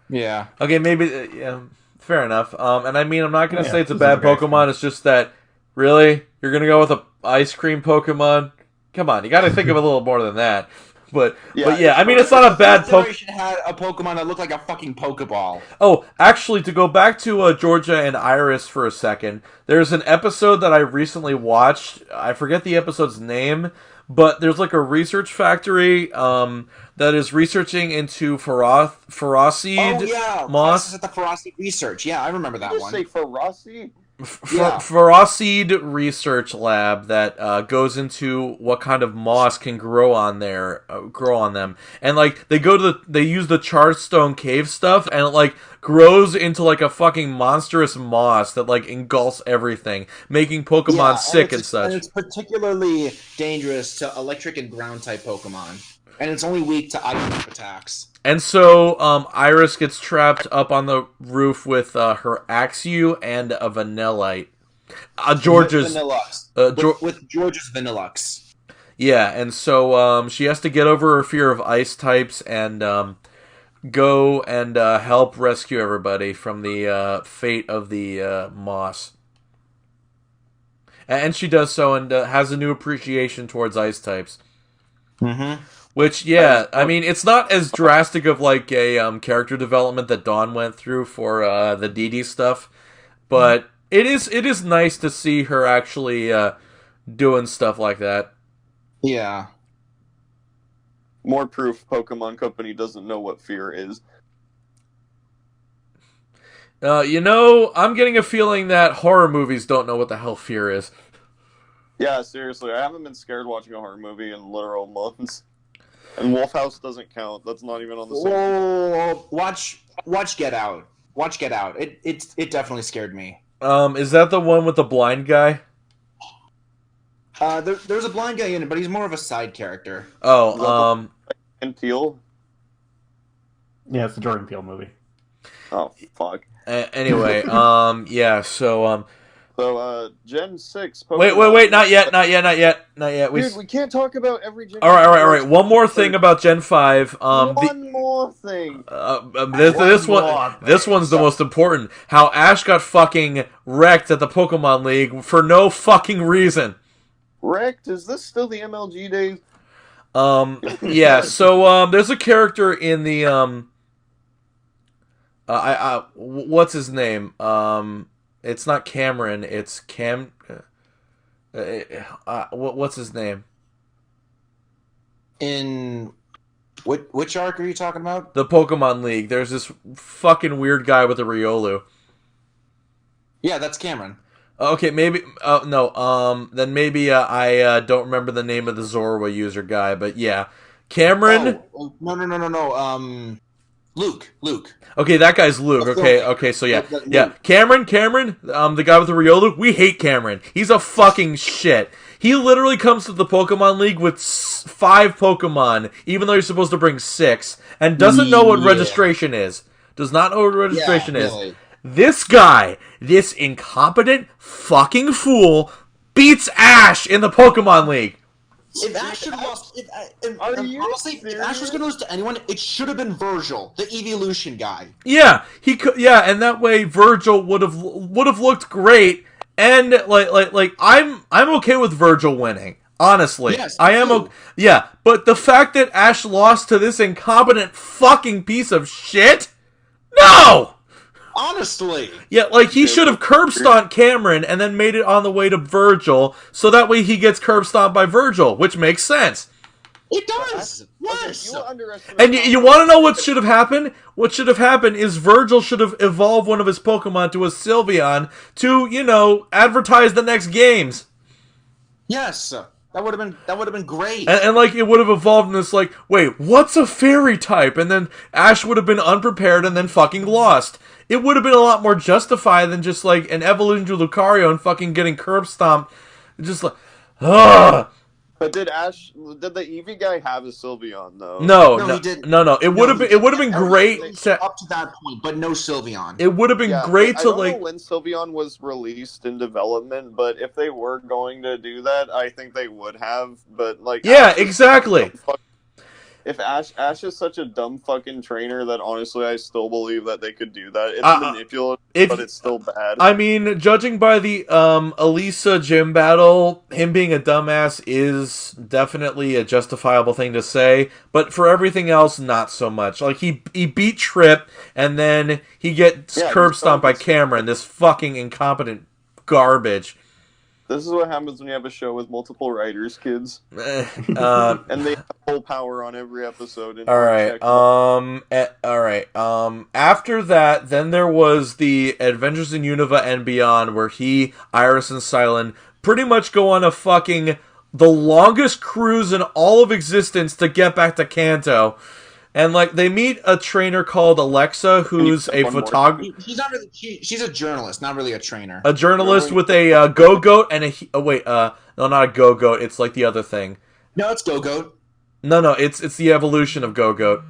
Speaker 6: Yeah.
Speaker 3: Okay, maybe. Yeah, fair enough. And I mean, I'm not gonna say it's a bad Pokemon. It's just that, really, you're gonna go with a ice cream Pokemon? Come on, you got to think of a little more than that. But yeah, I mean, it's not a bad Pokemon.
Speaker 6: Had a Pokemon that looked like a fucking Pokeball.
Speaker 3: Oh, actually, to go back to Georgia and Iris for a second, there's an episode that I recently watched. I forget the episode's name, but there's like a research factory that is researching into Ferocid moss.
Speaker 6: At the Ferocid research. Yeah, I remember that one.
Speaker 5: Did you say Ferocid?
Speaker 3: Ferocid research lab that goes into what kind of moss can grow on them, and like they use the Charstone cave stuff, and it like grows into like a fucking monstrous moss that like engulfs everything, making Pokemon sick and such.
Speaker 6: And it's particularly dangerous to electric and ground type Pokemon, and it's only weak to ice type attacks.
Speaker 3: And so Iris gets trapped up on the roof with her Axew and a Vanillite. George's
Speaker 6: Vanillux. With George's Vanillux.
Speaker 3: Yeah, and so she has to get over her fear of ice types and go and help rescue everybody from the fate of the moss. And she does so and has a new appreciation towards ice types.
Speaker 6: Mm-hmm.
Speaker 3: Which, yeah, I mean, it's not as drastic of like a character development that Dawn went through for the DD stuff, but it is nice to see her actually doing stuff like that.
Speaker 6: Yeah.
Speaker 5: More proof Pokemon Company doesn't know what fear is.
Speaker 3: I'm getting a feeling that horror movies don't know what the hell fear is.
Speaker 5: Yeah, seriously, I haven't been scared watching a horror movie in literal months. And Wolf House doesn't count. That's not even on the same.
Speaker 6: Whoa, watch Get Out. Watch Get Out. It definitely scared me.
Speaker 3: Is that the one with the blind guy?
Speaker 6: There's a blind guy in it, but he's more of a side character.
Speaker 3: Oh,
Speaker 5: And Peele?
Speaker 7: Yeah, it's the Jordan Peele movie.
Speaker 5: Oh, fuck.
Speaker 3: Anyway, yeah, so,
Speaker 5: So, Gen 6 Pokemon...
Speaker 3: Wait, not yet.
Speaker 5: Dude, we can't talk about every Gen...
Speaker 3: Alright, one more thing about Gen 5.
Speaker 5: One more thing.
Speaker 3: This one's the most important. How Ash got fucking wrecked at the Pokemon League for no fucking reason.
Speaker 5: Wrecked? Is this still the MLG days?
Speaker 3: Yeah, so, there's a character in the, what's his name? It's not Cameron, it's what's his name?
Speaker 6: In which arc are you talking about?
Speaker 3: The Pokemon League. There's this fucking weird guy with a Riolu.
Speaker 6: Yeah, that's Cameron.
Speaker 3: Okay, maybe no. Then maybe I don't remember the name of the Zorua user guy, but yeah, Cameron.
Speaker 6: No. Luke.
Speaker 3: Okay, that guy's Luke. Okay, so yeah. Cameron, the guy with the Riolu, we hate Cameron. He's a fucking shit. He literally comes to the Pokemon League with 5 Pokemon, even though you're supposed to bring 6, and doesn't know what registration is. Does not know what registration is. Really. This guy, this incompetent fucking fool, beats Ash in the Pokemon League.
Speaker 6: If Ash should have lost, honestly, if Ash was going to lose to anyone, it should have been Virgil, the evolution guy.
Speaker 3: Yeah, he could. Yeah, and that way Virgil would have looked great. And like I'm okay with Virgil winning. Honestly,
Speaker 6: yes,
Speaker 3: I am. Yeah, but the fact that Ash lost to this incompetent fucking piece of shit, no.
Speaker 6: Honestly.
Speaker 3: Yeah, like he should have curb stomped Cameron and then made it on the way to Virgil, so that way he gets curb stomped by Virgil, which makes sense.
Speaker 6: It does. Yes.
Speaker 3: And you want to know what should have happened? What should have happened is Virgil should have evolved one of his Pokemon to a Sylveon to, advertise the next games.
Speaker 6: Yes. That would have been great.
Speaker 3: And like it would have evolved in this like, wait, what's a fairy type? And then Ash would have been unprepared and then fucking lost. It would have been a lot more justified than just like an evolution to Lucario and fucking getting curb stomped. Just like, ugh.
Speaker 5: But did the Eevee guy have a Sylveon though?
Speaker 3: No, he didn't. No. It would have been great
Speaker 6: up to that point, but no Sylveon.
Speaker 3: It would have been great to like.
Speaker 5: I don't know when Sylveon was released in development, but if they were going to do that, I think they would have. But like,
Speaker 3: yeah, exactly.
Speaker 5: If Ash is such a dumb fucking trainer that honestly I still believe that they could do that. It's manipulative, but it's still bad.
Speaker 3: I mean, judging by the Elisa gym battle, him being a dumbass is definitely a justifiable thing to say. But for everything else, not so much. Like he beat Trip, and then he gets curb stomped by Cameron, this fucking incompetent garbage.
Speaker 5: This is what happens when you have a show with multiple writers, kids. And they have full power on every episode.
Speaker 3: Alright, after that, then there was the Adventures in Unova and Beyond, where Iris, and Silent pretty much go on the longest cruise in all of existence to get back to Kanto. And like they meet a trainer called Alexa, who's a photographer.
Speaker 6: She's a journalist, not really a trainer.
Speaker 3: A journalist with a go-goat and no, not a go-goat. It's like the other thing.
Speaker 6: No, it's go-goat.
Speaker 3: No, it's the evolution of go-goat.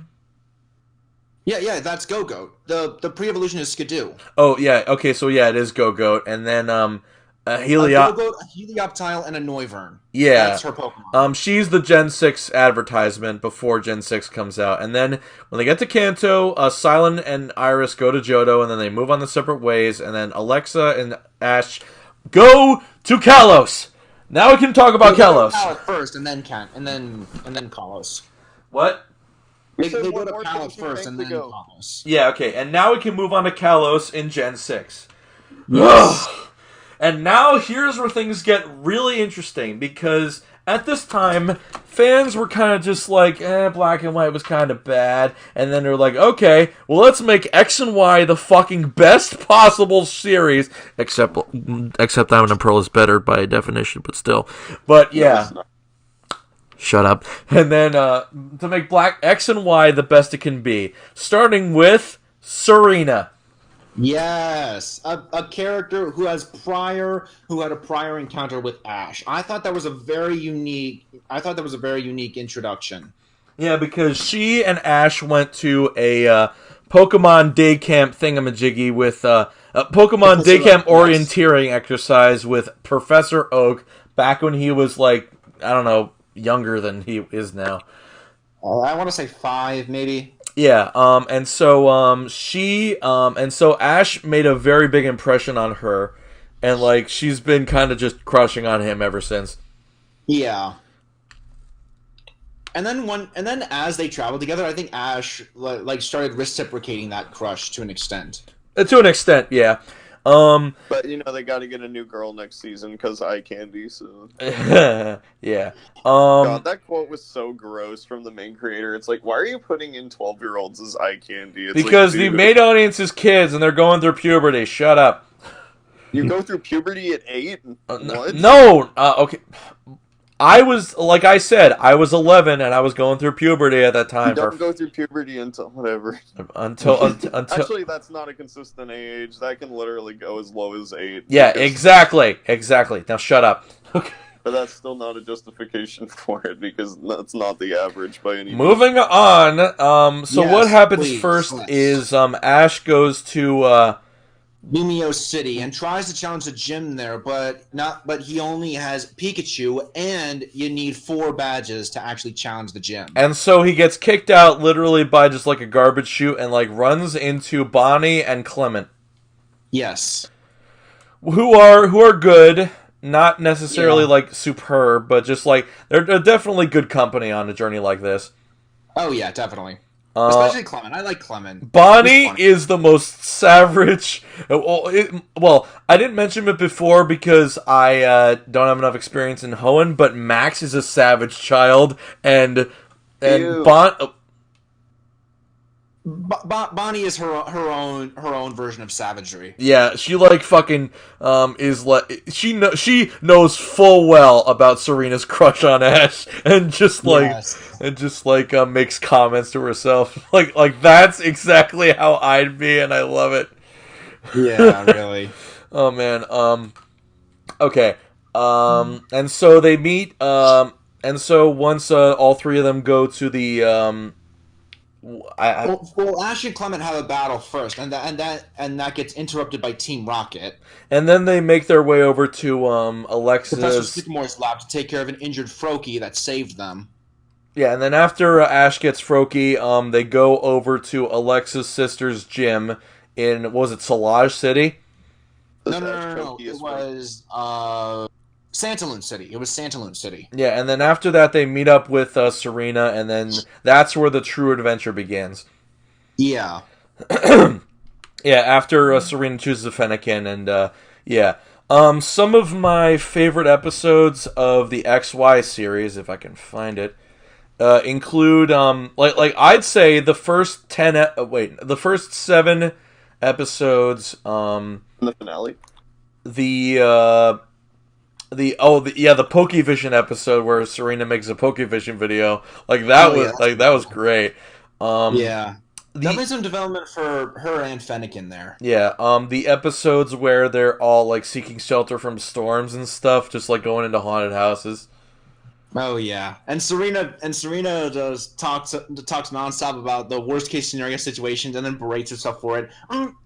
Speaker 6: Yeah, that's go-goat. The pre-evolution is Skidoo.
Speaker 3: Oh yeah, okay, so yeah, it is go-goat, and then a
Speaker 6: go-goat, a Helioptile, and a Noivern.
Speaker 3: Yeah.
Speaker 6: That's her Pokemon.
Speaker 3: She's the Gen 6 advertisement before Gen 6 comes out. And then when they get to Kanto, Silent and Iris go to Johto, and then they move on the separate ways, and then Alexa and Ash go to Kalos. Now we can talk about Kalos.
Speaker 6: Kalos first, and then Kalos.
Speaker 3: What?
Speaker 6: They go to Kalos first, and then Kalos.
Speaker 3: Yeah, okay. And now we can move on to Kalos in Gen 6.
Speaker 6: Yes.
Speaker 3: And now here's where things get really interesting, because at this time, fans were kind of just like, Black and White was kind of bad, and then they're like, okay, well let's make X and Y the fucking best possible series, except Diamond and Pearl is better by definition, but still. But yeah. Shut up. And then, to make X and Y the best it can be, starting with Serena.
Speaker 6: Yes, a character who had a prior encounter with Ash. I thought that was a very unique introduction.
Speaker 3: Yeah, because she and Ash went to a Pokemon day camp thingamajiggy with a Pokemon day camp orienteering exercise with Professor Oak back when he was like, I don't know, younger than he is now.
Speaker 6: I want to say 5, maybe.
Speaker 3: Yeah, and so Ash made a very big impression on her, and like she's been kind of just crushing on him ever since.
Speaker 6: Yeah. And then as they traveled together, I think Ash like started reciprocating that crush to an extent.
Speaker 3: To an extent, yeah.
Speaker 5: But they got to get a new girl next season because eye candy. So
Speaker 3: yeah.
Speaker 5: God, that quote was so gross from the main creator. It's like, why are you putting in 12-year-olds as eye candy? It's
Speaker 3: because the main audience is kids and they're going through puberty. Shut up.
Speaker 5: You go through puberty at 8? What?
Speaker 3: No. Okay. I was, like I said, I was 11 and I was going through puberty at that time.
Speaker 5: You don't go through puberty until whatever.
Speaker 3: Until
Speaker 5: Actually, that's not a consistent age. That can literally go as low as 8.
Speaker 3: Yeah, exactly. Now shut up. Okay.
Speaker 5: But that's still not a justification for it, because that's not the average by any means.
Speaker 3: Moving on. So
Speaker 6: Yes,
Speaker 3: what happens
Speaker 6: please,
Speaker 3: first
Speaker 6: let's.
Speaker 3: is Ash goes to
Speaker 6: Mimeo City and tries to challenge the gym there, but he only has Pikachu, and you need 4 badges to actually challenge the gym.
Speaker 3: and so he gets kicked out literally by just like a garbage chute and like runs into Bonnie and Clement,
Speaker 6: Yes.
Speaker 3: who are good, not necessarily like superb, but just like they're definitely good company on a journey like this.
Speaker 6: Oh yeah, definitely. Especially Clement. I like Clement.
Speaker 3: Bonnie is the most savage. Well, I didn't mention it before because I don't have enough experience in Hoenn, but Max is a savage child, and
Speaker 6: Bonnie is her own version of savagery.
Speaker 3: yeah, she like fucking is like she knows full well about Serena's crush on Ash, and just like makes comments to herself like that's exactly how I'd be, and I love it.
Speaker 6: Yeah, really.
Speaker 3: Oh man. Okay. And so they meet. And so once all 3 of them go to the
Speaker 6: Well, Ash and Clement have a battle first, and that gets interrupted by Team Rocket.
Speaker 3: and then they make their way over to
Speaker 6: Professor
Speaker 3: Alexa's.
Speaker 6: Sycamore's lab to take care of an injured Froakie that saved them.
Speaker 3: Yeah, and then after Ash gets Froakie, they go over to Alexa's sister's gym in, what was it, Solage City?
Speaker 6: No. It was Santaloon City. It was Santaloon City.
Speaker 3: Yeah, and then after that they meet up with Serena, and then that's where the true adventure begins.
Speaker 6: Yeah.
Speaker 3: Yeah, after Serena chooses a Fennekin, and yeah. Some of my favorite episodes of the XY series, if I can find it, include like I'd say the first 7 episodes.
Speaker 5: The finale.
Speaker 3: The Pokevision episode where Serena makes a Pokevision video, that was great.
Speaker 6: Yeah. Definitely some development for her and Fennekin there.
Speaker 3: Yeah, the episodes where they're all like seeking shelter from storms and stuff, just like going into haunted houses.
Speaker 6: Oh yeah, and Serena does talks nonstop about the worst case scenario situations, and then berates herself for it.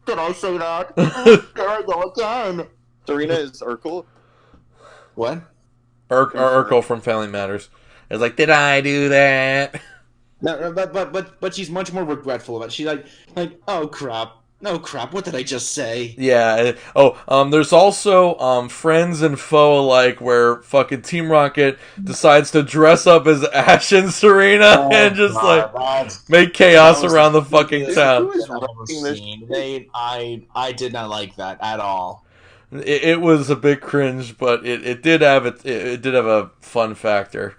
Speaker 6: Did I say that? There I go again.
Speaker 5: Serena is Urkel.
Speaker 6: What?
Speaker 3: Urkel from Family Matters. It's like, did I do that?
Speaker 6: No, but she's much more regretful about it. She's like, oh crap, what did I just say?
Speaker 3: Yeah. There's also Friends and Foe alike, where fucking Team Rocket decides to dress up as Ash and Serena and just make chaos around the fucking town.
Speaker 6: I did not like that at all.
Speaker 3: It was a bit cringe, but it did have a fun factor.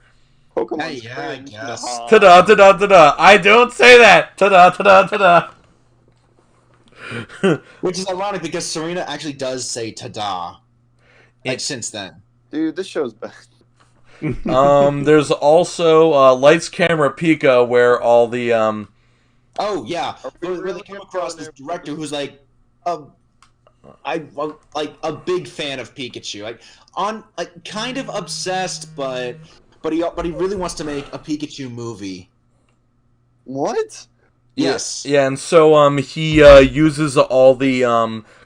Speaker 5: Pokemon.
Speaker 6: Hey, yeah, I guess.
Speaker 3: Ta-da, ta-da, ta-da. I don't say that. Ta-da, ta-da, ta-da.
Speaker 6: Which is ironic because Serena actually does say ta-da. Since then.
Speaker 5: Dude, this show's bad.
Speaker 3: There's also Lights, Camera, Pika, where all the
Speaker 6: Oh yeah, where they came across this director who's like, I'm a big fan of Pikachu. Kind of obsessed, but he really wants to make a Pikachu movie.
Speaker 5: What?
Speaker 6: Yes.
Speaker 3: Yeah, and so he uses all the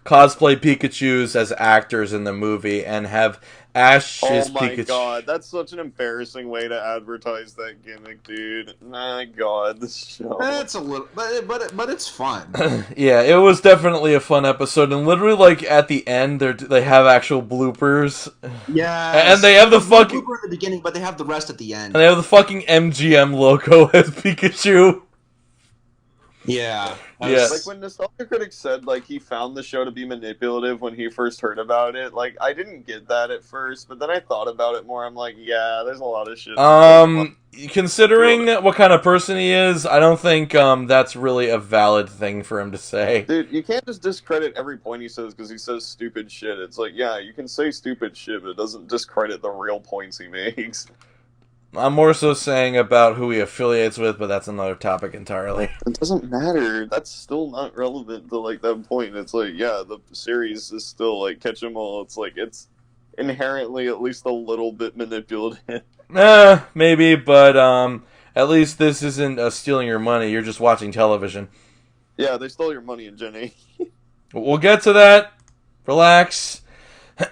Speaker 3: cosplay Pikachus as actors in the movie, and have Ash's
Speaker 5: Oh my
Speaker 3: Pikachu.
Speaker 5: god, that's such an embarrassing way to advertise that gimmick, dude. My god, this show.
Speaker 6: That's a little, but it's fun.
Speaker 3: Yeah, it was definitely a fun episode, and literally, like at the end, they have actual bloopers.
Speaker 6: Yeah,
Speaker 3: and they have the fucking
Speaker 6: blooper at the beginning, but they have the rest at the end.
Speaker 3: and they have the fucking MGM logo as Pikachu.
Speaker 6: Yeah.
Speaker 3: Yeah.
Speaker 5: Like when Nostalgia Critic said like he found the show to be manipulative when he first heard about it, like I didn't get that at first, but then I thought about it more. I'm like, yeah, there's a lot of shit.
Speaker 3: Considering what kind of person he is, I don't think that's really a valid thing for him to say.
Speaker 5: Dude, you can't just discredit every point he says because he says stupid shit. It's like, yeah, you can say stupid shit, but it doesn't discredit the real points he makes.
Speaker 3: I'm more so saying about who he affiliates with, but that's another topic entirely.
Speaker 5: It doesn't matter. That's still not relevant to like that point. It's like, yeah, the series is still like Catch 'em All. It's like it's inherently at least a little bit manipulative.
Speaker 3: Maybe, but at least this isn't stealing your money. You're just watching television.
Speaker 5: Yeah, they stole your money in Gen 8.
Speaker 3: We'll get to that. Relax.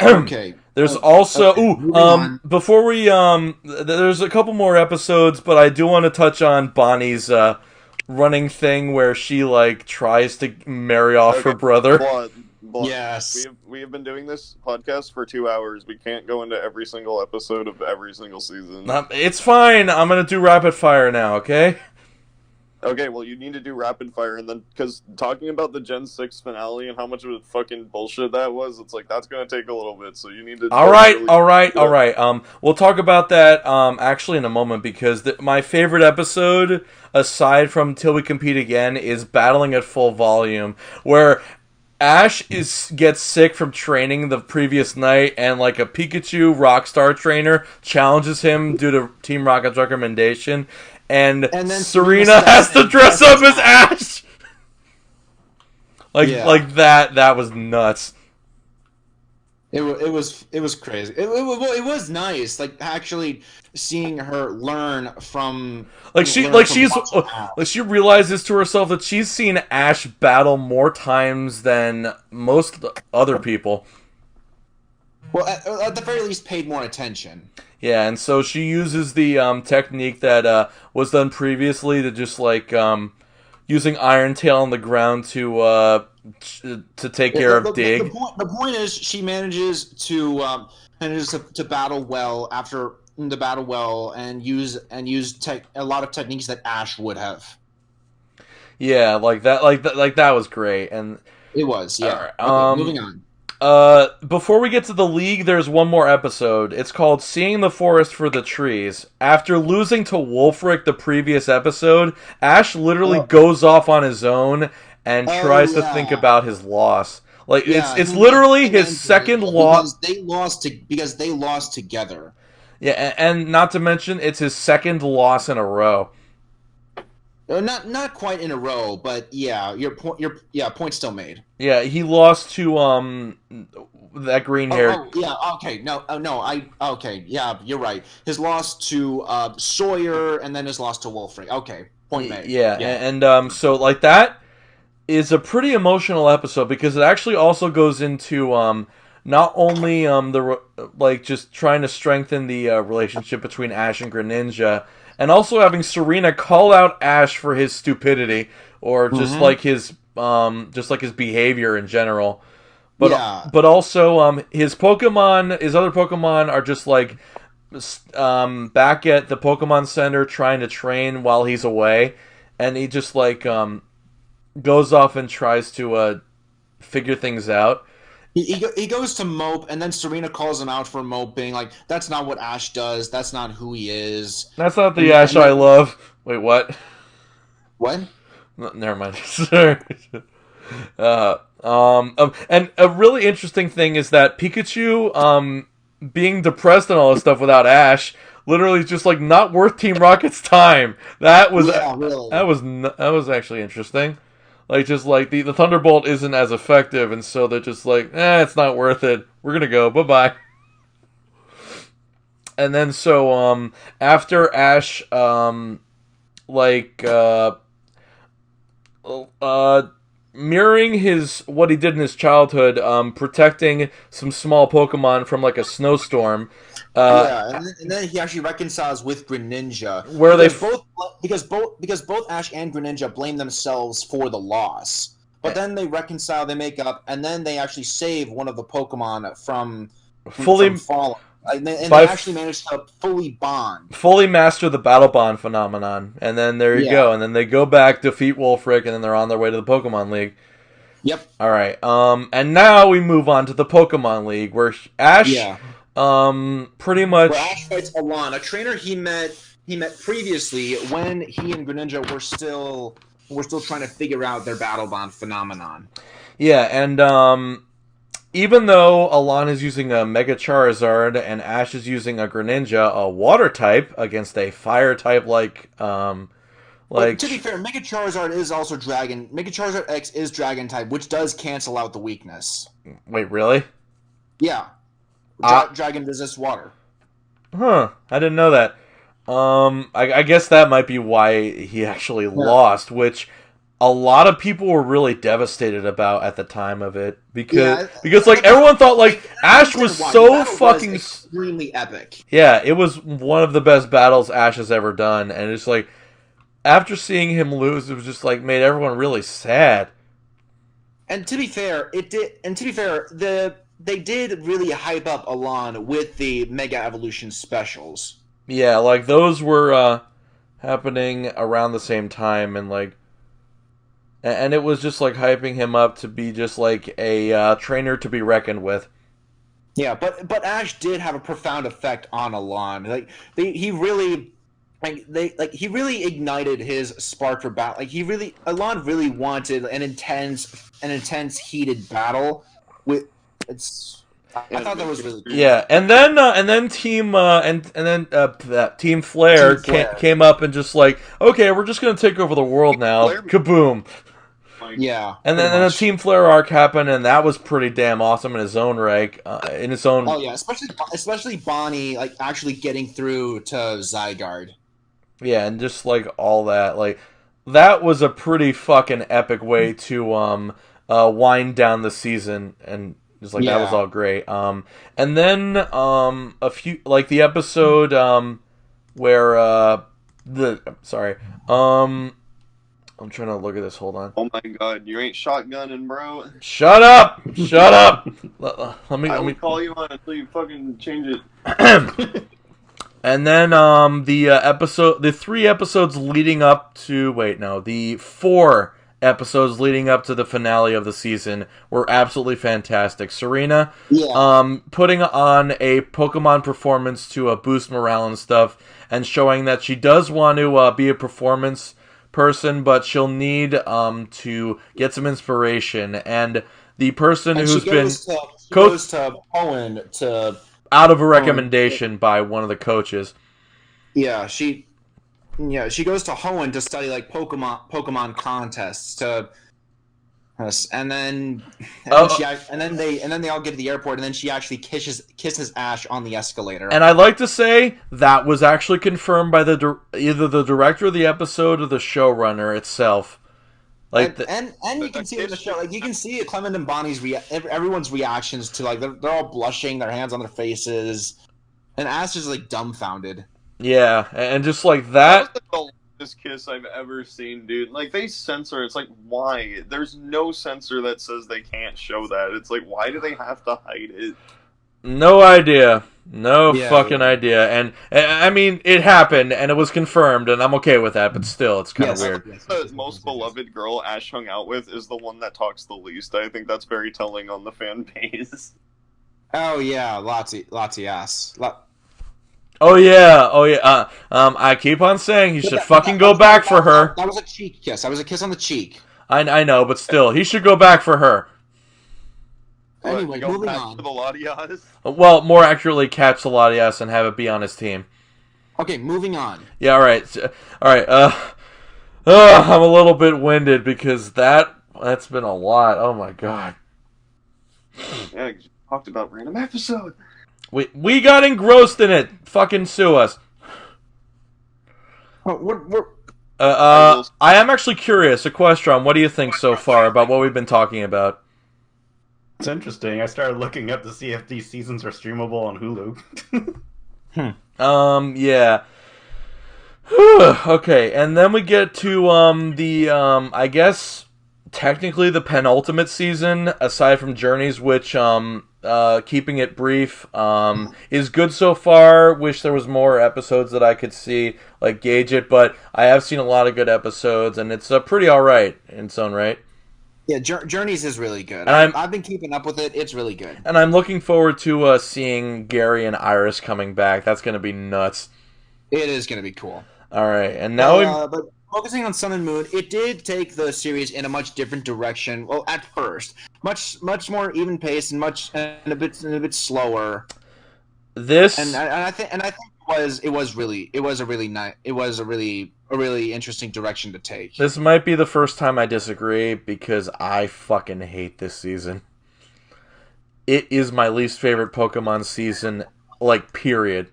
Speaker 6: Okay.
Speaker 3: There's also before we there's a couple more episodes, but I do want to touch on Bonnie's running thing where she like tries to marry off her brother.
Speaker 6: Yes.
Speaker 5: We have been doing this podcast for 2 hours. We can't go into every single episode of every single season.
Speaker 3: It's fine. I'm gonna do rapid fire now. Okay.
Speaker 5: Okay, well, you need to do rapid fire, and then, because talking about the Gen 6 finale and how much of a fucking bullshit that was, it's like, that's gonna take a little bit, so you need to... All
Speaker 3: right. We'll talk about that, actually in a moment, because my favorite episode, aside from Till We Compete Again, is Battling at Full Volume, where Ash gets sick from training the previous night, and like a Pikachu Rockstar trainer challenges him due to Team Rocket's recommendation, and then Serena has to dress up as Ash. Like that was nuts.
Speaker 6: It was crazy. It was nice, like actually seeing her learn from
Speaker 3: she realizes to herself that she's seen Ash battle more times than most other people.
Speaker 6: Well, at the very least, paid more attention.
Speaker 3: Yeah, and so she uses the technique that was done previously to just like using Iron Tail on the ground to take care of Dig.
Speaker 6: The point is, she manages to battle well after the battle well and use a lot of techniques that Ash would have.
Speaker 3: Yeah, like that was great, and
Speaker 6: it was. Yeah.
Speaker 3: Right,
Speaker 6: okay, moving on.
Speaker 3: Before we get to the League, there's one more episode. It's called Seeing the Forest for the Trees. After losing to Wolfric the previous episode, Ash literally goes off on his own and tries to think about his loss. Like it's literally his second loss.
Speaker 6: Because they lost together.
Speaker 3: Yeah, and not to mention it's his second loss in a row.
Speaker 6: Not quite in a row, but yeah, your point still made.
Speaker 3: Yeah, he lost to that green hair.
Speaker 6: Yeah, you're right. His loss to Sawyer, and then his loss to Wolfric. Okay, point made.
Speaker 3: Yeah. And so like that is a pretty emotional episode because it actually also goes into not only just trying to strengthen the relationship between Ash and Greninja, and also having Serena call out Ash for his stupidity or just like his behavior in general. But also his other Pokemon are just like back at the Pokemon Center trying to train while he's away, and he just like goes off and tries to figure things out.
Speaker 6: He goes to mope, and then Serena calls him out for moping. Like, that's not what Ash does. That's not who he is.
Speaker 3: That's not the Ash I love. Wait, what?
Speaker 6: What?
Speaker 3: No, never mind. And a really interesting thing is that Pikachu, being depressed and all this stuff without Ash, literally is just like not worth Team Rocket's time. That was that was actually interesting. Like, just like the Thunderbolt isn't as effective, and so they're just like, it's not worth it. We're gonna go. Bye-bye. And then so after Ash mirroring what he did in his childhood, protecting some small Pokemon from like a snowstorm.
Speaker 6: And then he actually reconciles with Greninja, because both Ash and Greninja blame themselves for the loss. But then they reconcile, they make up, and then they actually save one of the Pokemon from falling. They
Speaker 3: By-
Speaker 6: actually managed to fully bond.
Speaker 3: Fully master the battle bond phenomenon, and then there you go, and then they go back, defeat Wolfric, and then they're on their way to the Pokemon League.
Speaker 6: Yep.
Speaker 3: All right. And now we move on to the Pokemon League, where Ash, pretty much.
Speaker 6: Where Ash fights Alon, a trainer he met previously when he and Greninja were still trying to figure out their battle bond phenomenon.
Speaker 3: Yeah, and even though Alon is using a Mega Charizard and Ash is using a Greninja, a Water type against a Fire type
Speaker 6: But to be fair, Mega Charizard is also Dragon. Mega Charizard X is Dragon type, which does cancel out the weakness.
Speaker 3: Wait, really?
Speaker 6: Yeah. Dragon resists water.
Speaker 3: Huh. I didn't know that. I guess that might be why he actually lost, which a lot of people were really devastated about at the time of it because like everyone thought like Ash was so fucking
Speaker 6: extremely epic.
Speaker 3: Yeah, it was one of the best battles Ash has ever done, and it's like after seeing him lose, it was just like made everyone really sad.
Speaker 6: And to be fair, they did really hype up Alon with the Mega Evolution specials.
Speaker 3: Yeah, like those were happening around the same time, and like, and it was just like hyping him up to be just like a trainer to be reckoned with.
Speaker 6: Yeah, but Ash did have a profound effect on Alon. Like he really ignited his spark for battle. Like Alon really wanted an intense heated battle with I thought that was really cool.
Speaker 3: Yeah, and then Team Flare came up and just like, okay, we're just gonna take over the world now. Kaboom.
Speaker 6: Yeah,
Speaker 3: and then the Team Flare arc happened, and that was pretty damn awesome in its own right.
Speaker 6: Oh yeah, especially Bonnie like actually getting through to Zygarde.
Speaker 3: Yeah, and just like all that, like that was a pretty fucking epic way to wind down the season, and just like that was all great. And then a few like the episode where I'm trying to look at this. Hold on.
Speaker 5: Oh my god, you ain't shotgunning, bro.
Speaker 3: Shut up! Shut up! Let me
Speaker 5: call you on until you fucking change it.
Speaker 3: And then the 3 episodes leading up to the 4 episodes leading up to the finale of the season were absolutely fantastic. Serena putting on a Pokemon performance to boost morale and stuff, and showing that she does want to be a performance person, but she'll need to get some inspiration. And the person who's been
Speaker 6: goes to Owen to
Speaker 3: out of a recommendation by one of the coaches.
Speaker 6: Yeah, she goes to Hoenn to study like Pokemon contests and then they all get to the airport, and then she actually kisses Ash on the escalator.
Speaker 3: And I'd like to say that was actually confirmed by either the director of the episode or the showrunner itself. Like
Speaker 6: and you can see in the show, like you can see Clement and Bonnie's everyone's reactions to like they're all blushing, their hands on their faces, and Ash is like dumbfounded.
Speaker 3: Yeah, and just like that.
Speaker 5: That was the longest kiss I've ever seen, dude. Like they censor. It's like why? There's no censor that says they can't show that. It's like why do they have to hide it?
Speaker 3: No idea. No fucking idea. And I mean, it happened, and it was confirmed, and I'm okay with that, but still, it's kind of weird.
Speaker 5: The most beloved girl Ash hung out with is the one that talks the least. I think that's very telling on the fan base.
Speaker 6: Oh, yeah, Lottie ass.
Speaker 3: Oh, yeah. I keep on saying he should fucking go back for her.
Speaker 6: That was a cheek kiss. That was a kiss on the cheek.
Speaker 3: I know, but still, he should go back for her.
Speaker 6: Anyway, moving
Speaker 5: back
Speaker 6: on.
Speaker 5: to the Latias?
Speaker 3: Well, more accurately, catch the Latias and have it be on his team.
Speaker 6: Okay, moving on.
Speaker 3: Yeah, all right. I'm a little bit winded because that's been a lot. Oh my god.
Speaker 5: Yeah, you talked about random episode.
Speaker 3: We got engrossed in it. Fucking sue us. I am actually curious, Equestron, what do you think so far about what we've been talking about?
Speaker 7: It's interesting. I started looking up to see if these seasons are streamable on Hulu.
Speaker 3: Yeah. Okay, and then we get to I guess technically the penultimate season aside from Journeys, which keeping it brief. Is good so far. Wish there was more episodes that I could see, like, gauge it, but I have seen a lot of good episodes, and it's pretty alright in its own right.
Speaker 6: Yeah, Journeys is really good.
Speaker 3: And
Speaker 6: I've been keeping up with it. It's really good.
Speaker 3: And I'm looking forward to seeing Gary and Iris coming back. That's going to be nuts.
Speaker 6: It is going to be cool.
Speaker 3: Alright, and now...
Speaker 6: but focusing on Sun and Moon, it did take the series in a much different direction. Well, at first, much more even paced and a bit slower.
Speaker 3: This
Speaker 6: and I think it was a really interesting direction to take.
Speaker 3: This might be the first time I disagree because I fucking hate this season. It is my least favorite Pokemon season, like, period.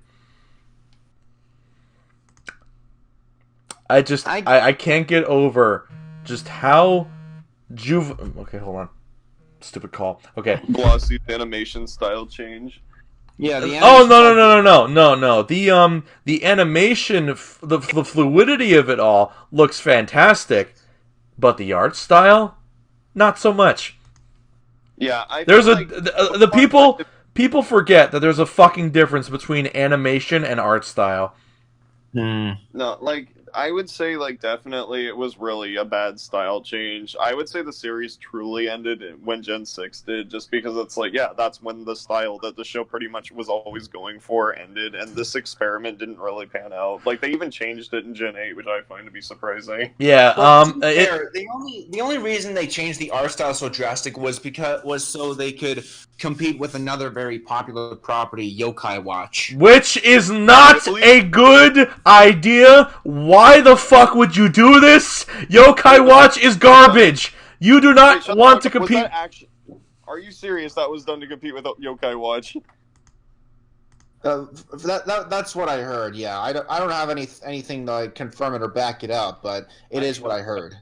Speaker 3: I can't get over just how okay, hold on. Stupid call. Okay.
Speaker 5: Glossy animation style change.
Speaker 6: Yeah, the
Speaker 3: animation no. The animation, the fluidity of it all looks fantastic, but the art style, not so much.
Speaker 5: Yeah,
Speaker 3: people forget that there's a fucking difference between animation and art style.
Speaker 5: No, like, I would say, like, definitely it was really a bad style change. I would say the series truly ended when Gen 6 did, just because it's like, yeah, that's when the style that the show pretty much was always going for ended, and this experiment didn't really pan out. Like, they even changed it in Gen 8, which I find to be surprising.
Speaker 3: Yeah,
Speaker 6: the only reason they changed the art style so drastic was so they could compete with another very popular property, Yokai Watch.
Speaker 3: Which is not a good idea. Why the fuck would you do this? Yokai Watch is garbage. You do not want to compete.
Speaker 5: Are you serious? That was done to compete with Yokai Watch?
Speaker 6: That's what I heard. Yeah, I don't have anything to confirm it or back it up, but it is what I heard.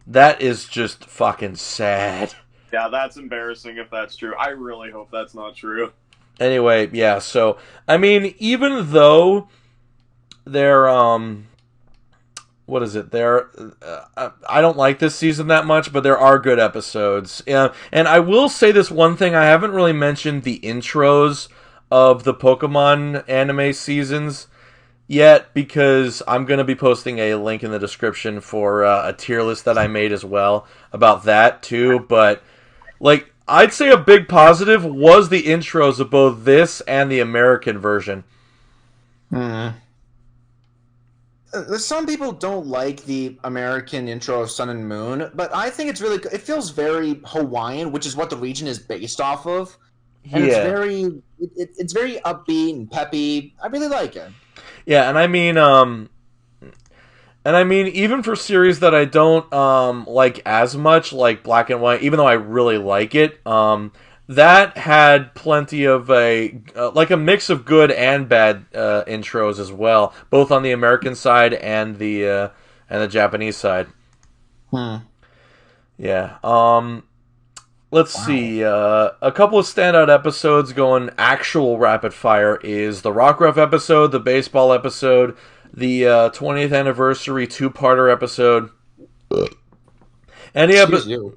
Speaker 3: That is just fucking sad.
Speaker 5: Yeah, that's embarrassing if that's true. I really hope that's not true.
Speaker 3: Anyway, yeah, so, I mean, even though they're, what is it, I don't like this season that much, but there are good episodes. And I will say this one thing, I haven't really mentioned the intros of the Pokemon anime seasons yet, because I'm going to be posting a link in the description for a tier list that I made as well about that, too, but, like, I'd say a big positive was the intros of both this and the American version.
Speaker 6: Some people don't like the American intro of Sun and Moon, but I think it feels very Hawaiian, which is what the region is based off of. And it's very upbeat and peppy. I really like it.
Speaker 3: Yeah, and I mean, even for series that I don't like as much, like Black and White, even though I really like it, that had plenty of a mix of good and bad intros as well, both on the American side and the Japanese side. Yeah. Let's see. A couple of standout episodes going actual rapid fire is the Rockruff episode, the baseball episode, the 20th anniversary two-parter episode. Any episode?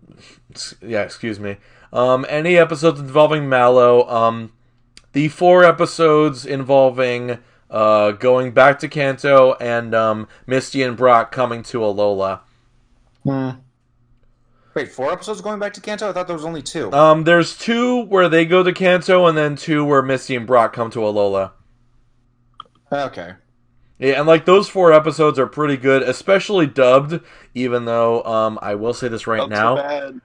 Speaker 3: Yeah, excuse me. Any episodes involving Mallow. The 4 episodes involving going back to Kanto and Misty and Brock coming to Alola.
Speaker 6: Wait, 4 episodes going back to Kanto? I thought there was only 2.
Speaker 3: There's 2 where they go to Kanto, and then 2 where Misty and Brock come to Alola.
Speaker 6: Okay.
Speaker 3: Yeah, and like those 4 episodes are pretty good, especially dubbed, even though I will say this right now.
Speaker 5: Bad.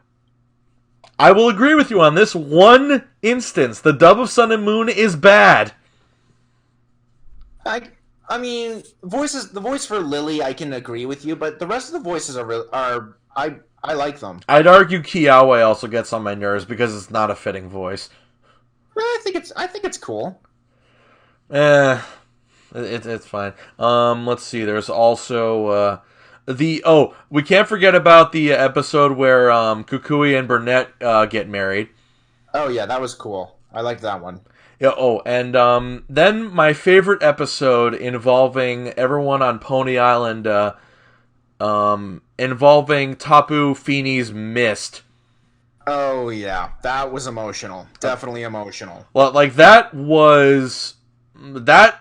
Speaker 3: I will agree with you on this one instance. The dub of Sun and Moon is bad.
Speaker 6: I mean, the voice for Lily, I can agree with you, but the rest of the voices I like them.
Speaker 3: I'd argue Kiawe also gets on my nerves because it's not a fitting voice.
Speaker 6: I think it's cool.
Speaker 3: It's fine. Let's see. There's also we can't forget about the episode where Kukui and Burnett get married.
Speaker 6: Oh yeah, that was cool. I liked that one.
Speaker 3: Yeah. Oh, and then my favorite episode involving everyone on Pony Island, involving Tapu Fini's Mist.
Speaker 6: Oh yeah, that was emotional. Definitely emotional.
Speaker 3: Well, like that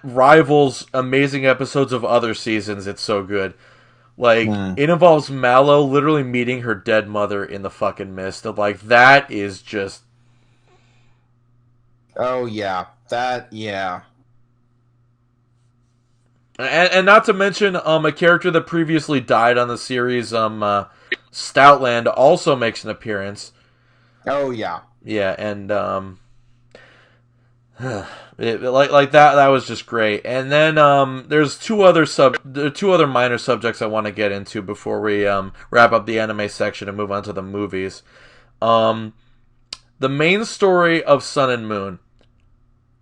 Speaker 3: rivals amazing episodes of other seasons. It's so good. Like it involves Mallow literally meeting her dead mother in the fucking mist. And, like that is just.
Speaker 6: Oh yeah, yeah.
Speaker 3: And not to mention, a character that previously died on the series, Stoutland, also makes an appearance.
Speaker 6: Oh yeah.
Speaker 3: Yeah, and that was just great. And then there's two other minor subjects I want to get into before we wrap up the anime section and move on to the movies. The main story of Sun and Moon,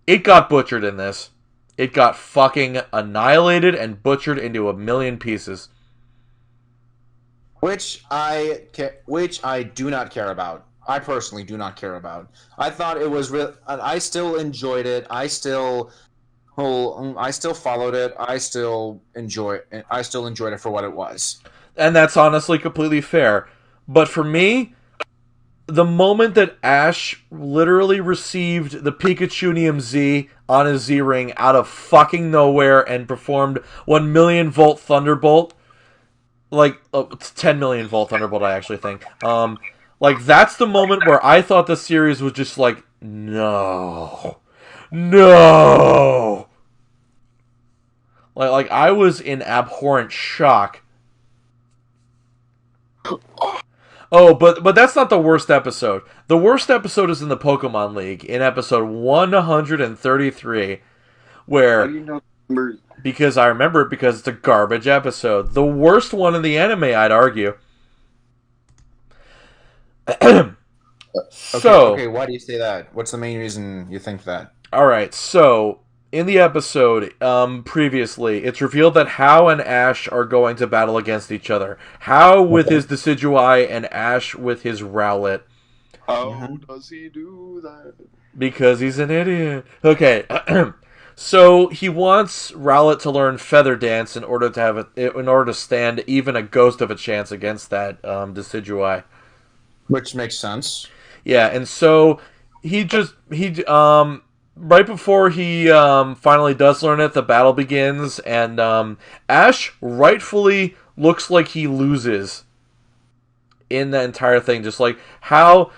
Speaker 3: it got butchered in this. It got fucking annihilated and butchered into a million pieces.
Speaker 6: Which I do not care about. I personally do not care about. I thought it was real. I still enjoyed it. I still followed it. I still enjoyed it for what it was.
Speaker 3: And that's honestly completely fair. But for me, the moment that Ash literally received the Pikachunium Z on his Z-Ring out of fucking nowhere and performed 1 million volt Thunderbolt, like 10 million volt Thunderbolt, I actually think. Like that's the moment where I thought the series was just like, no. Like I was in abhorrent shock. Oh, but that's not the worst episode. The worst episode is in the Pokemon League, in episode 133, where...
Speaker 5: How do you know numbers?
Speaker 3: Because I remember it because it's a garbage episode. The worst one in the anime, I'd argue.
Speaker 6: Okay, why do you say that? What's the main reason you think that?
Speaker 3: Alright, so... in the episode, previously, it's revealed that Hau and Ash are going to battle against each other. Hau with his Decidueye and Ash with his Rowlet.
Speaker 5: How does he do that?
Speaker 3: Because he's an idiot. Okay, so he wants Rowlet to learn Feather Dance in order to stand even a ghost of a chance against that Decidueye.
Speaker 6: Which makes sense.
Speaker 3: Yeah, and so right before he finally does learn it, the battle begins, and Ash rightfully looks like he loses in the entire thing. Just like how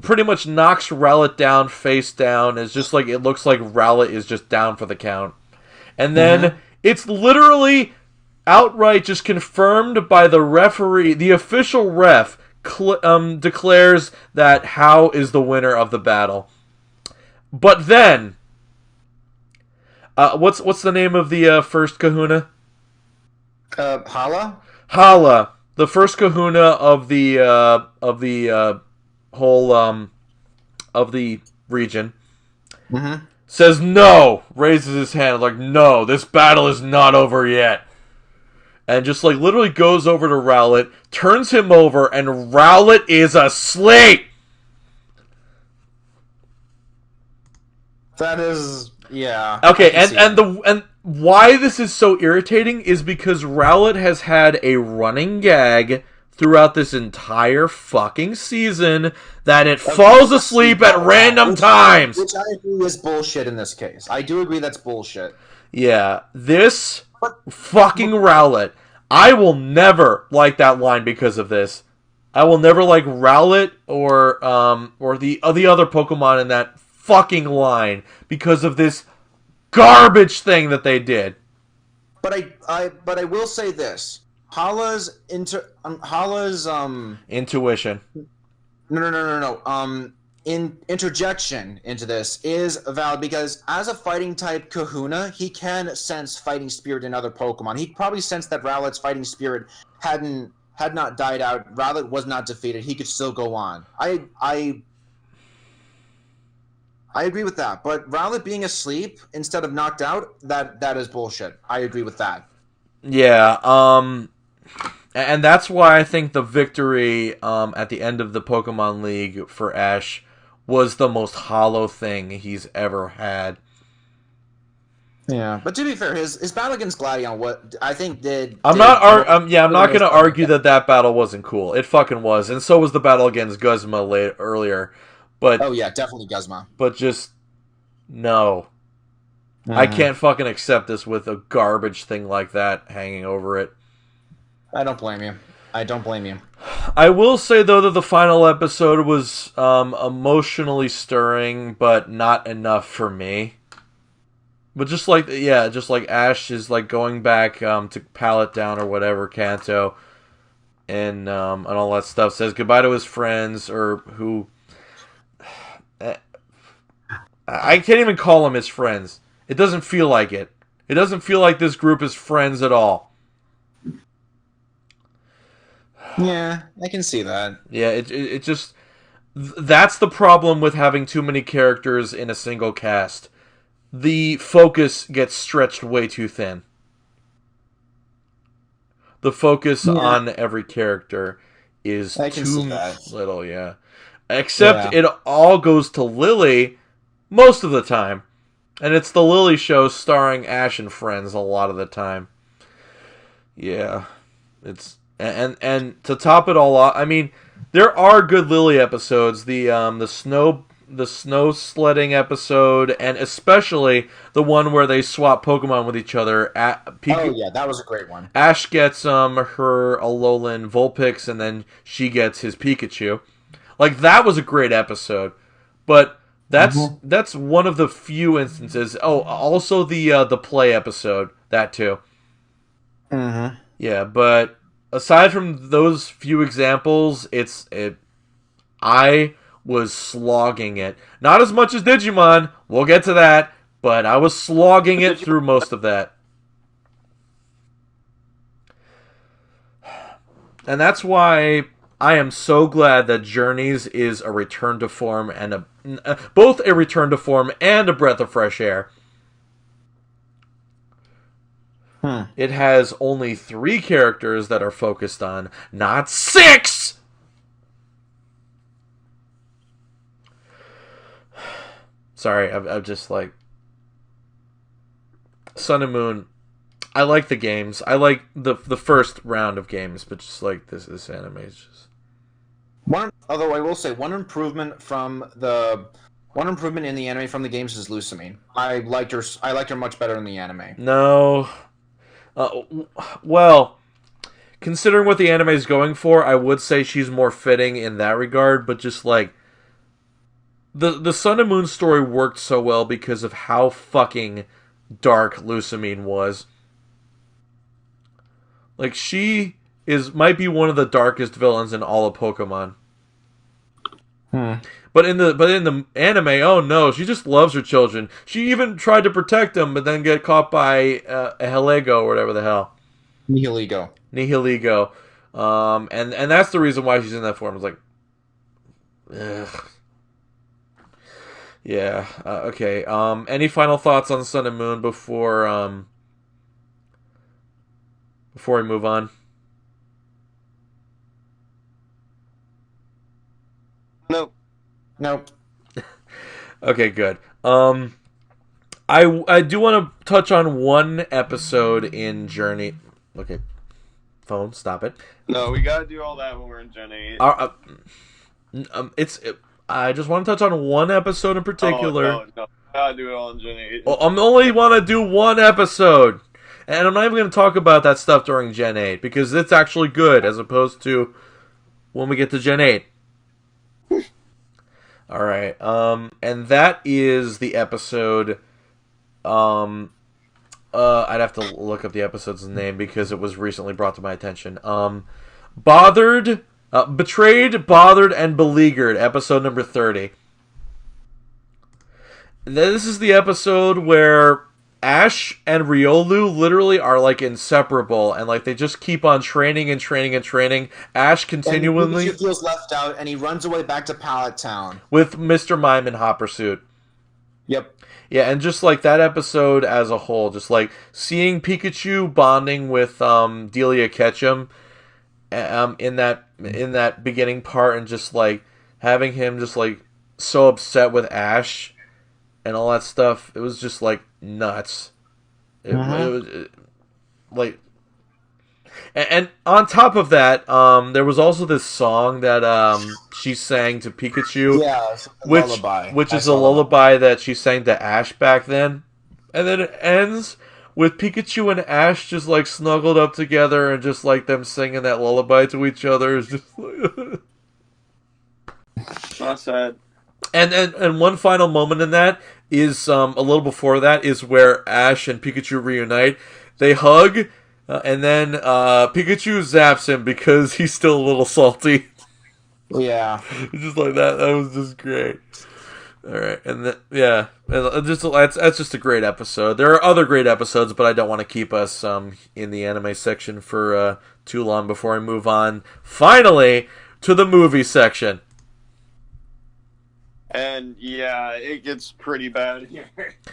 Speaker 3: pretty much knocks Rowlet down face down. It's just like it looks like Rowlet is just down for the count. And then it's literally outright just confirmed by the referee, the official ref declares that Hau is the winner of the battle. But then, what's the name of the first Kahuna?
Speaker 6: Hala?
Speaker 3: Hala, the first Kahuna of the whole of the region, says no, raises his hand like no, this battle is not over yet, and just like literally goes over to Rowlet, turns him over, and Rowlet is asleep.
Speaker 6: That is, yeah.
Speaker 3: Okay, and why this is so irritating is because Rowlet has had a running gag throughout this entire fucking season that it falls asleep at random times.
Speaker 6: Which I agree is bullshit in this case. I do agree that's bullshit.
Speaker 3: Yeah, this fucking Rowlet. I will never like that line because of this. I will never like Rowlet or the other Pokemon in that fucking line because of this garbage thing that they did.
Speaker 6: But I will say this: Hala's
Speaker 3: intuition.
Speaker 6: No. Interjection into this is valid because as a fighting type Kahuna, he can sense fighting spirit in other Pokemon. He probably sensed that Rowlet's fighting spirit had not died out. Rowlet was not defeated. He could still go on. I agree with that, but Rowlet being asleep instead of knocked out, that is bullshit. I agree with that.
Speaker 3: Yeah, and that's why I think the victory at the end of the Pokemon League for Ash was the most hollow thing he's ever had.
Speaker 6: Yeah, but to be fair, his battle against Gladion, what I think
Speaker 3: I'm not going to argue that battle wasn't cool. It fucking was, and so was the battle against Guzma earlier. But
Speaker 6: oh yeah, definitely Guzma.
Speaker 3: But just no, I can't fucking accept this with a garbage thing like that hanging over it.
Speaker 6: I don't blame you.
Speaker 3: I will say though that the final episode was emotionally stirring, but not enough for me. But just like Ash is like going back to Pallet Down or whatever, Kanto, and all that stuff, says goodbye to his friends, or who I can't even call them his friends. It doesn't feel like it. It doesn't feel like this group is friends at all.
Speaker 6: Yeah, I can see that.
Speaker 3: Yeah, it just that's the problem with having too many characters in a single cast. The focus gets stretched way too thin. The focus on every character is too little, yeah. Except it all goes to Lily most of the time. And it's the Lily show starring Ash and friends a lot of the time. Yeah. It's and to top it all off, I mean, there are good Lily episodes. The snow sledding episode, and especially the one where they swap Pokemon with each other.
Speaker 6: Oh yeah, that was a great one.
Speaker 3: Ash gets her Alolan Vulpix, and then she gets his Pikachu. Like, that was a great episode, but that's one of the few instances. Oh, also the play episode, that too.
Speaker 6: Mm-hmm.
Speaker 3: Yeah, but aside from those few examples, I was slogging it. Not as much as Digimon, we'll get to that, but I was slogging it through most of that. And that's why I am so glad that Journeys is a return to form, and both a return to form and a breath of fresh air. It has only 3 characters that are focused on, not 6! Sorry, I'm just like... Sun and Moon, I like the games. I like the first round of games, but just like this anime is just...
Speaker 6: Although I will say, one improvement in the anime from the games is Lusamine. I liked her much better in the anime.
Speaker 3: No... well, considering what the anime is going for, I would say she's more fitting in that regard, but just like the Sun and Moon story worked so well because of how fucking dark Lusamine was. Like, she might be one of the darkest villains in all of Pokemon. But in the anime, oh no, she just loves her children. She even tried to protect them, but then get caught by a Helego or whatever the hell.
Speaker 6: Nihilego.
Speaker 3: And that's the reason why she's in that form. It's like, ugh. Yeah. Okay. Any final thoughts on Sun and Moon before we move on?
Speaker 6: Nope.
Speaker 3: Okay, good. I do want to touch on one episode in Journey. Okay, phone, stop it.
Speaker 5: No, we gotta do all that when we're in Gen 8.
Speaker 3: I just want to touch on one episode in particular.
Speaker 5: No, gotta do it all in Gen 8.
Speaker 3: Well, I'm only want to do one episode, and I'm not even going to talk about that stuff during Gen 8 because it's actually good as opposed to when we get to Gen 8. All right, and that is the episode. I'd have to look up the episode's name because it was recently brought to my attention. Betrayed, Bothered, and Beleaguered, episode number 30. This is the episode where Ash and Riolu literally are like inseparable, and like they just keep on training and training and training. Ash continually
Speaker 6: feels left out, and he runs away back to Pallet Town
Speaker 3: with Mr. Mime in hot pursuit.
Speaker 6: Yep.
Speaker 3: Yeah, and just like that episode as a whole, just like seeing Pikachu bonding with Delia Ketchum in that beginning part, and just like having him just like so upset with Ash and all that stuff, it was just like nuts. It was like, and on top of that, there was also this song that she sang to Pikachu, which is a lullaby that she sang to Ash back then, and then it ends with Pikachu and Ash just like snuggled up together and just like them singing that lullaby to each other is just like
Speaker 5: Not sad.
Speaker 3: And one final moment in that is a little before that is where Ash and Pikachu reunite. They hug, and then Pikachu zaps him because he's still a little salty.
Speaker 6: Yeah,
Speaker 3: Just like that. That was just great. All right, and that's just a great episode. There are other great episodes, but I don't want to keep us in the anime section for too long before I move on. Finally, to the movie section.
Speaker 5: And yeah, it gets pretty bad here.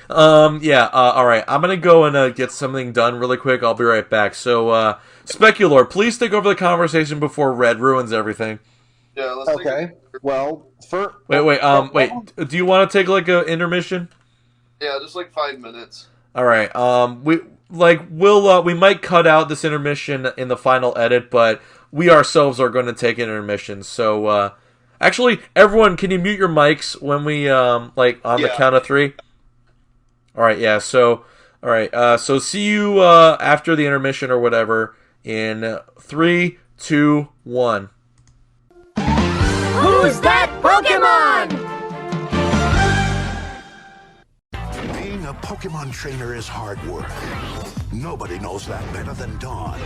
Speaker 3: All right. I'm gonna go and get something done really quick. I'll be right back. So, Speculore, please take over the conversation before Red ruins everything.
Speaker 5: Yeah, let's
Speaker 6: okay. Well,
Speaker 3: Wait. Do you want to take like an intermission?
Speaker 5: Yeah, just like 5 minutes.
Speaker 3: All right. We might cut out this intermission in the final edit, but we ourselves are going to take an intermission. So, actually, everyone, can you mute your mics when we on the count of 3? All right. Yeah. So, all right. So see you after the intermission or whatever in 3, 2, 1.
Speaker 1: Who's that Pokemon?
Speaker 9: Being a Pokemon trainer is hard work. Nobody knows that better than Dawn.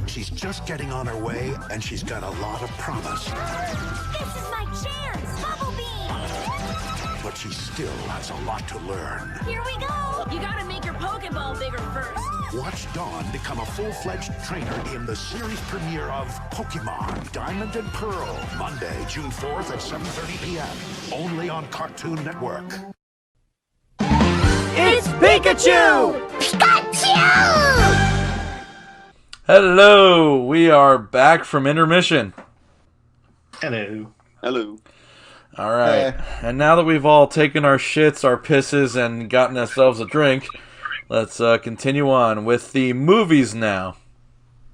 Speaker 9: She's just getting on her way, and she's got a lot of promise.
Speaker 1: This is my chance, Bubble Beam!
Speaker 9: But she still has a lot to learn.
Speaker 1: Here we go! You gotta make your Pokeball bigger first.
Speaker 9: Watch Dawn become a full-fledged trainer in the series premiere of Pokemon Diamond and Pearl, Monday, June 4th at 7:30 p.m. Only on Cartoon Network.
Speaker 1: It's Pikachu! Pikachu!
Speaker 3: Hello, we are back from intermission.
Speaker 7: Hello.
Speaker 5: Hello.
Speaker 3: All right, and now that we've all taken our shits, our pisses, and gotten ourselves a drink, let's continue on with the movies now.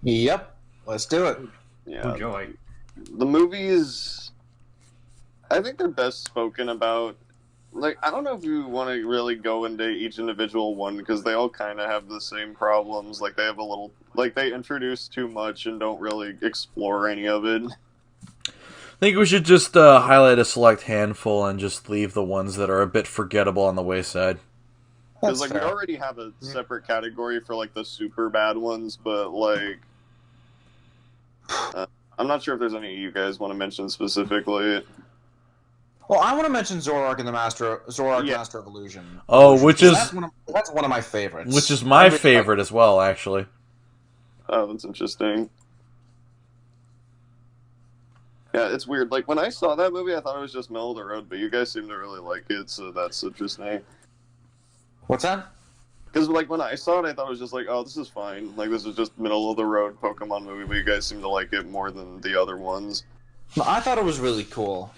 Speaker 6: Yep. Let's do it.
Speaker 5: Yeah.
Speaker 7: Enjoy.
Speaker 5: The movies, I think they're best spoken about. Like, I don't know if you want to really go into each individual one because they all kind of have the same problems. Like, they have they introduce too much and don't really explore any of it.
Speaker 3: I think we should just highlight a select handful and just leave the ones that are a bit forgettable on the wayside.
Speaker 5: Because, we already have a separate category for, the super bad ones, but, I'm not sure if there's any you guys want to mention specifically.
Speaker 6: Well, I want to mention Zoroark and the Master of Illusion.
Speaker 3: Oh, which is
Speaker 6: that's one of my favorites.
Speaker 3: Which is my favorite as well, actually.
Speaker 5: Oh, that's interesting. Yeah, it's weird. When I saw that movie, I thought it was just middle of the road, but you guys seem to really like it, so that's interesting.
Speaker 6: What's that?
Speaker 5: Because, when I saw it, I thought it was just oh, this is fine. This is just middle of the road Pokemon movie, but you guys seem to like it more than the other ones.
Speaker 6: I thought it was really cool.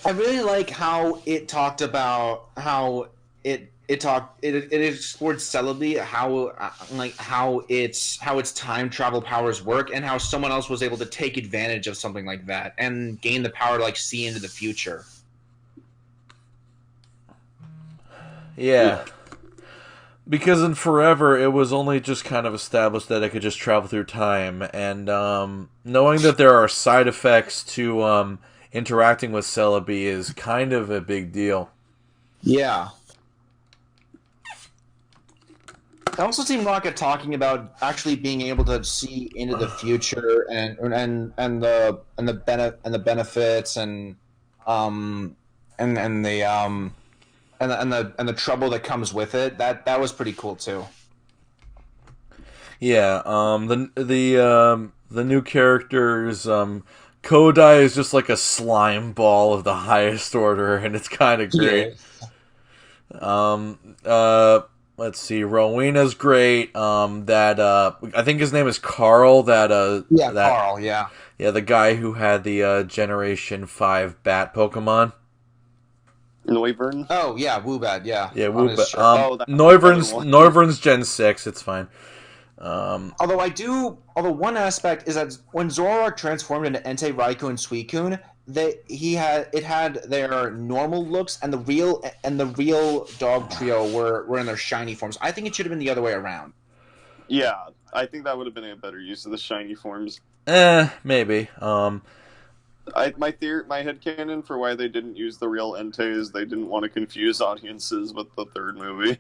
Speaker 6: I really like how it talked about how it explored Celebi, how its time travel powers work, and how someone else was able to take advantage of something like that and gain the power to see into the future.
Speaker 3: Yeah. Because in Forever, it was only just kind of established that it could just travel through time, and knowing that there are side effects to interacting with Celebi is kind of a big deal.
Speaker 6: Yeah. I also seen Rocket talking about actually being able to see into the future and the benefits and the trouble that comes with it. That was pretty cool too.
Speaker 3: Yeah. The new characters. Kodai is just like a slime ball of the highest order, and it's kind of great. Yeah. Let's see. Rowena's great. I think his name is Carl.
Speaker 6: Carl. Yeah.
Speaker 3: Yeah, the guy who had the Generation 5 Bat Pokemon.
Speaker 5: Noivern?
Speaker 6: Oh yeah, Woobat. Yeah.
Speaker 3: Yeah,
Speaker 6: on his
Speaker 3: Woobat.
Speaker 6: shirt.
Speaker 5: That's
Speaker 3: Noivern's
Speaker 5: another one.
Speaker 3: Noivern's Gen 6. It's fine.
Speaker 6: Although one aspect is that when Zoroark transformed into Entei, Raikou, and Suicune, it had their normal looks, and the real dog trio were in their shiny forms. I think it should have been the other way around.
Speaker 5: Yeah, I think that would have been a better use of the shiny forms.
Speaker 3: Maybe.
Speaker 5: My headcanon for why they didn't use the real Entei is they didn't want to confuse audiences with the third movie.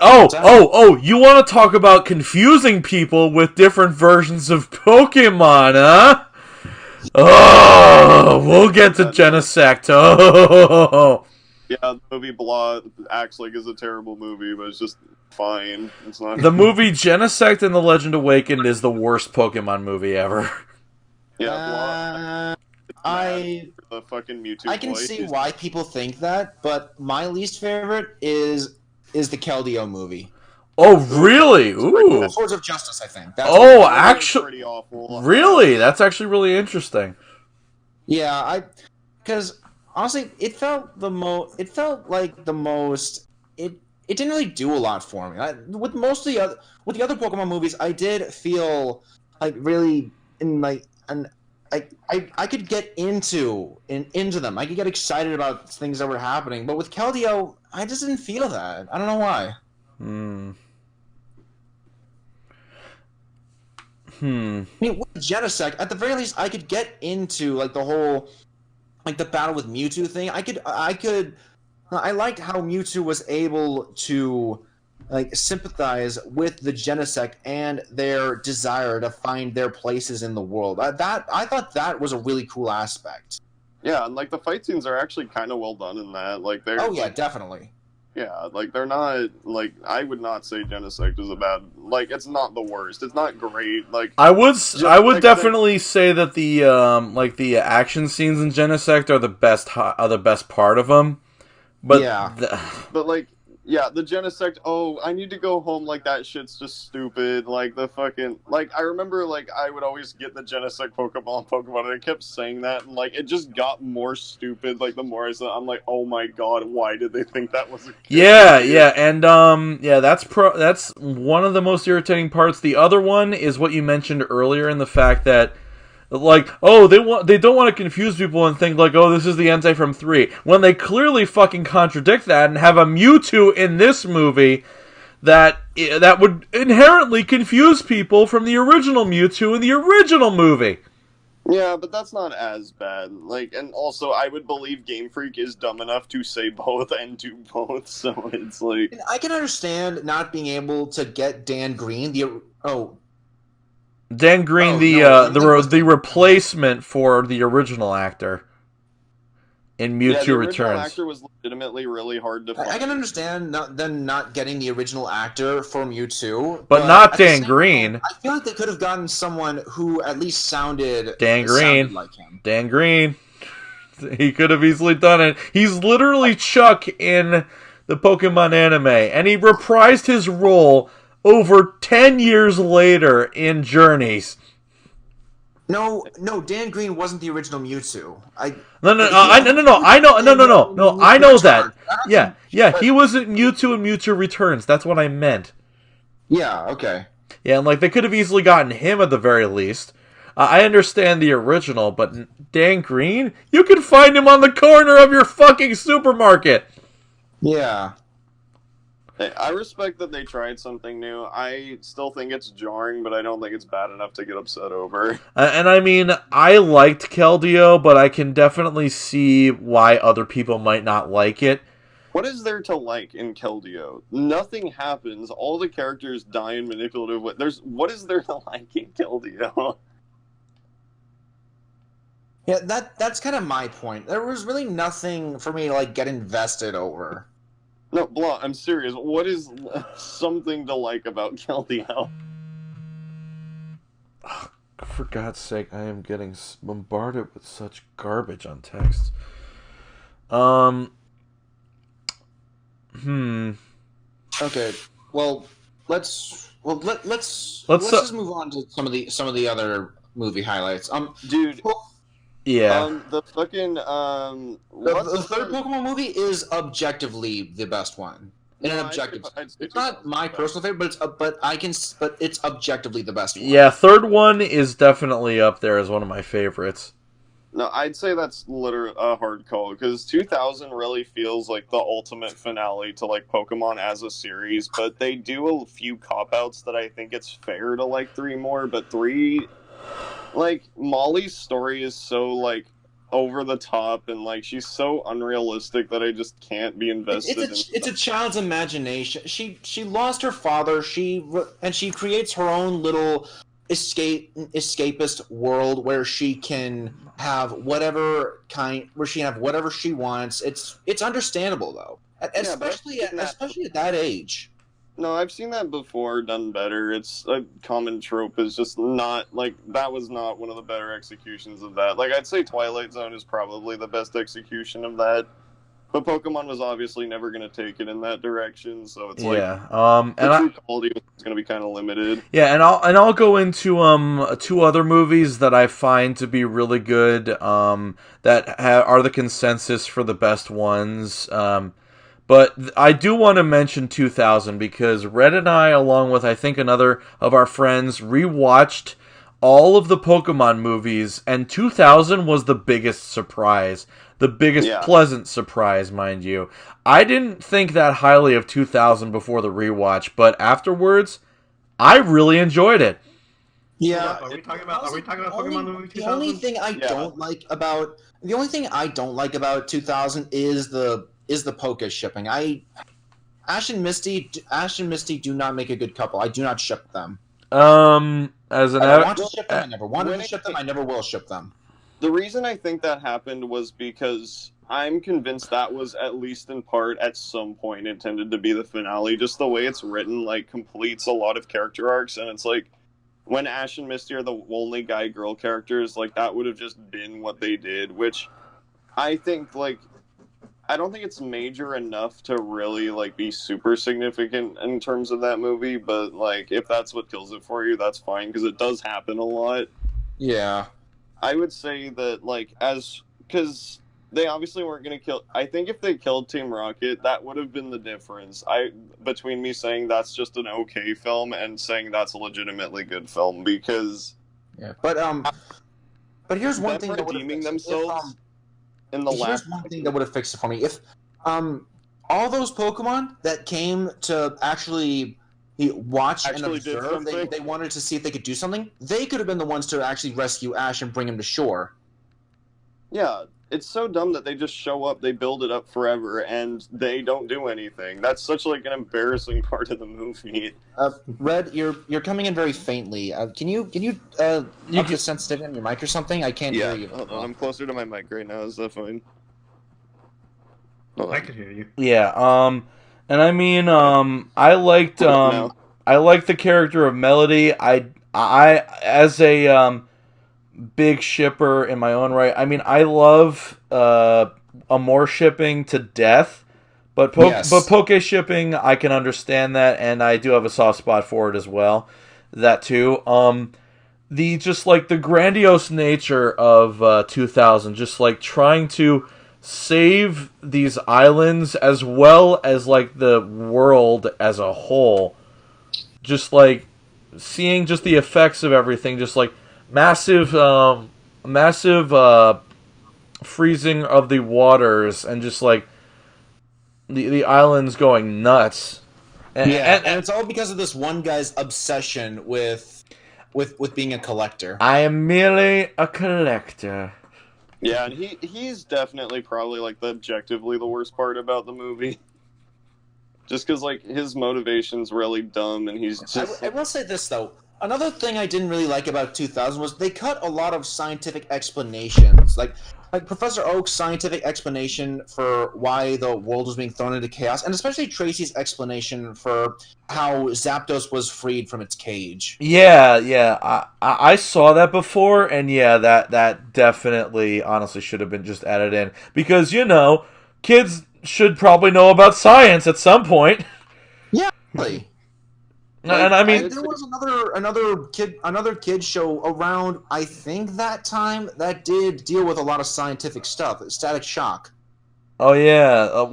Speaker 3: Oh! You want to talk about confusing people with different versions of Pokemon, huh? Oh, we'll get to Genesect. Oh.
Speaker 5: Yeah, the movie Blah acts like it's a terrible movie, but it's just fine. It's not.
Speaker 3: The movie Genesect and the Legend Awakened is the worst Pokemon movie ever.
Speaker 5: Yeah, the fucking Mewtwo.
Speaker 6: I can see why people think that, but my least favorite is the Keldeo movie.
Speaker 3: Oh, really? Ooh.
Speaker 6: Swords of Justice, I think.
Speaker 3: Actually,
Speaker 5: pretty awful.
Speaker 3: Really? That's actually really interesting.
Speaker 6: Yeah, because honestly, it felt like the most. It didn't really do a lot for me. With the other Pokemon movies, I did feel like really I could get into them. I could get excited about things that were happening. But with Keldeo, I just didn't feel that. I don't know why. I mean, with Genesect, at the very least, I could get into like the whole, like the battle with Mewtwo thing. I liked how Mewtwo was able to like sympathize with the Genesect and their desire to find their places in the world. I thought that was a really cool aspect.
Speaker 5: Yeah, and like the fight scenes are actually kind of well done in that. Like they're.
Speaker 6: Oh yeah, definitely.
Speaker 5: Yeah, like they're not like I would not say Genesect is a bad like it's not the worst. It's not great. Like
Speaker 3: I would definitely say that the action scenes in Genesect are the best part of them. But
Speaker 6: yeah,
Speaker 5: but like yeah, the Genesect, oh, I need to go home, like, that shit's just stupid, like, the fucking, like, I remember, like, I would always get the Genesect Pokemon, and I kept saying that, and, like, it just got more stupid, like, the more I said, I'm like, oh my god, why did they think that was a kid?
Speaker 3: Yeah, and, that's one of the most irritating parts. The other one is what you mentioned earlier in the fact that, like, oh, they don't want to confuse people and think, like, oh, this is the Entei from 3. When they clearly fucking contradict that and have a Mewtwo in this movie that would inherently confuse people from the original Mewtwo in the original movie.
Speaker 5: Yeah, but that's not as bad. Like, and also, I would believe Game Freak is dumb enough to say both and do both, so it's like...
Speaker 6: I can understand not being able to get Dan Green,
Speaker 3: Dan Green, the replacement for the original actor in Mewtwo
Speaker 5: the
Speaker 3: Returns.
Speaker 5: original actor was legitimately really hard to find.
Speaker 6: I can understand them not getting the original actor for Mewtwo,
Speaker 3: but not Dan Green.
Speaker 6: I feel like they could have gotten someone who at least sounded like him.
Speaker 3: Dan Green. He could have easily done it. He's literally Chuck in the Pokemon anime, and he reprised his role over 10 years later in Journeys.
Speaker 6: No, Dan Green wasn't the original Mewtwo. I know
Speaker 3: that. Yeah, he was in Mewtwo and Mewtwo Returns. That's what I meant.
Speaker 6: Yeah, okay.
Speaker 3: Yeah, and like they could have easily gotten him at the very least. I understand the original, but Dan Green? You can find him on the corner of your fucking supermarket.
Speaker 6: Yeah.
Speaker 5: Hey, I respect that they tried something new. I still think it's jarring, but I don't think it's bad enough to get upset over.
Speaker 3: And I mean, I liked Keldeo, but I can definitely see why other people might not like it.
Speaker 5: What is there to like in Keldeo? Nothing happens. All the characters die in manipulative ways. What is there to like in Keldeo?
Speaker 6: Yeah, that's kind of my point. There was really nothing for me to like get invested over.
Speaker 5: No, Blah, I'm serious. What is something to like about Keldeo?
Speaker 3: For God's sake, I am getting bombarded with such garbage on text.
Speaker 6: Okay. Well, let's just move on to some of the other movie highlights.
Speaker 5: Dude,
Speaker 3: Yeah.
Speaker 5: The fucking
Speaker 6: The third Pokemon movie is objectively the best one. In an objective, it's not my personal favorite, but it's objectively the best one.
Speaker 3: Yeah, third one is definitely up there as one of my favorites.
Speaker 5: No, I'd say that's literally a hard call because 2000 really feels like the ultimate finale to like Pokemon as a series, but they do a few cop outs that I think it's fair to like 3 more, but 3, like Molly's story is so like over the top and like she's so unrealistic that I just can't be invested.
Speaker 6: It's a child's imagination. She lost her father. She creates her own little escapist world where she can have whatever she wants. It's understandable though, especially at that age.
Speaker 5: No, I've seen that before, done better. It's a common trope. Is just not like that was not one of the better executions of that. Like I'd say Twilight Zone is probably the best execution of that. But Pokemon was obviously never going to take it in that direction, so it's like
Speaker 3: and
Speaker 5: the true quality was going to be kind of limited.
Speaker 3: Yeah, and I'll go into 2 other movies that I find to be really good. That are the consensus for the best ones. But I do want to mention 2000 because Red and I, along with I think another of our friends, rewatched all of the Pokemon movies, and 2000 was the biggest surprise. The biggest pleasant surprise, mind you. I didn't think that highly of 2000 before the rewatch, but afterwards, I really enjoyed it.
Speaker 6: Yeah.
Speaker 7: Are we talking about Pokemon movie 2000?
Speaker 6: The only thing I don't like about 2000 is the Poké shipping. Ash and Misty do not make a good couple. I do not ship them. I want to ship them. I never wanted to ship them. I never will ship them.
Speaker 5: The reason I think that happened was because I'm convinced that was at least in part at some point intended to be the finale. Just the way it's written, like, completes a lot of character arcs, and it's like when Ash and Misty are the only guy-girl characters, like that would have just been what they did. Which I think, like, I don't think it's major enough to really like be super significant in terms of that movie. But like, if that's what kills it for you, that's fine because it does happen a lot.
Speaker 6: Yeah.
Speaker 5: I would say that, like, because they obviously weren't going to kill. I think if they killed Team Rocket, that would have been the difference. Between me saying that's just an okay film and saying that's a legitimately good film, because.
Speaker 6: Yeah, but here's one thing that would have
Speaker 5: redeeming themselves in the last.
Speaker 6: Here's one thing that would have fixed it for me. If all those Pokemon that came to actually watch and observe, they wanted to see if they could do something, they could have been the ones to actually rescue Ash and bring him to shore.
Speaker 5: Yeah, it's so dumb that they just show up, they build it up forever, and they don't do anything. That's such like an embarrassing part of the movie.
Speaker 6: Red, you're coming in very faintly. Can you up the sensitivity on your mic or something? I can't hear you.
Speaker 5: Hold on, I'm closer to my mic right now. Is that fine?
Speaker 7: I can hear you.
Speaker 3: Yeah, and I mean, I liked the character of Melody. I as a big shipper in my own right. I mean, I love Amore shipping to death, but Poke shipping, I can understand that, and I do have a soft spot for it as well. That too. The grandiose nature of 2000, just like trying to save these islands as well as like the world as a whole, just like seeing just the effects of everything, just like massive freezing of the waters and just like the islands going nuts.
Speaker 6: And it's all because of this one guy's obsession with being a collector.
Speaker 3: I am merely a collector.
Speaker 5: Yeah, and he's definitely probably like objectively the worst part about the movie. Just because like his motivation's really dumb, and he's just.
Speaker 6: I will say this though. Another thing I didn't really like about 2000 was they cut a lot of scientific explanations, like Professor Oak's scientific explanation for why the world was being thrown into chaos, and especially Tracy's explanation for how Zapdos was freed from its cage.
Speaker 3: Yeah, I saw that before, and yeah, that definitely, honestly, should have been just added in because kids should probably know about science at some point.
Speaker 6: Yeah. Really.
Speaker 3: And I mean,
Speaker 6: there was another kid show around. I think that time that did deal with a lot of scientific stuff. Static Shock.
Speaker 3: oh yeah,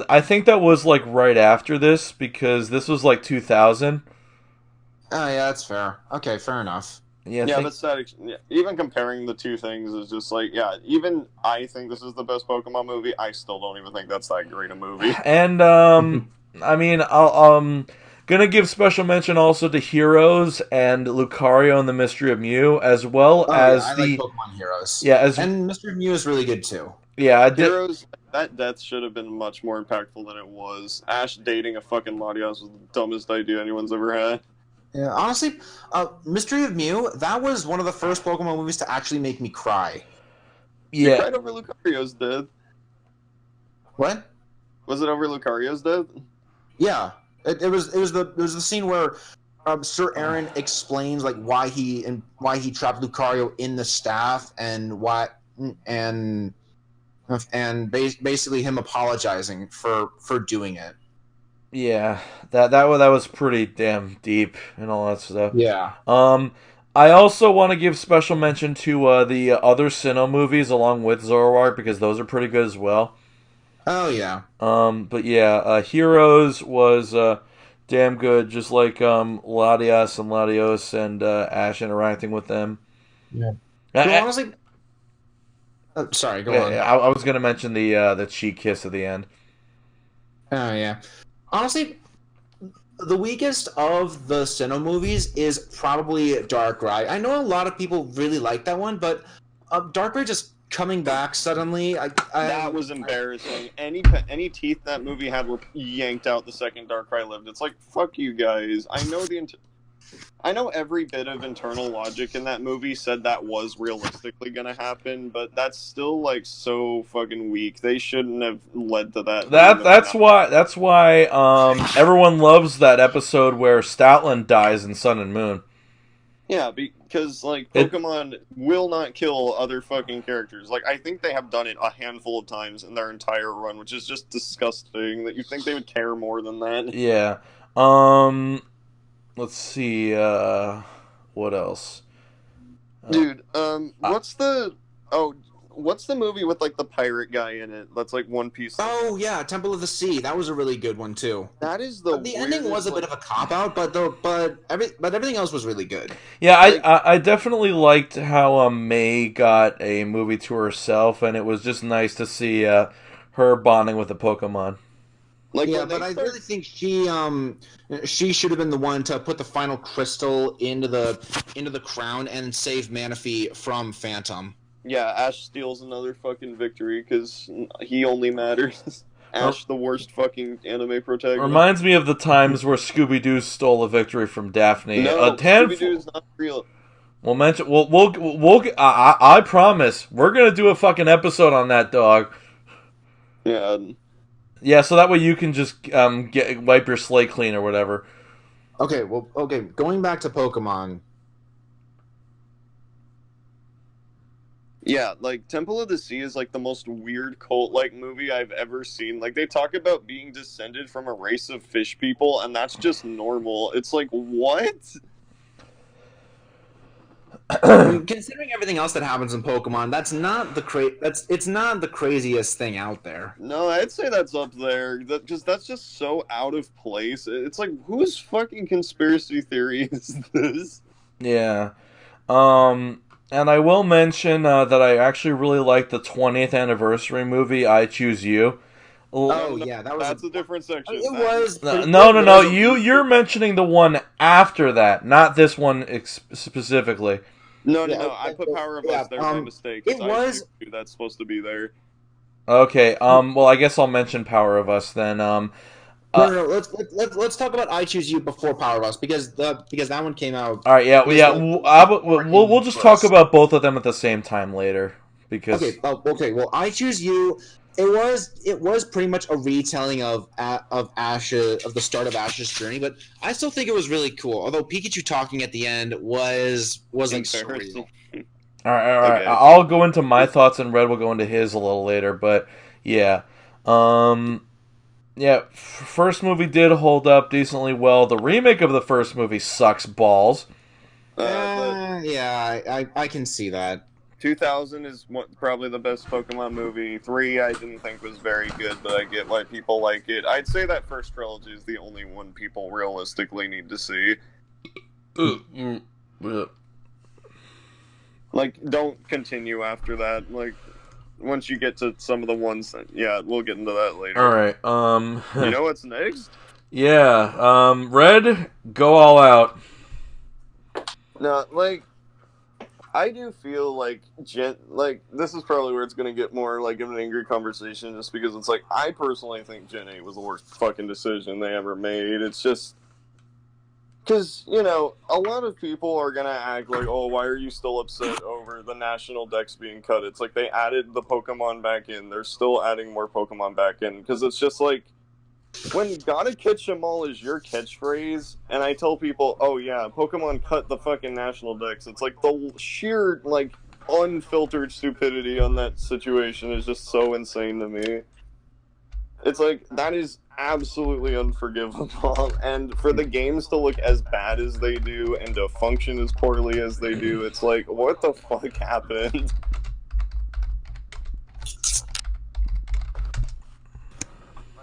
Speaker 3: I think that was like right after this because this was like 2000.
Speaker 6: Oh yeah, that's fair. Okay, fair enough.
Speaker 3: Yeah,
Speaker 5: Yeah, but static. Yeah, even comparing the two things is just like, yeah. Even I think this is the best Pokemon movie. I still don't even think that's that great a movie.
Speaker 3: And I mean, gonna give special mention also to Heroes and Lucario and the Mystery of Mew, as well as
Speaker 6: I like Pokemon Heroes.
Speaker 3: Yeah,
Speaker 6: and Mr. Mew is really good too.
Speaker 3: Yeah, I did.
Speaker 5: Heroes, that death should have been much more impactful than it was. Ash dating a fucking Latios was the dumbest idea anyone's ever had.
Speaker 6: Yeah, honestly, Mystery of Mew, that was one of the first Pokemon movies to actually make me cry.
Speaker 5: You
Speaker 3: Yeah.
Speaker 5: cried over Lucario's death.
Speaker 6: What?
Speaker 5: Was it over Lucario's death?
Speaker 6: Yeah, it was the scene where Sir Aaron explains like why he trapped Lucario in the staff and basically him apologizing for doing it.
Speaker 3: Yeah, that was pretty damn deep and all that stuff.
Speaker 6: Yeah.
Speaker 3: I also want to give special mention to the other Sinnoh movies along with Zoroark because those are pretty good as well.
Speaker 6: Oh yeah.
Speaker 3: But yeah, Heroes was damn good, just like Latias and Latios and Ash interacting with them.
Speaker 6: Yeah. Honestly, sorry, go on.
Speaker 3: Yeah, I was gonna mention the cheek kiss at the end.
Speaker 6: Oh yeah. Honestly, the weakest of the Sinnoh movies is probably Darkrai. I know a lot of people really like that one, but Darkrai just coming back suddenly,
Speaker 5: that was embarrassing. Any teeth that movie had were yanked out the second Darkrai lived. It's like, fuck you guys. I know every bit of internal logic in that movie said that was realistically gonna happen, but that's still like so fucking weak. They shouldn't have led to that.
Speaker 3: That's why everyone loves that episode where Stoutland dies in Sun and Moon.
Speaker 5: Yeah, because like Pokemon will not kill other fucking characters. Like I think they have done it a handful of times in their entire run, which is just disgusting. That you think they would care more than that.
Speaker 3: Yeah. Let's see, what else?
Speaker 5: Dude, what's the movie with like the pirate guy in it? That's like One Piece.
Speaker 6: Oh yeah, Temple of the Sea. That was a really good one too.
Speaker 5: That is
Speaker 6: the ending was a bit of a cop out, but everything else was really good.
Speaker 3: Yeah, I definitely liked how May got a movie to herself, and it was just nice to see her bonding with the Pokemon.
Speaker 6: Like, yeah, but I really think she should have been the one to put the final crystal into the crown and save Manaphy from Phantom.
Speaker 5: Yeah, Ash steals another fucking victory because he only matters. Ash, the worst fucking anime protagonist.
Speaker 3: Reminds me of the times where Scooby-Doo stole a victory from Daphne.
Speaker 5: No, Scooby-Doo's not real.
Speaker 3: We'll mention. We'll. I promise we're gonna do a fucking episode on that dog.
Speaker 5: Yeah.
Speaker 3: Yeah, so that way you can just wipe your slate clean or whatever.
Speaker 6: Okay, going back to Pokemon.
Speaker 5: Yeah, like Temple of the Sea is like the most weird cult-like movie I've ever seen. Like they talk about being descended from a race of fish people, and that's just normal. It's like, what?
Speaker 6: Considering everything else that happens in Pokemon, that's not the craziest thing out there.
Speaker 5: No, I'd say that's up there. That's just so out of place. It's like, whose fucking conspiracy theory is this?
Speaker 3: Yeah. And I will mention that I actually really like the 20th anniversary movie, I Choose You.
Speaker 6: Oh yeah,
Speaker 5: that's a different section.
Speaker 6: It was
Speaker 3: no. You're mentioning the one after that, not this one specifically.
Speaker 5: No. I put Power of Us there by mistake.
Speaker 6: It was
Speaker 5: that's supposed to be there.
Speaker 3: Okay. Well, I guess I'll mention Power of Us then.
Speaker 6: No. Let's talk about I Choose You before Power of Us because that one came out.
Speaker 3: All right. Yeah. We'll just talk about both of them at the same time later because.
Speaker 6: Okay. Well, I Choose You. It was pretty much a retelling of Ash of the start of Ash's journey, but I still think it was really cool. Although Pikachu talking at the end was like surreal.
Speaker 3: All right.
Speaker 5: Okay.
Speaker 3: I'll go into my thoughts, and Red will go into his a little later. But yeah, yeah, first movie did hold up decently well. The remake of the first movie sucks balls.
Speaker 6: Yeah, I can see that.
Speaker 5: 2000 is probably the best Pokemon movie. 3 I didn't think was very good, but I get why people like it. I'd say that first trilogy is the only one people realistically need to see. Like, don't continue after that. Like, once you get to some of the ones, yeah, we'll get into that later.
Speaker 3: Alright,
Speaker 5: You know what's next?
Speaker 3: yeah, Red, go all out.
Speaker 5: No, like, I do feel like this is probably where it's gonna get more like of an angry conversation, just because it's like I personally think Gen 8 was the worst fucking decision they ever made. It's just because, you know, a lot of people are gonna act like, oh, why are you still upset over the national dex being cut? It's like they added the Pokemon back in. They're still adding more Pokemon back in because it's just like, when gotta catch 'em all is your catchphrase, and I tell people, oh yeah, Pokemon cut the fucking national dex, it's like the sheer, like, unfiltered stupidity on that situation is just so insane to me. It's like, that is absolutely unforgivable, and for the games to look as bad as they do, and to function as poorly as they do, it's like, what the fuck happened?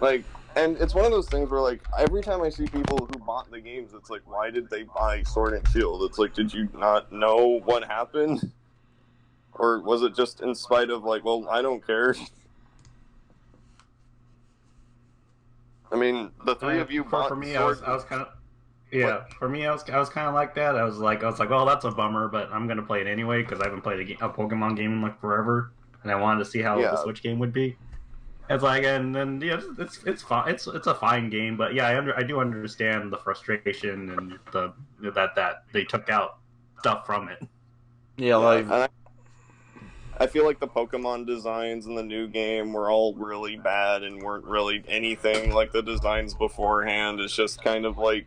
Speaker 5: Like, and it's one of those things where, like, every time I see people who bought the games, it's like, why did they buy Sword and Shield? It's like, did you not know what happened? Or was it just in spite of, like, well, I don't care? I mean, the three of you bought
Speaker 7: for me,
Speaker 5: Sword...
Speaker 7: I was kind of... Yeah, for me, I was kind of like that. I was like, well, that's a bummer, but I'm gonna play it anyway because I haven't played a Pokemon game in like forever, and I wanted to see how the Switch game would be. It's like, and then yeah, it's fine. It's a fine game, but yeah, I do understand the frustration and that they took out stuff from it.
Speaker 3: Yeah, like
Speaker 5: I feel like the Pokemon designs in the new game were all really bad and weren't really anything like the designs beforehand. It's just kind of like,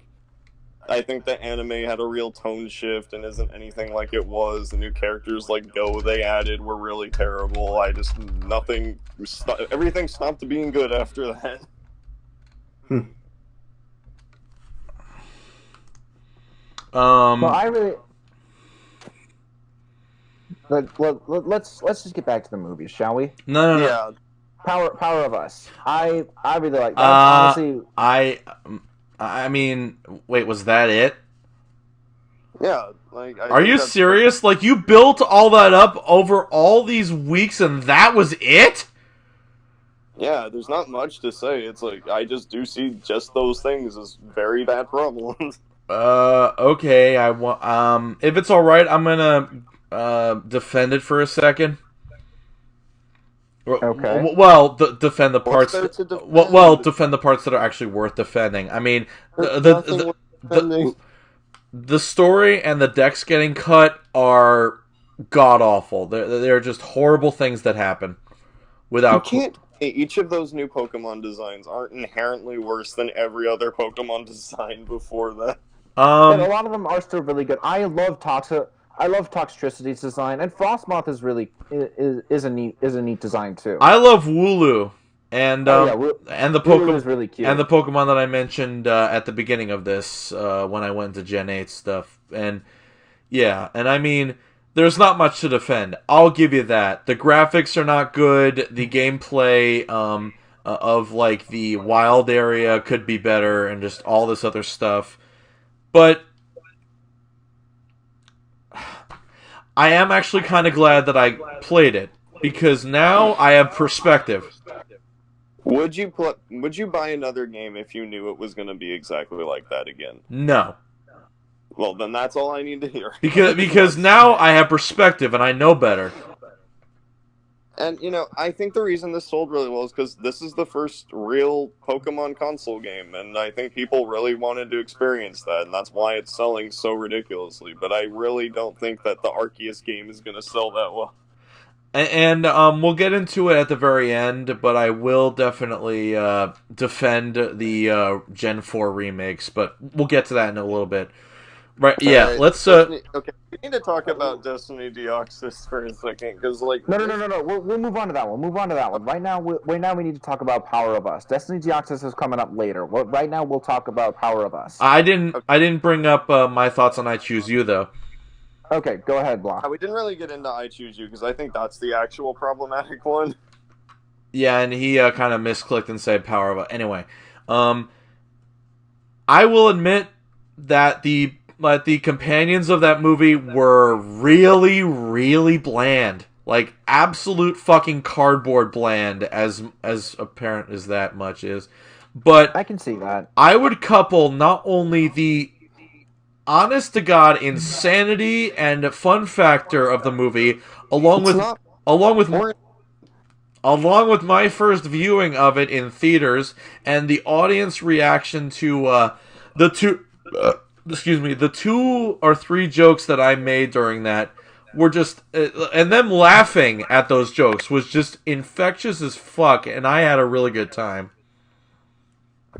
Speaker 5: I think the anime had a real tone shift and isn't anything like it was. The new characters like Go they added were really terrible. Everything stopped being good after that.
Speaker 6: Well, I really. Let's just get back to the movies, shall we?
Speaker 3: No.
Speaker 5: Yeah.
Speaker 6: Power of Us. I really like that. Honestly,
Speaker 3: I mean, wait, was that it?
Speaker 5: Yeah. Like,
Speaker 3: are you serious? Like, you built all that up over all these weeks and that was it?
Speaker 5: Yeah, there's not much to say. It's like, I just do see just those things as very bad problems.
Speaker 3: Okay, if it's alright, I'm gonna, defend it for a second.
Speaker 6: Okay.
Speaker 3: Well, defend the parts. Defend the parts that are actually worth defending. I mean, the story and the decks getting cut are god awful. They're just horrible things that happen. Without
Speaker 5: you can't. Each of those new Pokemon designs aren't inherently worse than every other Pokemon design before that.
Speaker 6: And a lot of them are still really good. I love Toxtricity's design, and Frostmoth is a neat design too.
Speaker 3: I love Wooloo, and and the
Speaker 6: Wooloo is really cute.
Speaker 3: and the Pokemon that I mentioned at the beginning of this when I went to Gen 8 stuff, and yeah, and I mean, there's not much to defend. I'll give you that. The graphics are not good. The gameplay of like the wild area could be better, and just all this other stuff, but I am actually kind of glad that I played it, because now I have perspective.
Speaker 5: Would you buy another game if you knew it was going to be exactly like that again?
Speaker 3: No.
Speaker 5: Well, then that's all I need to hear.
Speaker 3: Because now I have perspective and I know better.
Speaker 5: And, you know, I think the reason this sold really well is because this is the first real Pokemon console game, and I think people really wanted to experience that, and that's why it's selling so ridiculously. But I really don't think that the Arceus game is going to sell that well.
Speaker 3: And we'll get into it at the very end, but I will definitely defend the Gen 4 remakes, but we'll get to that in a little bit. Right? Yeah.
Speaker 5: Alright,
Speaker 3: Let's.
Speaker 5: Destiny, okay, we need to talk about Destiny Deoxys for a second, because like
Speaker 10: No. We'll move on to that one. Right now, we need to talk about Power of Us. Destiny Deoxys is coming up later. Right now, we'll talk about Power of Us.
Speaker 3: I didn't bring up my thoughts on I Choose You though.
Speaker 10: Okay, go ahead, Blah.
Speaker 5: we didn't really get into I Choose You because I think that's the actual problematic one.
Speaker 3: Yeah, and he kind of misclicked and said Power of Us. Anyway, I will admit that the companions of that movie were really, really bland. Like, absolute fucking cardboard bland, as apparent as that much is. But
Speaker 10: I can see that.
Speaker 3: I would couple not only the honest-to-God insanity and fun factor of the movie, along with my first viewing of it in theaters, and the audience reaction to the two or three jokes that I made during that were just, and them laughing at those jokes was just infectious as fuck, and I had a really good time.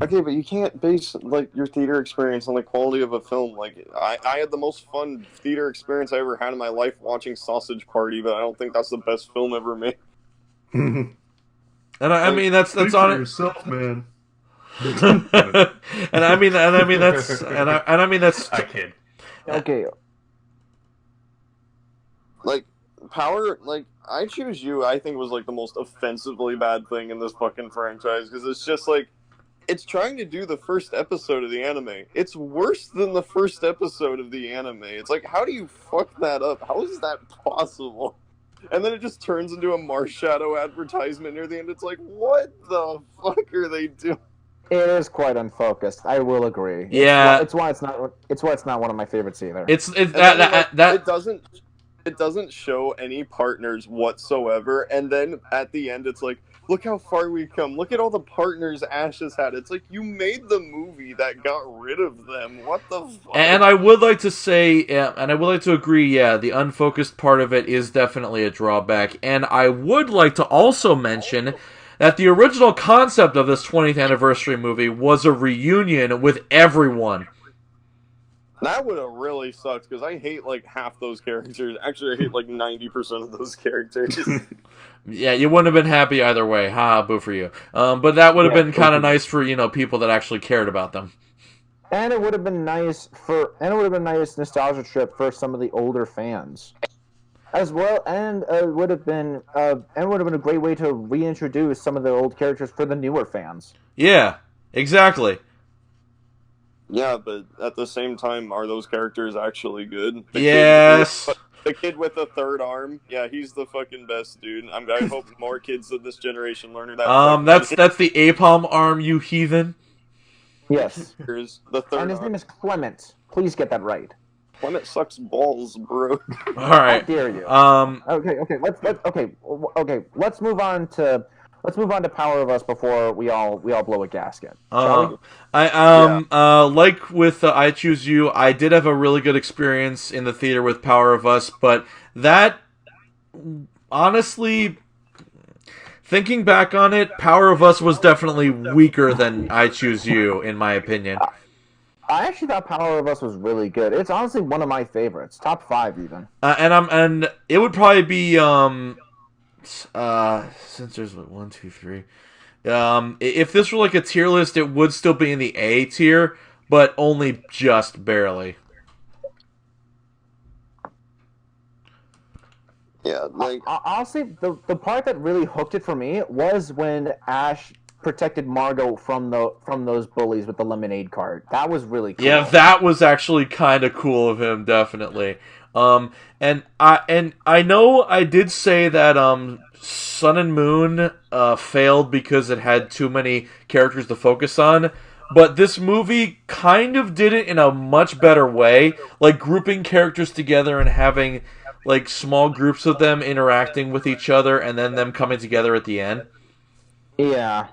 Speaker 5: Okay, but you can't base like your theater experience on the quality of a film. Like I had the most fun theater experience I ever had in my life watching Sausage Party, but I don't think that's the best film ever made.
Speaker 3: And I mean that's on it
Speaker 4: yourself, man.
Speaker 3: and I mean that's
Speaker 7: I kid.
Speaker 10: Okay.
Speaker 5: Like Power, like I Choose You, I think was like the most offensively bad thing in this fucking franchise because it's just like it's trying to do the first episode of the anime. It's worse than the first episode of the anime. It's like, how do you fuck that up? How is that possible? And then it just turns into a Marshadow advertisement near the end. It's like, what the fuck are they doing?
Speaker 10: It is quite unfocused. I will agree.
Speaker 3: Yeah.
Speaker 10: It's why it's not one of my favorites either.
Speaker 5: It doesn't show any partners whatsoever. And then at the end, it's like, look how far we've come. Look at all the partners Ash has had. It's like, you made the movie that got rid of them. What the fuck?
Speaker 3: And I would like to say, and I would like to agree, yeah, the unfocused part of it is definitely a drawback. And I would like to also mention that the original concept of this 20th anniversary movie was a reunion with everyone.
Speaker 5: That would have really sucked, because I hate, like, half those characters. Actually, I hate, like, 90% of those characters.
Speaker 3: Yeah, you wouldn't have been happy either way. Ha, boo for you. But that would have been kind of nice for, people that actually cared about them.
Speaker 10: And it would have been nice nostalgia trip for some of the older fans. As well, and it would have been a great way to reintroduce some of the old characters for the newer fans.
Speaker 3: Yeah, exactly.
Speaker 5: Yeah, but at the same time, are those characters actually good?
Speaker 3: Yes.
Speaker 5: The kid with the third arm, yeah, he's the fucking best dude. I hope more kids of this generation learn that.
Speaker 3: That's the Apalm arm, you heathen.
Speaker 10: Yes.
Speaker 5: The third
Speaker 10: and his name is Clement. Please get that right.
Speaker 5: Clement sucks balls, bro.
Speaker 3: All right.
Speaker 10: How dare you? Okay. Let's move on to Power of Us before we all blow a gasket. Shall we?
Speaker 3: Like with I Choose You, I did have a really good experience in the theater with Power of Us, but that, honestly, thinking back on it, Power of Us was definitely weaker than I Choose You, in my opinion.
Speaker 10: I actually thought Power of Us was really good. It's honestly one of my favorites, top 5 even.
Speaker 3: And it would probably be since there's 1, 2, 3. If this were like a tier list, it would still be in the A tier, but only just barely.
Speaker 5: Yeah, like
Speaker 10: honestly, the part that really hooked it for me was when Ash protected Margot from those bullies with the lemonade cart. That was really cool.
Speaker 3: Yeah, that was actually kind of cool of him, definitely. And I know I did say that Sun and Moon failed because it had too many characters to focus on, but this movie kind of did it in a much better way, like grouping characters together and having like small groups of them interacting with each other and then them coming together at the end.
Speaker 10: Yeah.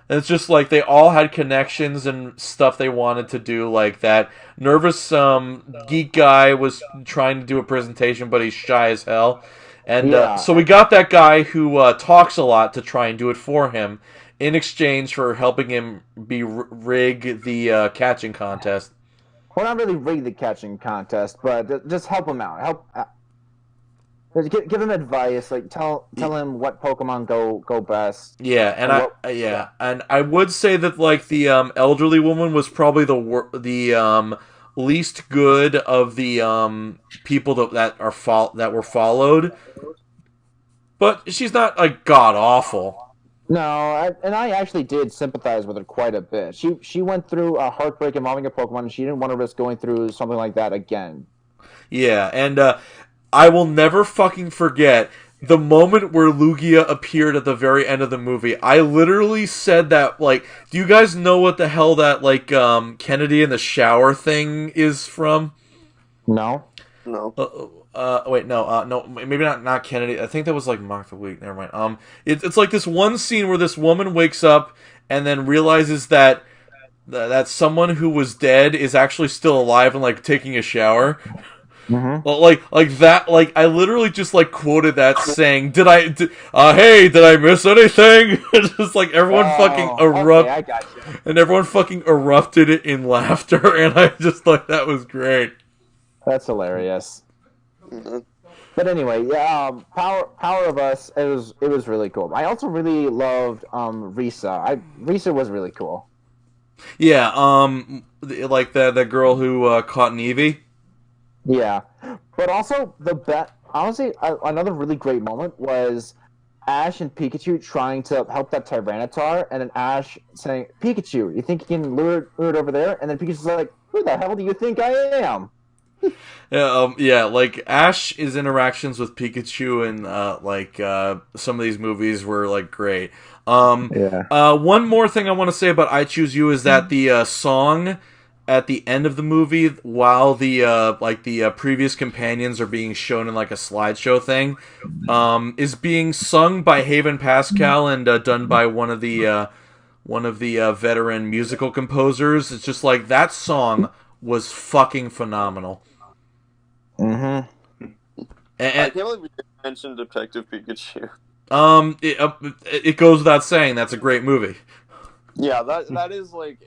Speaker 3: And it's just like they all had connections and stuff they wanted to do. Like that nervous geek guy was trying to do a presentation, but he's shy as hell. And so we got that guy who talks a lot to try and do it for him in exchange for helping him rig the catching contest.
Speaker 10: Well, not really rig the catching contest, but just help him out. Give him advice. Like tell him what Pokemon go best.
Speaker 3: Yeah, and and I would say that like the elderly woman was probably the least good of the people that were followed, but she's not like god awful.
Speaker 10: No, I actually did sympathize with her quite a bit. She went through a heartbreak involving a Pokemon, and she didn't want to risk going through something like that again.
Speaker 3: Yeah, and I will never fucking forget the moment where Lugia appeared at the very end of the movie. I literally said that, like, do you guys know what the hell that, like, Kennedy in the shower thing is from?
Speaker 10: No.
Speaker 5: No.
Speaker 3: No, maybe not Kennedy. I think that was, like, Martha Week. Never mind. It's like this one scene where this woman wakes up and then realizes that someone who was dead is actually still alive and, like, taking a shower.
Speaker 10: Mm-hmm.
Speaker 3: Like that. Like I literally just like quoted that saying, "Did I miss anything?" Just like everyone fucking
Speaker 10: Okay, I got you.
Speaker 3: and everyone fucking erupted in laughter, and I just thought that was great.
Speaker 10: That's hilarious. But anyway, yeah, Power of Us. It was really cool. I also really loved Risa. Risa was really cool.
Speaker 3: Yeah, like the girl who caught an Eevee.
Speaker 10: Yeah, but also honestly, another really great moment was Ash and Pikachu trying to help that Tyranitar, and then Ash saying, "Pikachu, you think you can lure it over there?" And then Pikachu's like, "Who the hell do you think I am?"
Speaker 3: Yeah, like Ash's interactions with Pikachu and some of these movies were like great. One more thing I want to say about I Choose You is that the song at the end of the movie, while the previous companions are being shown in like a slideshow thing, is being sung by Haven Pascal and done by one of the veteran musical composers. It's just like that song was fucking phenomenal.
Speaker 10: Mm-hmm.
Speaker 5: I can't believe we didn't mention Detective Pikachu.
Speaker 3: It goes without saying that's a great movie.
Speaker 5: Yeah, that is like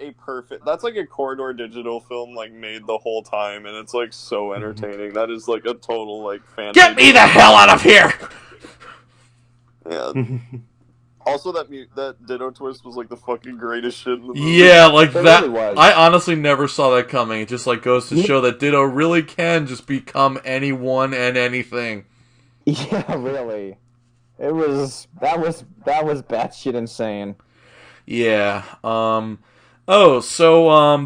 Speaker 5: that's like a corridor digital film like made the whole time, and it's like so entertaining. That is like a total like fan.
Speaker 3: Get me the hell out of here!
Speaker 5: Yeah. Also, that Ditto twist was like the fucking greatest shit in the movie.
Speaker 3: Yeah, like that.
Speaker 10: Really was.
Speaker 3: I honestly never saw that coming. It just like goes to show that Ditto really can just become anyone and anything.
Speaker 10: Yeah, really. That was batshit insane.
Speaker 3: Yeah.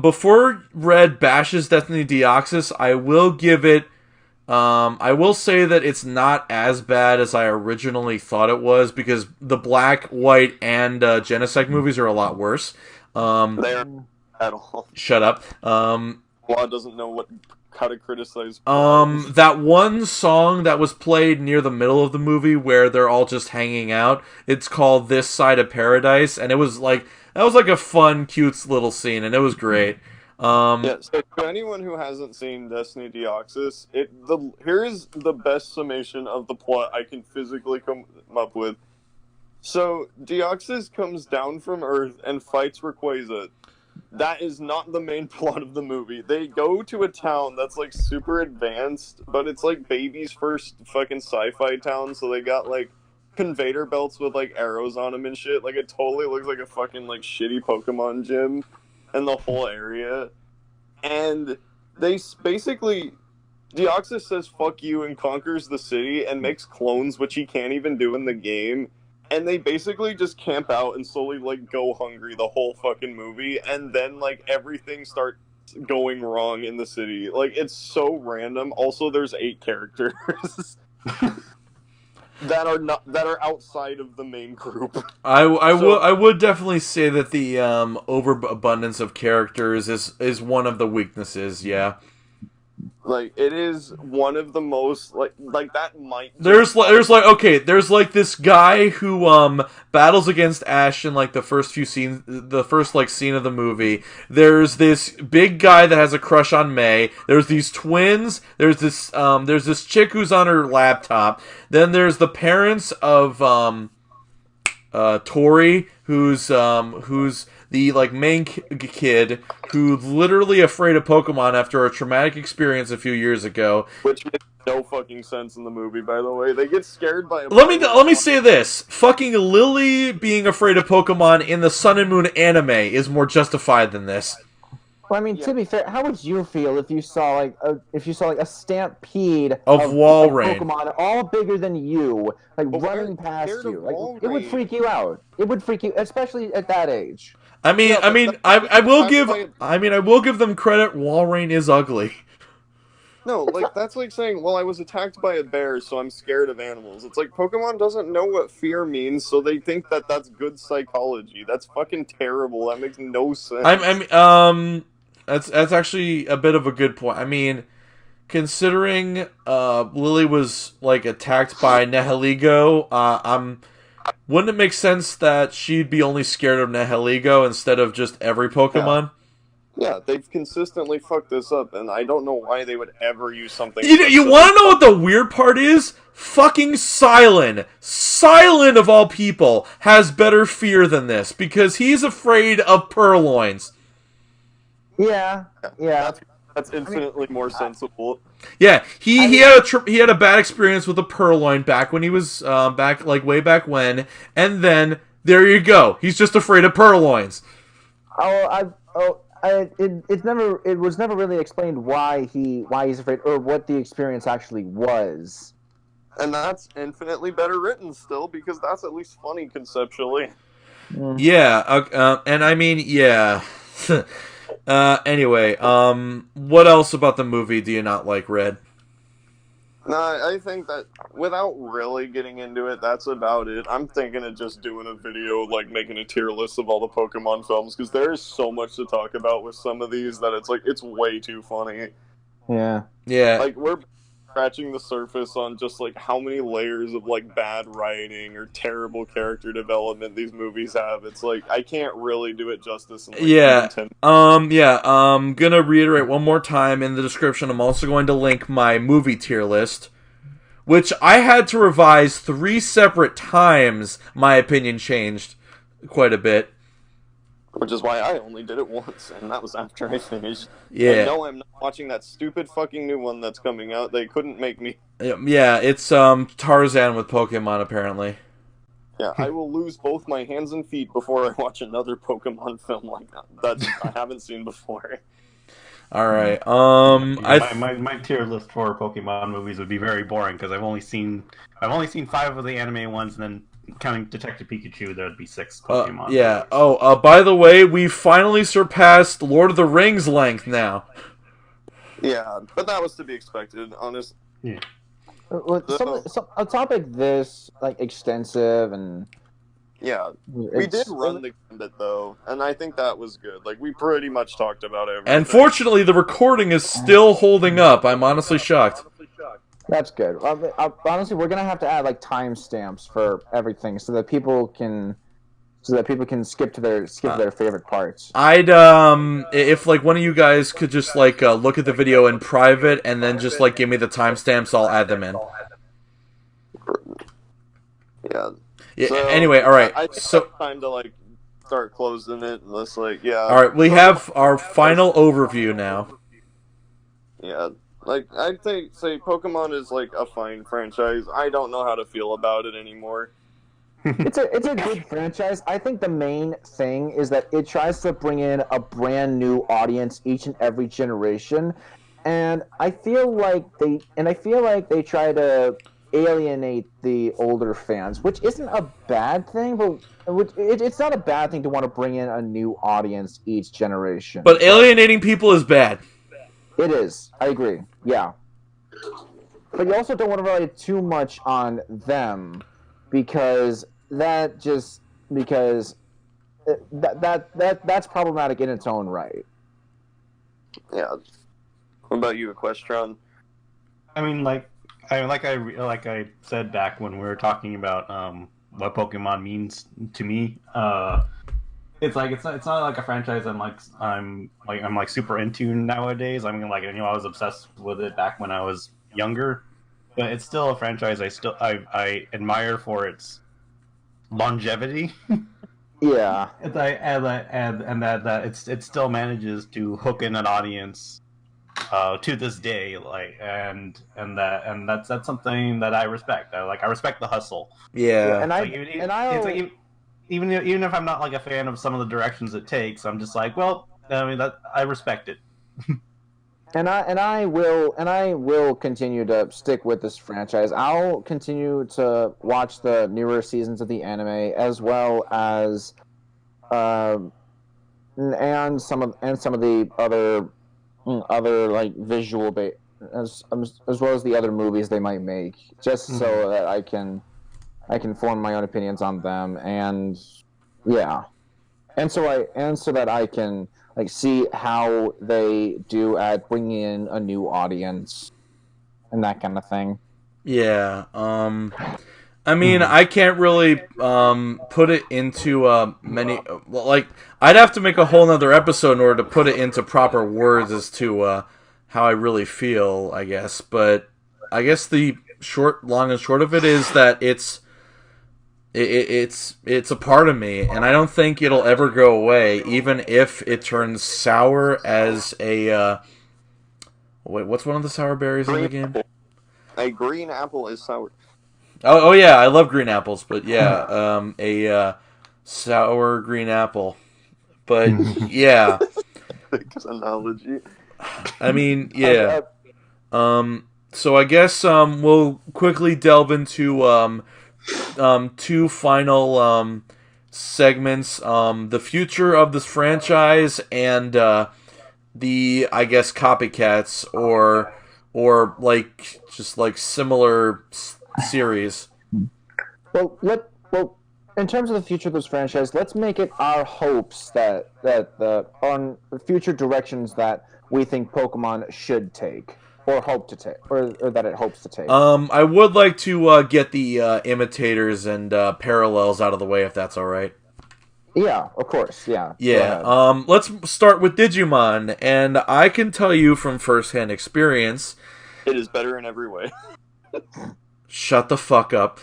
Speaker 3: Before Red bashes Destiny Deoxys, I will give it. I will say that it's not as bad as I originally thought it was, because the Black, White, and Genesect movies are a lot worse.
Speaker 5: They are at all.
Speaker 3: Shut up.
Speaker 5: Law doesn't know how to criticize.
Speaker 3: That one song that was played near the middle of the movie where they're all just hanging out, it's called This Side of Paradise, and that was like a fun, cute little scene, and it was great.
Speaker 5: Yeah, so to anyone who hasn't seen Destiny Deoxys, here is the best summation of the plot I can physically come up with. So, Deoxys comes down from Earth and fights Rayquaza. That is not the main plot of the movie. They go to a town that's like super advanced, but it's like baby's first fucking sci-fi town, so they got like conveyor belts with like arrows on them and shit. Like it totally looks like a fucking like shitty Pokemon gym and the whole area. And they basically Deoxys says fuck you and conquers the city and makes clones, which he can't even do in the game. And they basically just camp out and slowly, like, go hungry the whole fucking movie. And then, like, everything starts going wrong in the city. Like, it's so random. Also, there's 8 characters that are outside of the main group.
Speaker 3: I would definitely say that the overabundance of characters is one of the weaknesses, yeah.
Speaker 5: Like, it is one of the most, like that might...
Speaker 3: There's like this guy who, battles against Ash in, like, the first scene of the movie. There's this big guy that has a crush on May. There's these twins. There's this chick who's on her laptop. Then there's the parents of Tori, who's the like main kid who's literally afraid of Pokemon after a traumatic experience a few years ago.
Speaker 5: Which makes no fucking sense in the movie, by the way. They get scared by.
Speaker 3: Let me say this: fucking Lily being afraid of Pokemon in the Sun and Moon anime is more justified than this.
Speaker 10: Well, I mean, to be fair, how would you feel if you saw like a stampede
Speaker 3: of Walrein
Speaker 10: Pokemon all bigger than you, like running past you? Like, it would freak you out. It would freak you, especially at that age.
Speaker 3: I will give them credit. Walrein is ugly.
Speaker 5: No, like, that's like saying, well, I was attacked by a bear, so I'm scared of animals. It's like, Pokemon doesn't know what fear means, so they think that that's good psychology. That's fucking terrible. That makes no sense.
Speaker 3: That's actually a bit of a good point. I mean, considering Lily was, like, attacked by Nihiligo, wouldn't it make sense that she'd be only scared of Nihiligo instead of just every Pokemon?
Speaker 5: Yeah, they've consistently fucked this up, and I don't know why they would ever use something...
Speaker 3: You want to know what the weird part is? Fucking Silent. Silent, of all people, has better fear than this, because he's afraid of purloins.
Speaker 10: Yeah.
Speaker 5: That's infinitely more sensible.
Speaker 3: Yeah, he had a bad experience with a purloin back when he was way back when, and then there you go. He's just afraid of purloins.
Speaker 10: It was never really explained why he's afraid or what the experience actually was.
Speaker 5: And that's infinitely better written still, because that's at least funny conceptually.
Speaker 3: Yeah, and I mean, yeah. Anyway, what else about the movie do you not like, Red?
Speaker 5: No, I think that without really getting into it, that's about it. I'm thinking of just doing a video, like making a tier list of all the Pokemon films, because there is so much to talk about with some of these that it's like, it's way too funny.
Speaker 10: Yeah.
Speaker 5: Like, we're scratching the surface on just like how many layers of like bad writing or terrible character development these movies have. It's like, I can't really do it justice in like
Speaker 3: I'm gonna reiterate one more time in the description. I'm also going to link my movie tier list, which I had to revise 3 separate times. My opinion changed quite a bit.
Speaker 5: Which is why I only did it once, and that was after I finished.
Speaker 3: Yeah.
Speaker 5: No, I'm not watching that stupid fucking new one that's coming out. They couldn't make me.
Speaker 3: Yeah, it's Tarzan with Pokemon, apparently.
Speaker 5: Yeah, I will lose both my hands and feet before I watch another Pokemon film like that I haven't seen before.
Speaker 3: Alright,
Speaker 7: my tier list for Pokemon movies would be very boring, because I've only seen 5 of the anime ones, and then counting Detective Pikachu, there'd be 6 Pokemon.
Speaker 3: Yeah. By the way, we finally surpassed Lord of the Rings length now.
Speaker 5: Yeah, but that was to be expected, honest.
Speaker 7: Yeah.
Speaker 10: A topic this like extensive and
Speaker 5: yeah, we did run the gambit though, and I think that was good. Like, we pretty much talked about everything.
Speaker 3: And fortunately, the recording is still holding up. I'm honestly shocked.
Speaker 10: That's good. Honestly, we're gonna have to add like timestamps for everything so that people can skip to their favorite parts.
Speaker 3: I'd if like one of you guys could just like look at the video in private and then just like give me the timestamps, I'll add them in.
Speaker 5: Yeah.
Speaker 3: So, anyway, all right.
Speaker 5: I think it's time to like start closing it. Unless like
Speaker 3: All right, we have our final overview now.
Speaker 5: Yeah. Like, I'd say Pokemon is, like, a fine franchise. I don't know how to feel about it anymore.
Speaker 10: It's a good franchise. I think the main thing is that it tries to bring in a brand new audience each and every generation. And I feel like they try to alienate the older fans, which isn't a bad thing, but it's not a bad thing to want to bring in a new audience each generation.
Speaker 3: But alienating people is bad.
Speaker 10: It is. I agree. Yeah. But you also don't want to rely too much on them because that's problematic in its own right.
Speaker 5: Yeah. What about you, Equestron?
Speaker 7: I mean, like I said back when we were talking about what Pokemon means to me. It's not like a franchise I'm super into nowadays. I mean, like, I was obsessed with it back when I was younger, but it's still a franchise I admire for its longevity.
Speaker 10: Yeah.
Speaker 7: And that it still manages to hook in an audience to this day, that's something that I respect. I respect the hustle.
Speaker 3: Yeah.
Speaker 10: And
Speaker 7: Even if I'm not like a fan of some of the directions it takes, I'm just like, well, I mean, that I respect it.
Speaker 10: And I will continue to stick with this franchise. I'll continue to watch the newer seasons of the anime as well as and some of the other like visual as well as the other movies they might make, just so that I can form my own opinions on them, and yeah, and so that I can like see how they do at bringing in a new audience and that kind of thing.
Speaker 3: Yeah. I mean, I can't really put it into many. Like, I'd have to make a whole nother episode in order to put it into proper words as to how I really feel, I guess. But I guess the long and short of it is that it's a part of me, and I don't think it'll ever go away, even if it turns sour as a. Wait, what's one of the sour berries in the game?
Speaker 5: A green apple is sour.
Speaker 3: Oh yeah, I love green apples, but yeah, a sour green apple. But yeah,
Speaker 5: analogy.
Speaker 3: I mean, yeah. So I guess we'll quickly delve into two final segments: the future of this franchise and the, I guess, copycats or like just like similar series.
Speaker 10: Well, in terms of the future of this franchise, let's make it our hopes that on the future directions that we think Pokemon should take, or hope to take, or that it hopes to take.
Speaker 3: I would like to get the imitators and parallels out of the way, if that's all right.
Speaker 10: Yeah, of course. Yeah.
Speaker 3: Yeah. Let's start with Digimon, and I can tell you from firsthand experience,
Speaker 5: it is better in every way.
Speaker 3: Shut the fuck up.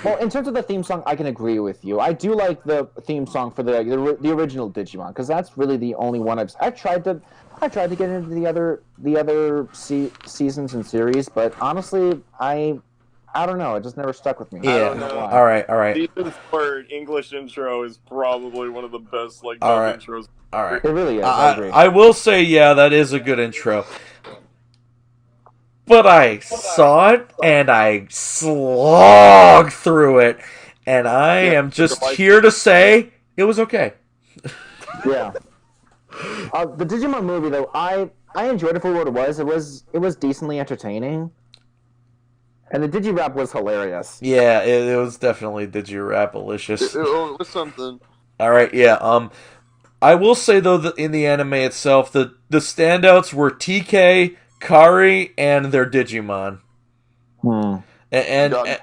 Speaker 10: Well, in terms of the theme song, I can agree with you. I do like the theme song for the original Digimon, because that's really the only one I tried to get into the other seasons and series, but honestly, I don't know. It just never stuck with me.
Speaker 3: Yeah. All right.
Speaker 5: Season 4 English intro is probably one of the best intros.
Speaker 3: All right.
Speaker 10: It really is. I agree.
Speaker 3: I will say, yeah, that is a good intro. But I saw it, and I slogged through it, and I am just here to say it was okay.
Speaker 10: Yeah. The Digimon movie, though, I enjoyed it for what it was. It was decently entertaining, and the Digirap was hilarious.
Speaker 3: Yeah, it was definitely Digirap-alicious.
Speaker 5: It was something.
Speaker 3: All right, yeah. I will say though that in the anime itself, the standouts were TK, Kari, and their Digimon. And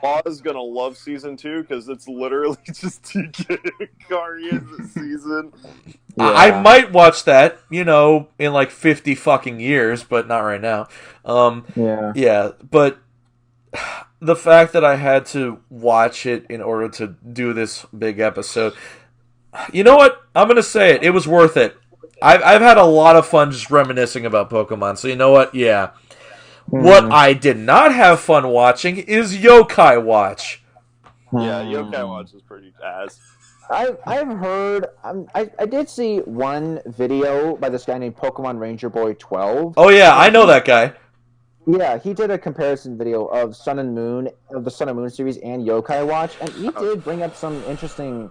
Speaker 5: Pa's gonna love season 2 because it's literally just TK and Kari in the season.
Speaker 3: Yeah. I might watch that, in like 50 fucking years, but not right now. Yeah, but the fact that I had to watch it in order to do this big episode, you know what? I'm gonna say it. It was worth it. I've had a lot of fun just reminiscing about Pokemon, so you know what? Yeah. What I did not have fun watching is Yokai Watch.
Speaker 5: Yeah, Yokai Watch is pretty ass.
Speaker 10: I've heard... I did see one video by this guy named Pokemon Ranger Boy 12.
Speaker 3: Oh yeah, I know that guy.
Speaker 10: Yeah, he did a comparison video of the Sun and Moon series and Yokai Watch, and he did bring up some interesting...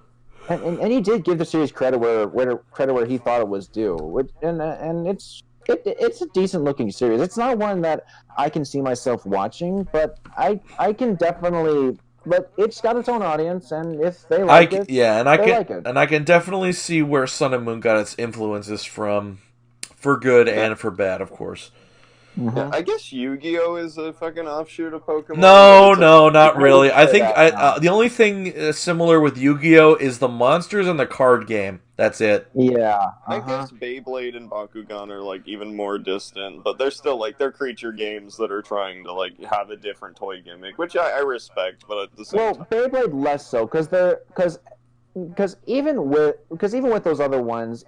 Speaker 10: And he did give the series credit where he thought it was due, and it's a decent looking series. It's not one that I can see myself watching, but I can definitely. But it's got its own audience, and if they like it,
Speaker 3: yeah, and I can definitely see where Sun and Moon got its influences from, for good and for bad, of course.
Speaker 5: Yeah, I guess Yu-Gi-Oh is a fucking offshoot of Pokemon.
Speaker 3: No,
Speaker 5: but it's
Speaker 3: no, not really. I think
Speaker 10: that,
Speaker 3: the only thing similar with Yu-Gi-Oh is the monsters and the card game. That's it.
Speaker 10: Yeah.
Speaker 5: I guess Beyblade and Bakugan are like even more distant, but they're still like they're creature games that are trying to like have a different toy gimmick, which I respect. But at the same time,
Speaker 10: Beyblade less so because even with those other ones,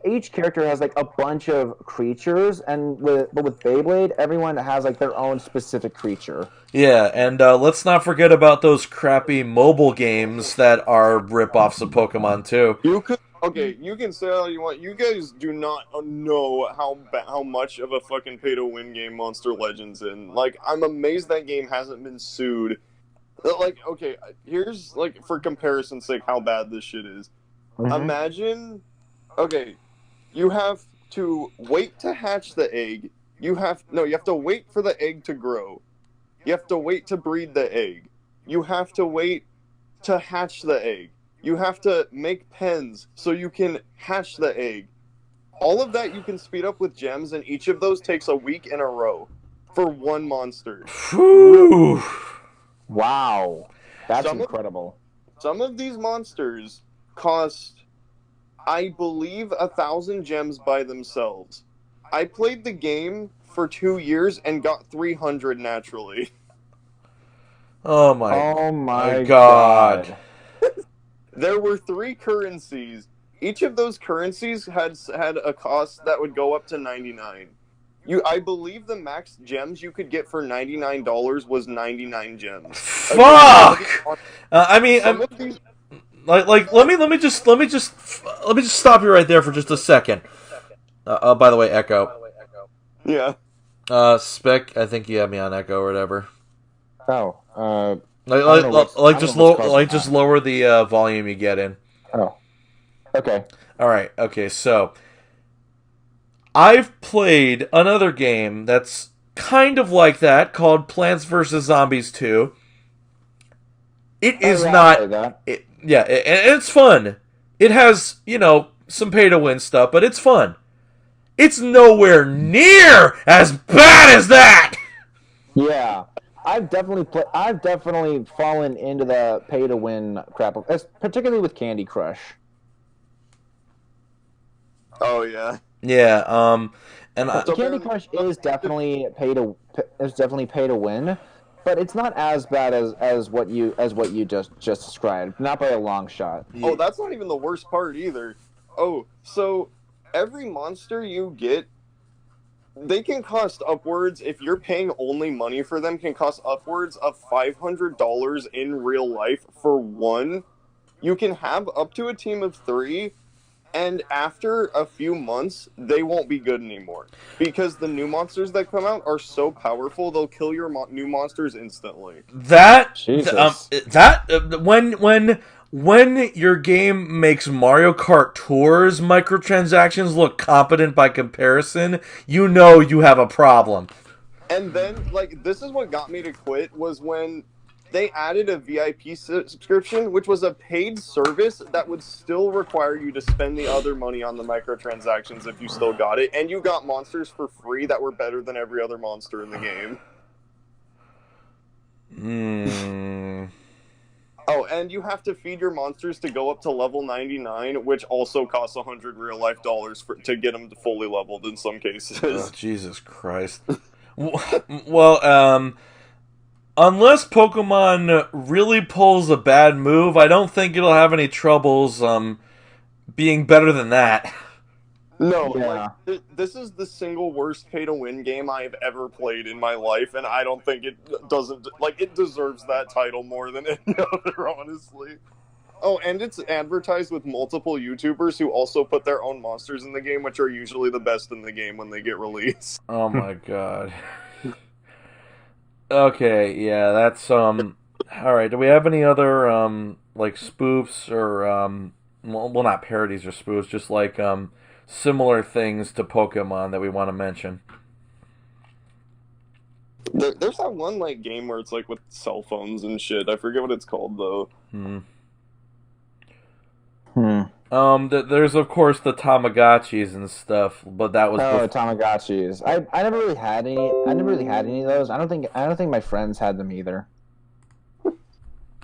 Speaker 10: each character has like a bunch of creatures, but with Beyblade, everyone has like their own specific creature.
Speaker 3: Yeah, and let's not forget about those crappy mobile games that are rip-offs of Pokemon too.
Speaker 5: you can say all you want. You guys do not know how much of a fucking pay-to-win game Monster Legends in. Like, I'm amazed that game hasn't been sued. Like, okay, here's like for comparison's sake how bad this shit is. Imagine, okay, you have to wait to hatch the egg. You have to wait for the egg to grow. You have to wait to breed the egg. You have to wait to hatch the egg. You have to make pens so you can hatch the egg. All of that you can speed up with gems, and each of those takes a week in a row for one monster.
Speaker 3: Whew.
Speaker 10: Wow, that's incredible.
Speaker 5: Some of these monsters cost, I believe, 1,000 gems by themselves. I played the game for 2 years and got 300 naturally.
Speaker 3: Oh my God.
Speaker 5: There were 3 currencies. Each of those currencies had a cost that would go up to 99. I believe the max gems you could get for $99 was 99 gems.
Speaker 3: Fuck! I mean, let me just stop you right there for just a second. By the way, Echo.
Speaker 5: Yeah.
Speaker 3: Spec, I think you have me on Echo or whatever.
Speaker 10: Oh.
Speaker 3: Just lower the volume you get in.
Speaker 10: Oh. Okay.
Speaker 3: All right. Okay. So I've played another game that's kind of like that called Plants vs. Zombies 2. It is not. It's fun. It has, some pay-to-win stuff, but it's fun. It's nowhere near as bad as that!
Speaker 10: Yeah. I've definitely fallen into the pay-to-win crap, particularly with Candy Crush.
Speaker 5: Oh, yeah.
Speaker 3: Yeah,
Speaker 10: Candy Crush is definitely pay to win, but it's not as bad as what you just described. Not by a long shot.
Speaker 5: Oh, that's not even the worst part either. Oh, so every monster you get, they can cost upwards, if you're paying only money for them, can cost upwards of $500 in real life for one. You can have up to a team of 3. And after a few months, they won't be good anymore. Because the new monsters that come out are so powerful, they'll kill your new monsters instantly.
Speaker 3: When your game makes Mario Kart Tours microtransactions look competent by comparison, you know you have a problem.
Speaker 5: And then, this is what got me to quit, was when they added a VIP subscription, which was a paid service that would still require you to spend the other money on the microtransactions if you still got it, and you got monsters for free that were better than every other monster in the game. Oh, and you have to feed your monsters to go up to level 99, which also costs 100 real-life dollars to get them fully leveled in some cases.
Speaker 3: Oh, Jesus Christ. Well, unless Pokemon really pulls a bad move, I don't think it'll have any troubles being better than that.
Speaker 5: No, this is the single worst pay-to-win game I've ever played in my life, and I don't think it deserves that title more than any other, honestly. Oh, and it's advertised with multiple YouTubers who also put their own monsters in the game, which are usually the best in the game when they get released.
Speaker 3: Oh my God. Okay, yeah, that's, alright, do we have any other, spoofs or, well, not parodies or spoofs, just, similar things to Pokemon that we want to mention?
Speaker 5: There's that one, game where it's, with cell phones and shit. I forget what it's called, though.
Speaker 3: There's of course the Tamagotchis and stuff, but that was
Speaker 10: Tamagotchis. I never really had any. I never really had any of those. I don't think my friends had them either.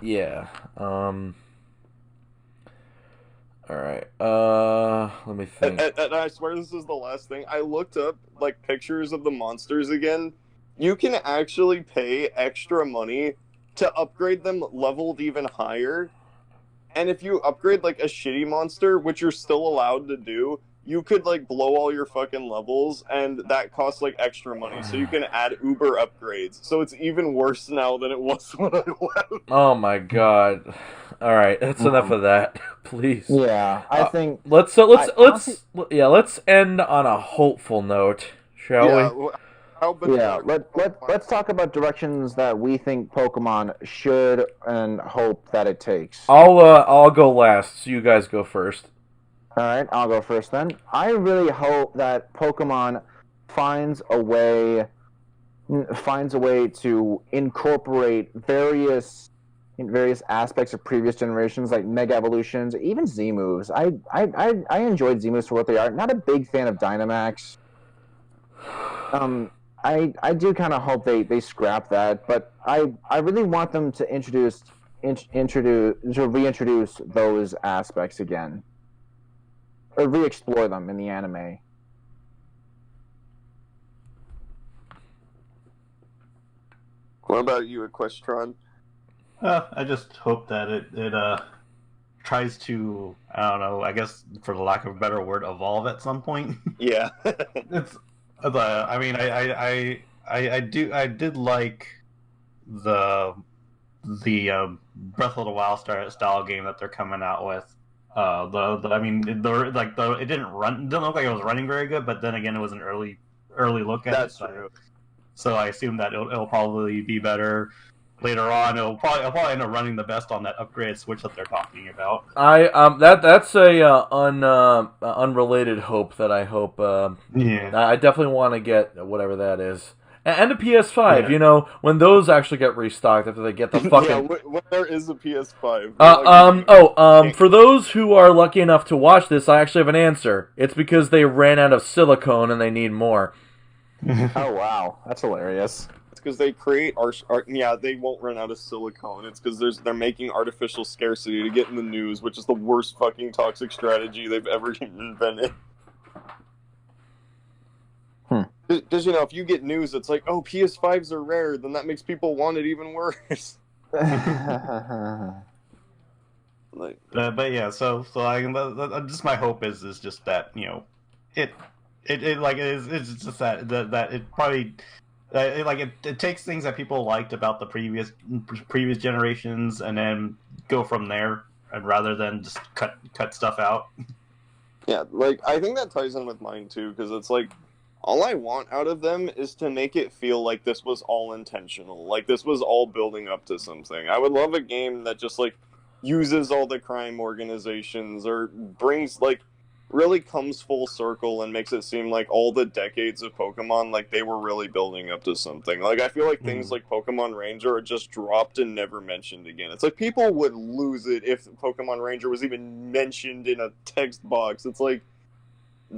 Speaker 3: Yeah. All right. Let me think.
Speaker 5: And I swear this is the last thing. I looked up like pictures of the monsters again. You can actually pay extra money to upgrade them leveled even higher. And if you upgrade like a shitty monster, which you're still allowed to do, you could like blow all your fucking levels, and that costs like extra money. So you can add Uber upgrades. So it's even worse now than it was when I left.
Speaker 3: Oh my god. All right, that's enough of that. Please.
Speaker 10: Yeah, I think
Speaker 3: let's end on a hopeful note, shall we?
Speaker 10: Let's talk about directions that we think Pokemon should and hope that it takes.
Speaker 3: I'll go last, so you guys go first.
Speaker 10: All right, I'll go first then. I really hope that Pokemon finds a way to incorporate various aspects of previous generations, like Mega Evolutions, even Z moves. I enjoyed Z moves for what they are. Not a big fan of Dynamax. I do kind of hope they scrap that, but I really want them to reintroduce those aspects again, or re-explore them in the anime.
Speaker 5: What about you, Equestron?
Speaker 7: I just hope that it tries to, I don't know, I guess for the lack of a better word, evolve at some point.
Speaker 5: Yeah.
Speaker 7: I mean, I did like the Breath of the Wild style game that they're coming out with. It didn't look like it was running very good, but then again, it was an early look at it.
Speaker 5: That's true.
Speaker 7: So I assume that it'll probably be better later on. It'll probably end up running the best on that upgraded Switch that they're talking about.
Speaker 3: That's a unrelated hope that I hope.
Speaker 7: Yeah.
Speaker 3: I definitely want to get whatever that is. And a PS5,
Speaker 7: Yeah.
Speaker 3: you know, when those actually get restocked after they get the fucking...
Speaker 5: Yeah, when there is a PS5.
Speaker 3: For those who are lucky enough to watch this, I actually have an answer. It's because they ran out of silicone and they need more.
Speaker 10: Oh, wow. That's hilarious.
Speaker 5: It's because they create they won't run out of silicone. It's because they're making artificial scarcity to get in the news, which is the worst fucking toxic strategy they've ever invented. Because, if you get news that's like, oh, PS5s are rare, then that makes people want it even worse.
Speaker 7: But yeah, so just my hope is just that, it's just that it probably it takes things that people liked about the previous generations and then go from there, and rather than just cut stuff out.
Speaker 5: Yeah, I think that ties in with mine too, because it's all I want out of them is to make it feel like this was all intentional, like this was all building up to something. I would love a game that just uses all the crime organizations, or brings really comes full circle and makes it seem like all the decades of Pokemon, they were really building up to something. I feel like things like Pokemon Ranger are just dropped and never mentioned again. It's people would lose it if Pokemon Ranger was even mentioned in a text box. It's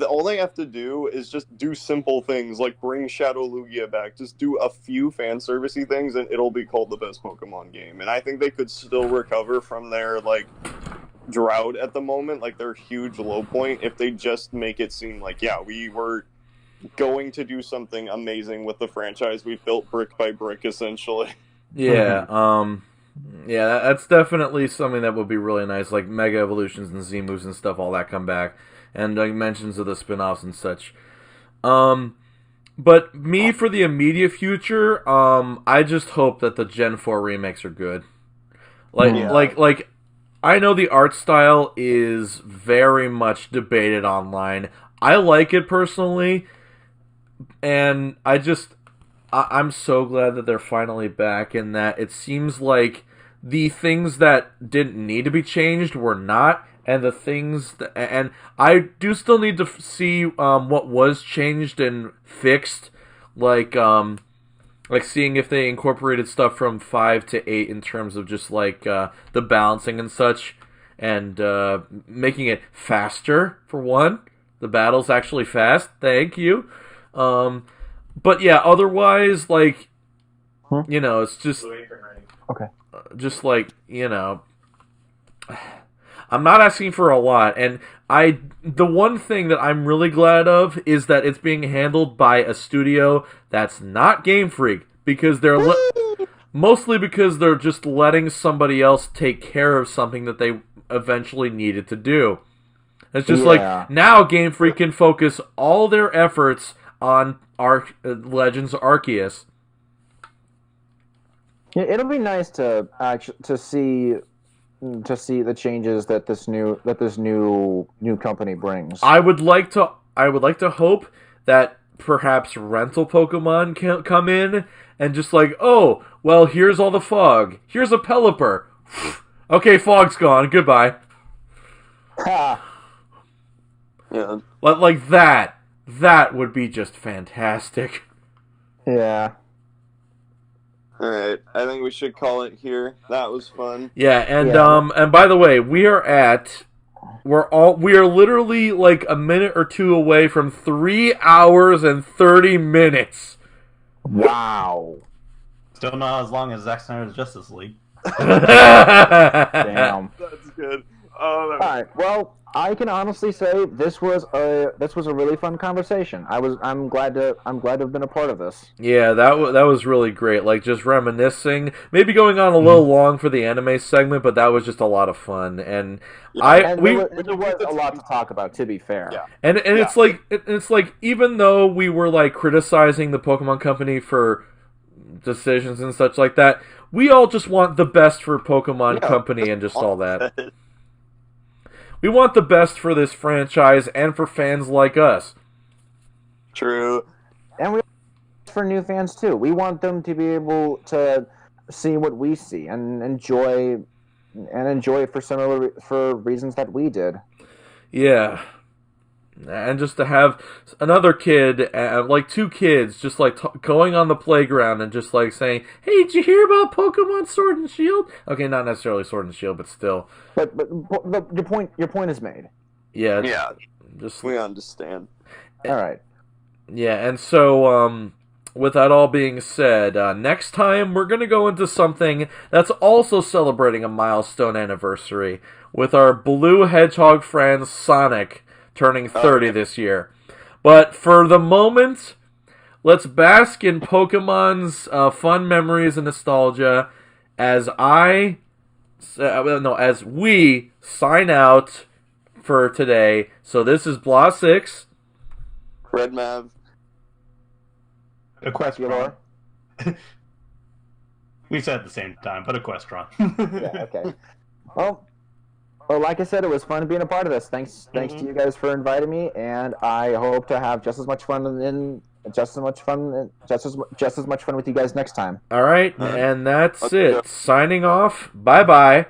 Speaker 5: all they have to do is just do simple things, like bring Shadow Lugia back. Just do a few fan servicey things, and it'll be called the best Pokemon game. And I think they could still recover from their drought at the moment, their huge low point, if they just make it seem we were going to do something amazing with the franchise we built brick by brick, essentially.
Speaker 3: Yeah, that's definitely something that would be really nice, like Mega Evolutions and Z moves and stuff, all that come back. And mentions of the spin-offs and such. But me, for the immediate future, I just hope that the Gen 4 remakes are good. I know the art style is very much debated online. I like it personally, and I'm so glad that they're finally back, and that it seems like the things that didn't need to be changed were not. And the things and I do still need to see what was changed and fixed, like seeing if they incorporated stuff from 5 to 8 in terms of just the balancing and such. and making it faster, for one. The battle's actually fast. Thank you. But yeah, otherwise, like, you know, it's just...
Speaker 10: Okay.
Speaker 3: Just like, you know... I'm not asking for a lot, and the one thing that I'm really glad of is that it's being handled by a studio that's not Game Freak, because they're mostly because they're just letting somebody else take care of something that they eventually needed to do. It's just like, now Game Freak can focus all their efforts on Legends Arceus.
Speaker 10: Yeah, it'll be nice to see the changes that this new company brings.
Speaker 3: I would like to hope that perhaps rental Pokemon can come in and just like, oh, well, here's all the fog. Here's a Pelipper. Okay, fog's gone. Goodbye.
Speaker 10: Ha!
Speaker 5: Yeah.
Speaker 3: Like that. That would be just fantastic.
Speaker 10: Yeah.
Speaker 5: Alright, I think we should call it here. That was fun.
Speaker 3: Yeah, and by the way, we are literally like a minute or two away from 3 hours and 30 minutes.
Speaker 10: Wow.
Speaker 7: Still not as long as Zack Snyder's Justice League.
Speaker 10: Damn.
Speaker 5: That's good. Oh,
Speaker 10: All right. Well, I can honestly say this was a really fun conversation. I'm glad to have been a part of this.
Speaker 3: Yeah, that was really great. Like, just reminiscing, maybe going on a little long for the anime segment, but that was just a lot of fun. And
Speaker 10: There was a lot to talk about, to be fair.
Speaker 5: Yeah.
Speaker 3: And it's like even though we were like criticizing the Pokemon Company for decisions and such like that, we all just want the best for Pokemon Company and just all that. We want the best for this franchise and for fans like us.
Speaker 5: True.
Speaker 10: And we for new fans too. We want them to be able to see what we see and enjoy it for reasons that we did.
Speaker 3: Yeah. And just to have another kid, like two kids, just like going on the playground and just like saying, "Hey, did you hear about Pokemon Sword and Shield?" Okay, not necessarily Sword and Shield, but still.
Speaker 10: But your point is made.
Speaker 3: Yeah.
Speaker 5: Yeah.
Speaker 3: Just
Speaker 5: We understand.
Speaker 10: All right.
Speaker 3: Yeah, and so with that all being said, next time we're gonna go into something that's also celebrating a milestone anniversary with our blue hedgehog friend Sonic turning 30 this year. But for the moment, let's bask in Pokemon's fun memories and nostalgia as we sign out for today. So this is Blah 6.
Speaker 5: Red Mav.
Speaker 7: Equestron. We said at the same time, but Equestron.
Speaker 10: Yeah, okay. Well, like I said, it was fun being a part of this. Thanks to you guys for inviting me, and I hope to have just as much fun with you guys next time.
Speaker 3: All right, and that's it. Signing off. Bye-bye.